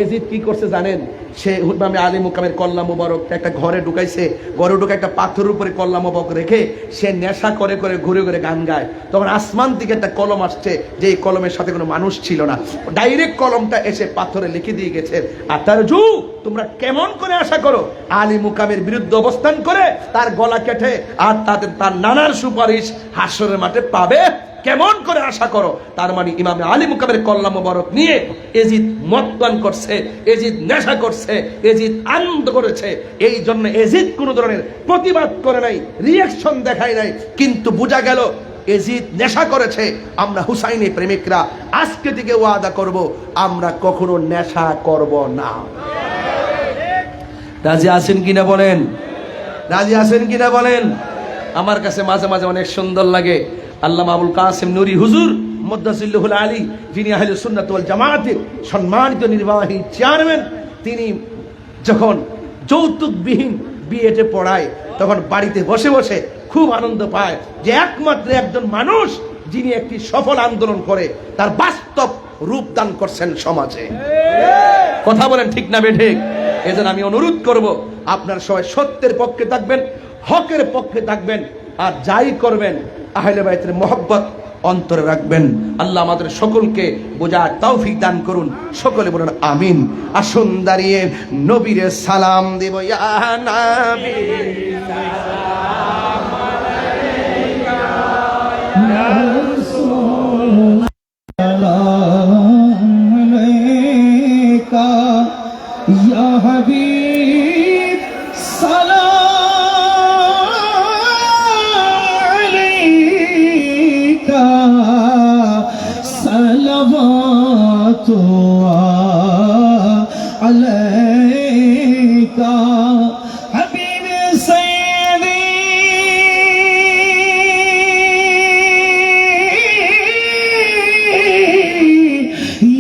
এজিদ কি করছে জানেন? সে ইমামে আলী মুকামের কল্লা মোবারক একটা ঘরে ঢুকাইছে, ঘরে ঢুকে একটা পাথরের উপরে কল্লা মোবারক রেখে সে নেশা করে করে ঘুরে ঘুরে গান গায়। তখন আসমান থেকে একটা কলম আসছে, যে এই কলমের সাথে কোনো মানুষ ছিল না, ডাইরেক্ট কলমটা এসে পাথরে লিখে দিয়ে গেছে, আর তার তোমরা কেমন করে আশা করো আলী মুকামের বিরুদ্ধে অবস্থান করে তার গলা কেটে আর তার নানার সুপারিশ হাসরের মাঠে পাবে? কেমন করে আশা করো? তার মানে ইমামে আলী মুকামের কল্লা মোবারক নিয়ে এজিদ মতপান করছে, এজিদ নেশা করছে, এজিদ আনন্দ করেছে। এই জন্য এজিদ কোনো ধরনের প্রতিবাদ করে নাই, রিয়াকশন দেখায় নাই, কিন্তু বোঝা গেল এজিদ নেশা করেছে। আমরা হুসাইনি প্রেমিকরা আজকে থেকে ওয়াদা করব, আমরা কখনো নেশা করব না। রাজি আছেন কিনা বলেন? রাজি আছেন কিনা বলেন? আমার কাছে মাঝে মাঝে অনেক সুন্দর লাগে, আল্লামা আবুল কাসেম নুরি হুজুর মুদ্দাসিল্লাহুল আলী, যিনি আহলে সুন্নাত ওয়াল জামাতের সম্মানিত নির্বাহী চেয়ারম্যান, তিনি যখন যৌতুকবিহীন বিএডে পড়ায় তখন বাড়িতে বসে বসে খুব আনন্দ পায় যে একমাত্র একজন মানুষ যিনি একটি সফল আন্দোলন করে তার বাস্তব রূপ দান করছেন সমাজে। কথা বলেন ঠিক না বেঠিক? এজন্য আমি অনুরোধ করব আপনারা সবাই সত্যের পক্ষে থাকবেন, হকের পক্ষে থাকবেন, আর যাই করবেন আহলে বাইতের মহব্বত অন্তরে রাখবেন। আল্লাহ আমাদের সকলকে বোঝার তৌফিক দান করুন। সকলে বলুন আমিন। আসুন দাঁড়িয়ে নবীর সালাম দেব। ইয়া নবী সালাম আলাইকা, ইয়া রাসূল সালাম আলাইকা, ইয়া হাবিব সালাম عليك حبيبي سيدي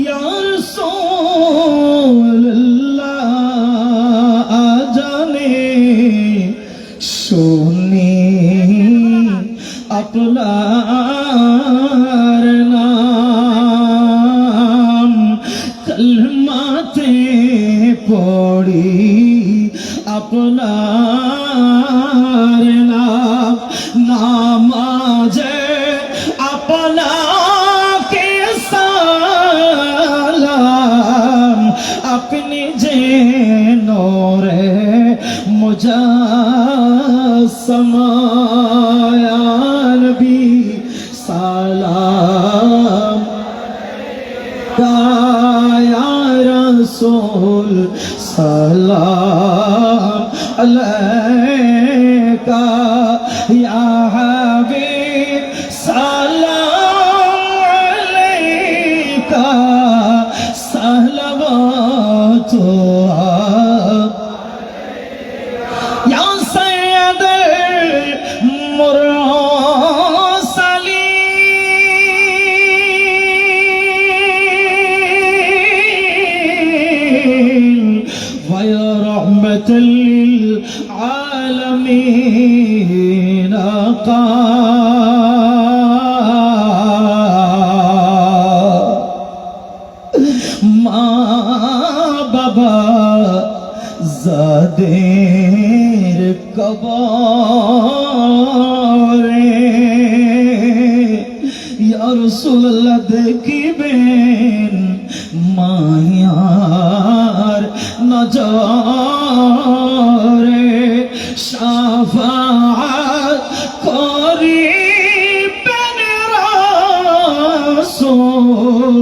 يا رسول الله আজানে শুনি আপনার নাম, কলমাতে পড়ি আপনার নাম, নামাজে আপনাকে সালাম, আপনি যে নূরে মুজাসসাম, ইয়া নবী সালাম या रसूल सलाम अलैका, या हबीब सलाम अलैका, सलावतु या सय्यदुल मुरसलीन वया रहमतल लिल आलमीन, आका মা বাবা যাদের কবরে ইয়া রাসূলুল্লাহ দেখিবেন মায়ার নজরে, শাফাআত করিবেন রাসূল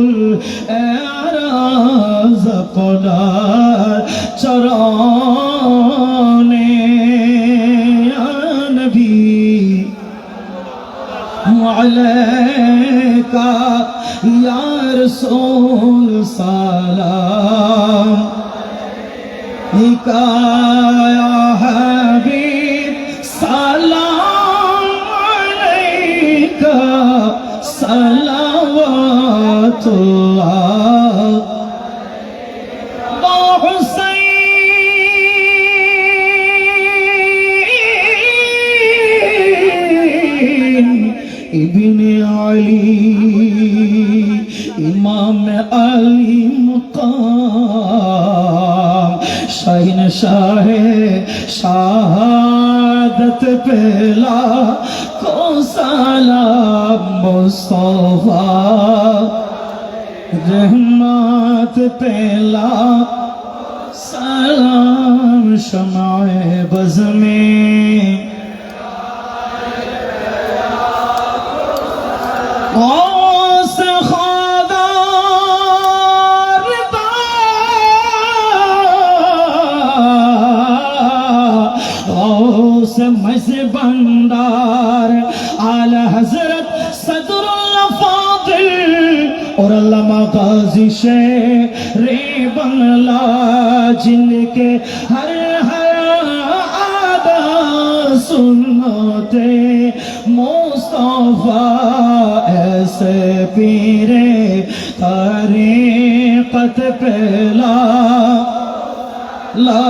আপনার চরণে, ইয়া নবী আলাইকা, ইয়া রাসূল সালাম আলাইকা, ইয়া হাবিব সালাম আলাইকা, সালাওয়াতুল্লাহ ইবনে আলী ইমাম আলী মুকাম, শাহিন শাহে শাহাদত পেলা কো সালাম মুস্তাফা, रहमत पेला सलाम शमाए बज़ में, गौस ख्वादा रिदा, गौस मज़बंदार आला हज़रत सदरुल फादिल और अल्लामा गाज़ी शेरे बंगला, जिनके हर हर आदा सुन्नते मुस्तफा, ऐसे पीरे तरीक़त पेला ला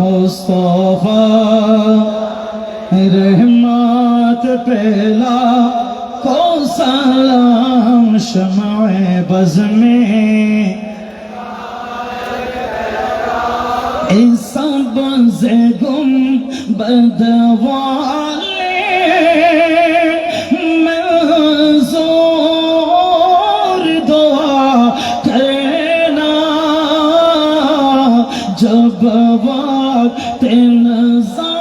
मुस्तफा, रहमत पेला को सलाम शमाए बज़ में ऐसा बज़े गुंबद वाले मंज़ूर दुआ करना जब वक्त नज़ा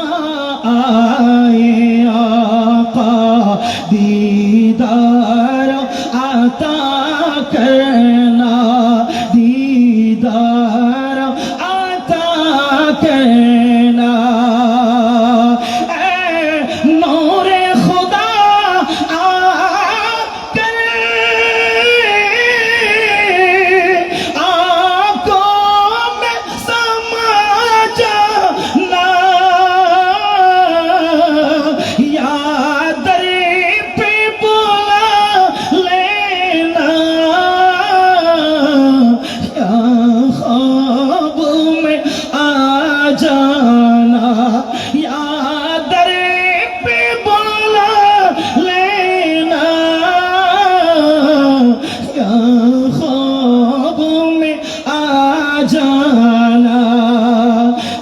आए आका दीदार आता करना दीदार आता करना नूरे खुदा आकर आंखों में समा जाना या दर पे बुला लेना या ख्वाब में आ जाना या दर पे बुला लेना या ख्वाब में आ जाना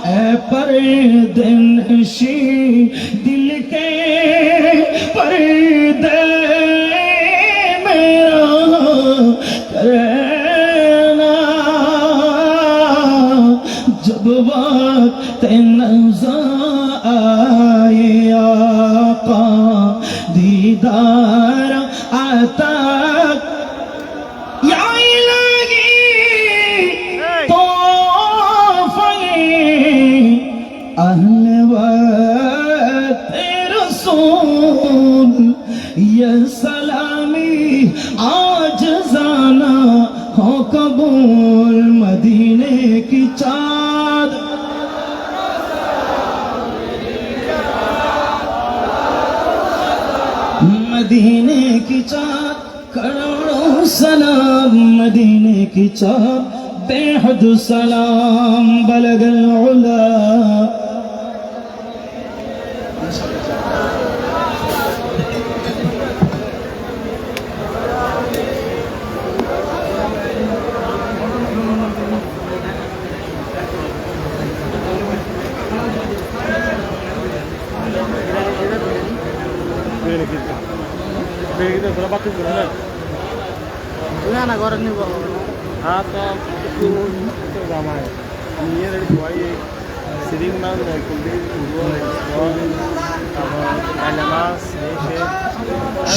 ऐ पर्दनशी दिल के पर्दे मेरा करना जब वक्त नज़ा आए आका दीदार आता या इलाही तोहफ़े अहले वक्त रसूल ये सलामी आज जाना हो कबूल मदीने की चाँद मदीने की चाँद करोड़ों सलाम मदीने की चाँद बेहद सलाम बलगल उला না ঘরে নিব হ্যাঁ তো একটু জামায় নিয়ে রেডি ভাই সিরিং মান কুলদি মাছ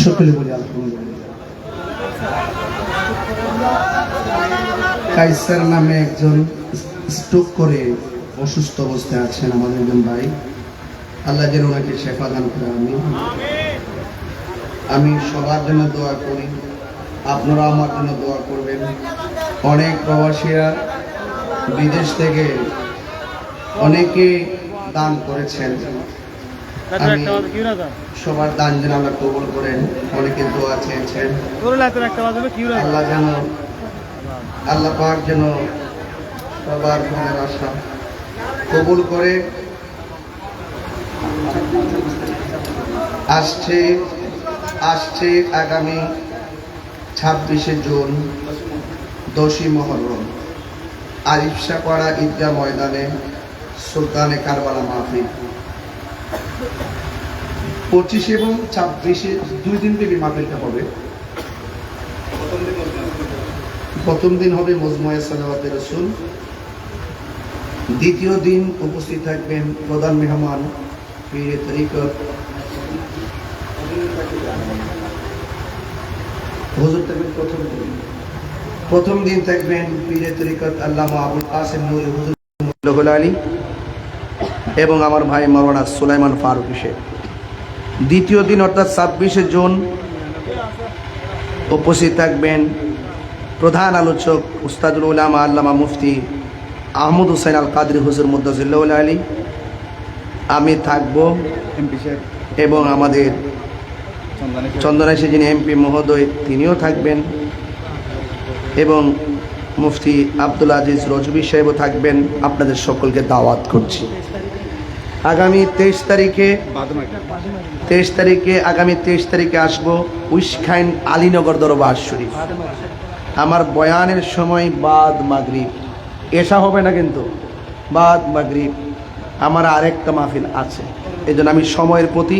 সকলে বলি আলহামদুলিল্লাহ। কাইসার নামে একজন স্ট্রোক করে অসুস্থ অবস্থায় আছেন আমাদের একজন ভাই, আল্লাহ যেন ওনাকে শেফা দান করে। আমি সবার জন্য দোয়া করি, আপনারা আমার জন্য দোয়া করবেন। অনেক প্রবাসীরা বিদেশ থেকে অনেকে দান করেছেন, আমি সবার দান যেন আল্লাহ কবুল করেন। অনেকে দোয়া চেয়েছেন, আল্লাহ যেন আল্লাহ পাক যেন সবার মনের আশা কবুল করে। আসছে আগামী 26শে জুন 10ই মুহররম আরিফশাপাড়া ঈদগাহ ময়দানে সুলতানে কারবালা মাহফিল। 25 এবং 26-এ 2 দিন থেকে মাহফিলটা হবে। প্রথম দিন হবে মজমুয়ে সালাওয়াতে রাসূল, দ্বিতীয় দিন উপস্থিত থাকবেন প্রধান মেহমান পীরে তরিকত হুজুর থাকবেন। প্রথম দিন থাকবেন পীরে তরিকত আল্লামা আবুল কাসেম নূরী হুজুর আলী এবং আমার ভাই মাওলানা সুলাইমান ফারুকী শেখ। দ্বিতীয় দিন অর্থাৎ 26শে জুন উপস্থিত থাকবেন প্রধান আলোচক উস্তাদুল উলামা আল্লামা মুফতি আহমদ হুসাইন আল কাদরি হুজুর মুদ্দাজিল্লাহ আলী। আমি থাকব এবং আমাদের চন্দনাইশে যিনি এমপি মহোদয় তিনিও থাকবেন এবং মুফতি আব্দুল আজিজ রজবি সাহেবও থাকবেন। আপনাদের সকলকে দাওয়াত করছি। আগামী 23 তারিখে আসবো উইসখাইন আলীনগর দরবার শরীফ। আমার বয়ানের সময় বাদ মাগরিব, এসা হবে না কিন্তু বাদ মাগরিব আমার আরেকটা মাহফিল আছে। এই জন্য আমি সময়ের প্রতি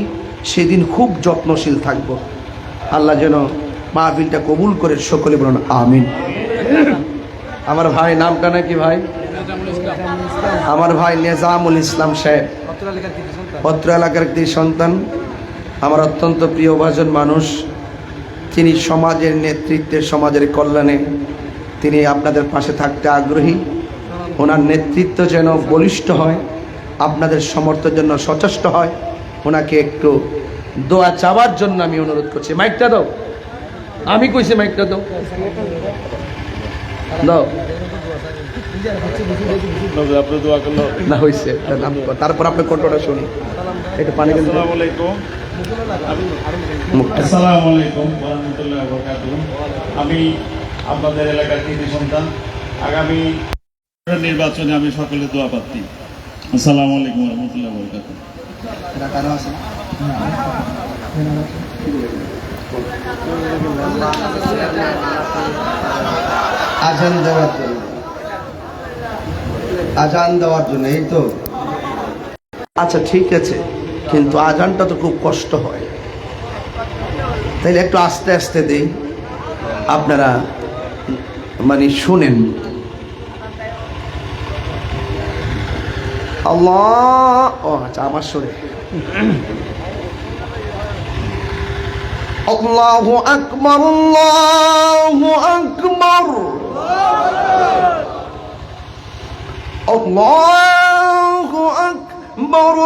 সেদিন খুব যত্নশীল থাকব। আল্লাহ যেন মাহফিলটা কবুল করে, সকলে বলুন আমিন। আমার ভাই নামটা নাকি ভাই? আমার ভাই নেজামুল ইসলাম সাহেব, অত্র এলাকার একটি সন্তান, আমার অত্যন্ত প্রিয়ভাজন মানুষ। তিনি সমাজের নেতৃত্বে, সমাজের কল্যাণে তিনি আপনাদের পাশে থাকতে আগ্রহী। ওনার নেতৃত্ব যেন বলিষ্ঠ হয়, আপনাদের সমর্থনের জন্য সচেষ্ট হয়। ওনাকে একটু দোয়া চাওয়ার জন্য আমি অনুরোধ করছি। মাইকটা দাও, আমি কইছি মাইকটা দাও, দাও না হয়েছে। তারপর আপনি কণ্ঠটা শুনি, একটু পানি কিন্তু। আসসালামু আলাইকুম ওয়া রাহমাতুল্লাহি ওয়া বারাকাতুহু। আমি আপনাদের এলাকার কৃতি সন্তান। আগামী নির্বাচনে আমি সকলের দোয়া প্রার্থী। আসসালামু আলাইকুম ওয়া রাহমাতুল্লাহি ওয়া বারাকাতুহু। আজান দেওয়ার জন্য, আজান দেওয়ার জন্য, এই তো আচ্ছা ঠিক আছে, কিন্তু আজানটা তো খুব কষ্ট হয়, তাইলে একটু আস্তে আস্তে দেই, আপনারা মানে শুনেন। আল্লাহ, ও আচ্ছা আমার শুনে। আল্লাহু আকবার, আল্লাহু আকবার, আল্লাহু আকবার,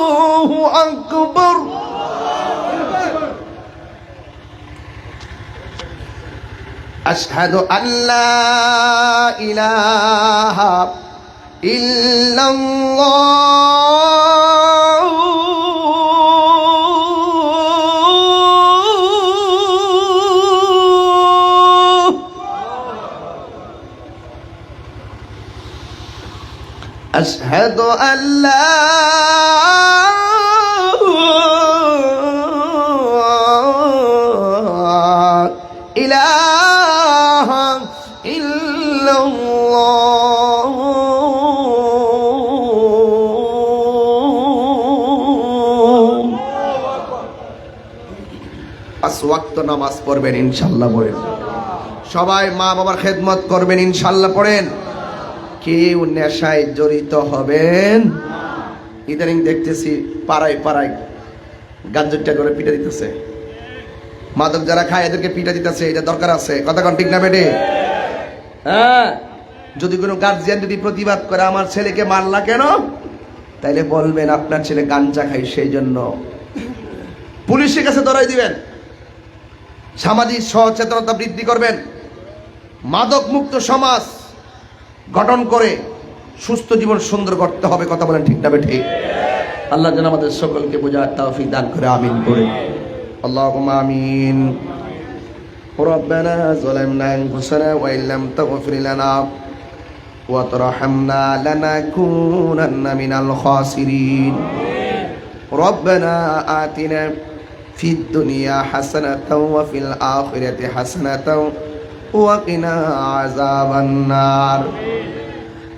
আল্লাহু আকবার। আশহাদু আল্লা ইলাহা ইল্লাল্লাহ, আশহাদু আল্লা ইলাহা ইল্লাল্লাহ। 5 ওয়াক্ত নামাজ পড়বেন ইনশাআল্লাহ, পড়েন সবাই। মা বাবার খেদমত করবেন ইনশাআল্লাহ, পড়েন। কেউ নেশায় জড়িত হবেন। ইদানিং দেখতেছি পাড়ায় পাড়ায় গাঞ্জুরটা করে পিঠা দিতেছে, মাদক যারা খায় এদেরকে পিঠা দিতেছে। এটা দরকার আছে, কথা কোন ঠিক না বেটে? হ্যাঁ, যদি কোনো গার্জিয়ান যদি প্রতিবাদ করে আমার ছেলেকে মারলা কেন, তাইলে বলবেন আপনার ছেলে গাঞ্জা খায়, সেই জন্য পুলিশের কাছে ধরাই দিবেন। সামাজিক সচেতনতা বৃদ্ধি করবেন, মাদক মুক্ত সমাজ গঠন করে সুস্থ জীবন সুন্দর করতে হবে, কথা বলেন ঠিক না বেটে? আল্লাহ যেন আমাদের সকলকে বোঝার তৌফিক দান করে, আমিন করে। اللهم آمين. ربنا ظلمنا أنفسنا وإن لم تغفر لنا وترحمنا لنكونن من الخاسرين. ربنا آتنا في الدنيا حسنة وفي الآخرة حسنة وقنا عذاب النار.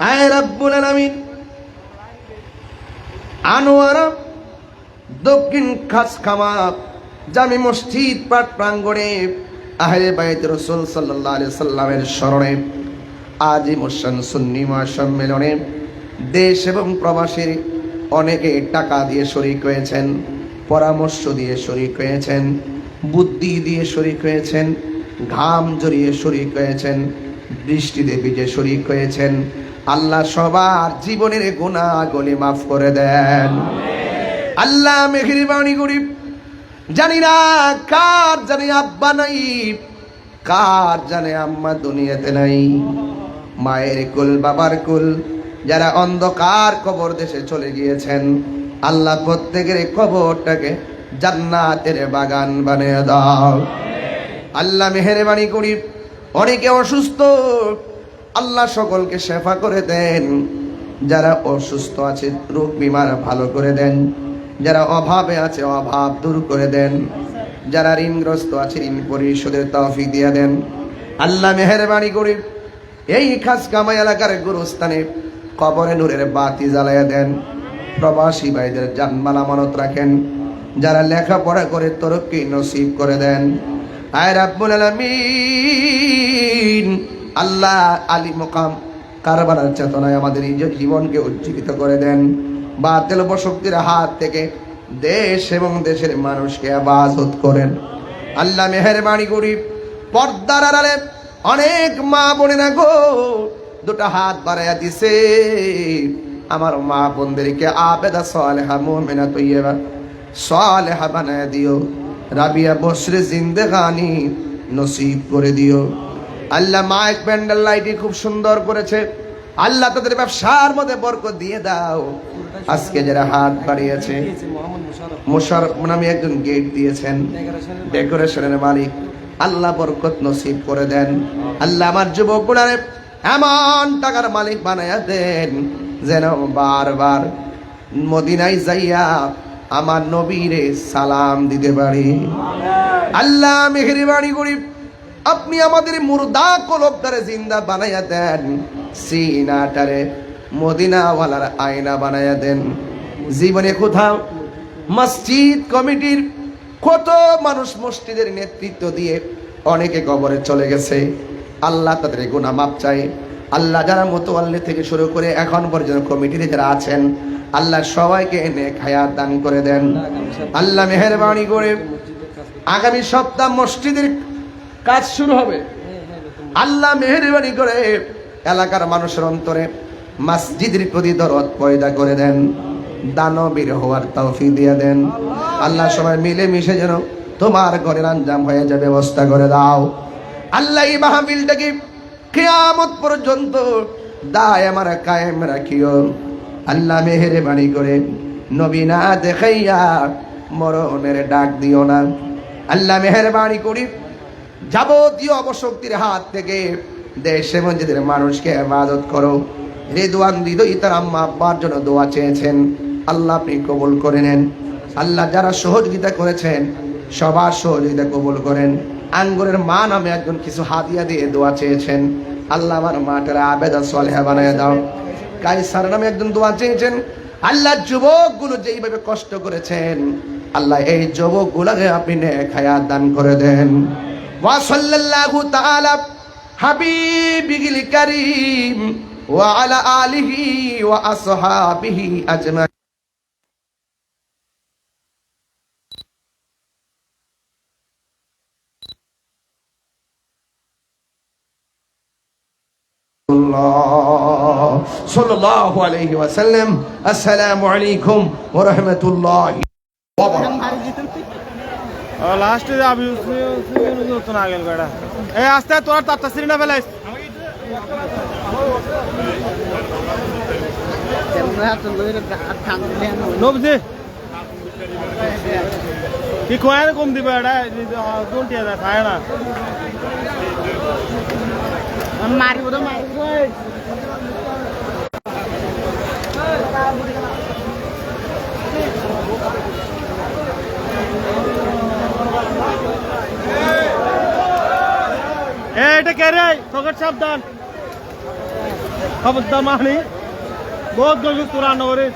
أي رب العالمين আনোয়ারা দক্ষিণ খাসখামা জামি মসজিদ পাঠ প্রাঙ্গণে আহলে বাইত রাসূল সাল্লাল্লাহু আলাইহি সাল্লামের স্মরণে আজিমুসান সুন্নি মহাসম্মেলনে দেশ এবং প্রবাসীর অনেকে টাকা দিয়ে শরীক হয়েছেন, পরামর্শ দিয়ে শরীক হয়েছেন, বুদ্ধি দিয়ে শরীক হয়েছেন, ঘাম জড়িয়ে শরীক হয়েছেন, বৃষ্টিতে ভিজে শরীক হয়েছেন। আল্লাহ সবার জীবনের গুনাহগুলি মাফ করে দেন। আল্লাহ মেহেরবানি করি। জানি না কার জানে আব্বা নাই, কার জানে আম্মা দুনিয়াতে নাই, মায়ের কুল বাবার কুল যারা অন্ধকার কবর দেশে চলে গিয়েছেন, আল্লাহ প্রত্যেকের কবরটাকে জান্নাতের বাগান বানিয়ে দাও। আল্লাহ মেহেরবানি করি, অনেকে অসুস্থ, আল্লাহ সকলকে শেফা করে দেন। যারা অসুস্থ আছে রোগ বিমার ভালো করে দেন, যারা অভাবে আছে অভাব দূর করে দেন, যারা ঋণগ্রস্ত আছে ঋণ পরিশোধের তৌফিক দিয়ে দেন। আল্লাহ মেহেরবানি করি এই খাসকামা এলাকার গুরুস্থানে কবরে নূরের বাতি জ্বালাইয়া দেন। প্রবাসী ভাইদের জানমাল আমানত রাখেন, যারা লেখাপড়া করে তরক্কি নসিব করে দেন। আয় রাব্বুল আলামিন, আল্লাহ আলী মুকাম কারবালার চেতনায় আমাদের এই জীবনকে উজ্জীবিত করে দেন। বাতিল শক্তির হাত থেকে দেশ এবং দেশের মানুষকে হেফাজত করেন। আল্লাহ মেহেরবানি করি পর্দার আড়ালে অনেক মা বোনেরা গো দুটা হাত বাড়াইয়া দিছে, আমার মা বোনদেরকে আবেদা সালেহা মুমিনা তৈয়বা সালেহা বানায়া দিও, রাবিয়া বসরে জিন্দেগানি নসিব করে দিও। আল্লাহ মাইক প্যান্ডেল লাইটি খুব সুন্দর করেছে, আল্লাহ তাদের ব্যবসার মধ্যে বরকত দিয়ে দাও। আজকে যারা হাত বাড়িয়েছে, মোশাররফ নামে একজন গেট দিয়েছেন, ডেকোরেশনের মালিক, আল্লাহ বরকত নসিব করে দেন। আল্লাহ আমার যুবকগুলারে এমন টাকার মালিক বানায়া দেন যেন বারবার মদিনায় যাইয়া আমার নবীরে সালাম দিতে পারি। আল্লাহ মেহেরবানি করি আপনি আমাদের মুর্দা কলবটারে জিন্দা বানাইয়া দেন, সিনাটারে মদিনাওয়ালার আয়না বানাইয়া দেন। জীবনে কোথাও মসজিদ কমিটির কত মানুষ মসজিদের নেতৃত্ব দিয়ে অনেকে কবরে চলে গেছে, আল্লাহ তাদের গুনাহ মাপ চাই। আল্লাহ যারা মোতাওয়াল্লি থেকে শুরু করে এখন পর্যন্ত কমিটিতে যারা আছেন, আল্লাহ সবাইকে নেক হায়াত দান করে দেন। আল্লাহ মেহেরবানি করে আগামী সপ্তাহ মসজিদের কাজ শুরু হবে, আল্লাহ মেহেরবানি করে এলাকার মানুষের অন্তরে মসজিদের প্রতি দরদ পয়দা করে দেন, দানবীর হওয়ার তৌফিক দিয়ে দেন। আল্লাহ সবাই মিলে মিশে যেন তোমার ঘরের আঞ্জাম হয়ে যাবে ব্যবস্থা করে দাও। আল্লাহ এই মাহফিলটাকে কিয়ামত পর্যন্ত দায়মান কায়েম রাখিও। আল্লাহ মেহেরবানি করে নবী না দেখাইয়া মরণের ডাক দিও না। আল্লাহ মেহেরবানি করি যাবতীয় অপশক্তির হাত থেকে দেশে মসজিদের মানুষকে হেফাজত করো। রেদওয়ান হৃদয় তার আম্মা আব্বার জন্য দোয়া চেয়েছেন, আল্লাহ আপনি কবুল করে নেন। আল্লাহ যারা সহযোগিতা করেছেন সবার সহযোগিতা কবুল করেন। আঙ্গুরের মা নামে একজন কিছু হাদিয়া দিয়ে দোয়া চেয়েছেন, আল্লাহ আমার মাটারা আবেদা সালেহা বানায় দাও। কাইসার নামে একজন দোয়া চেয়েছেন, আল্লাহ যুবকগুলো যেইভাবে কষ্ট করেছেন, আল্লাহ এই যুবকগুলোকে আপনি নেক হায়াত দান করে দেন। ওয়া সাল্লাল্লাহু তাআলা হাবিবিল কারীম ওয়া আলা আলিহি ওয়া আসহাবিহি আজমাইন। সাল্লাল্লাহু আলাইহি ওয়াসাল্লাম। আসসালামু আলাইকুম ওয়া রাহমাতুল্লাহি ওয়া বারাকাতুহু। লাস্টে যাবি তো না গেল গাড়া এই আস্তে তোর তাতা সিরি না ফেলাইস নবজি কি কোয়ায় কম দিবে এটা কোনটি আছে খায় না মারিব তো মারিব এটা কে রে ফকট সাবধান খবরদার মানি বহুত গজু পুরানো রে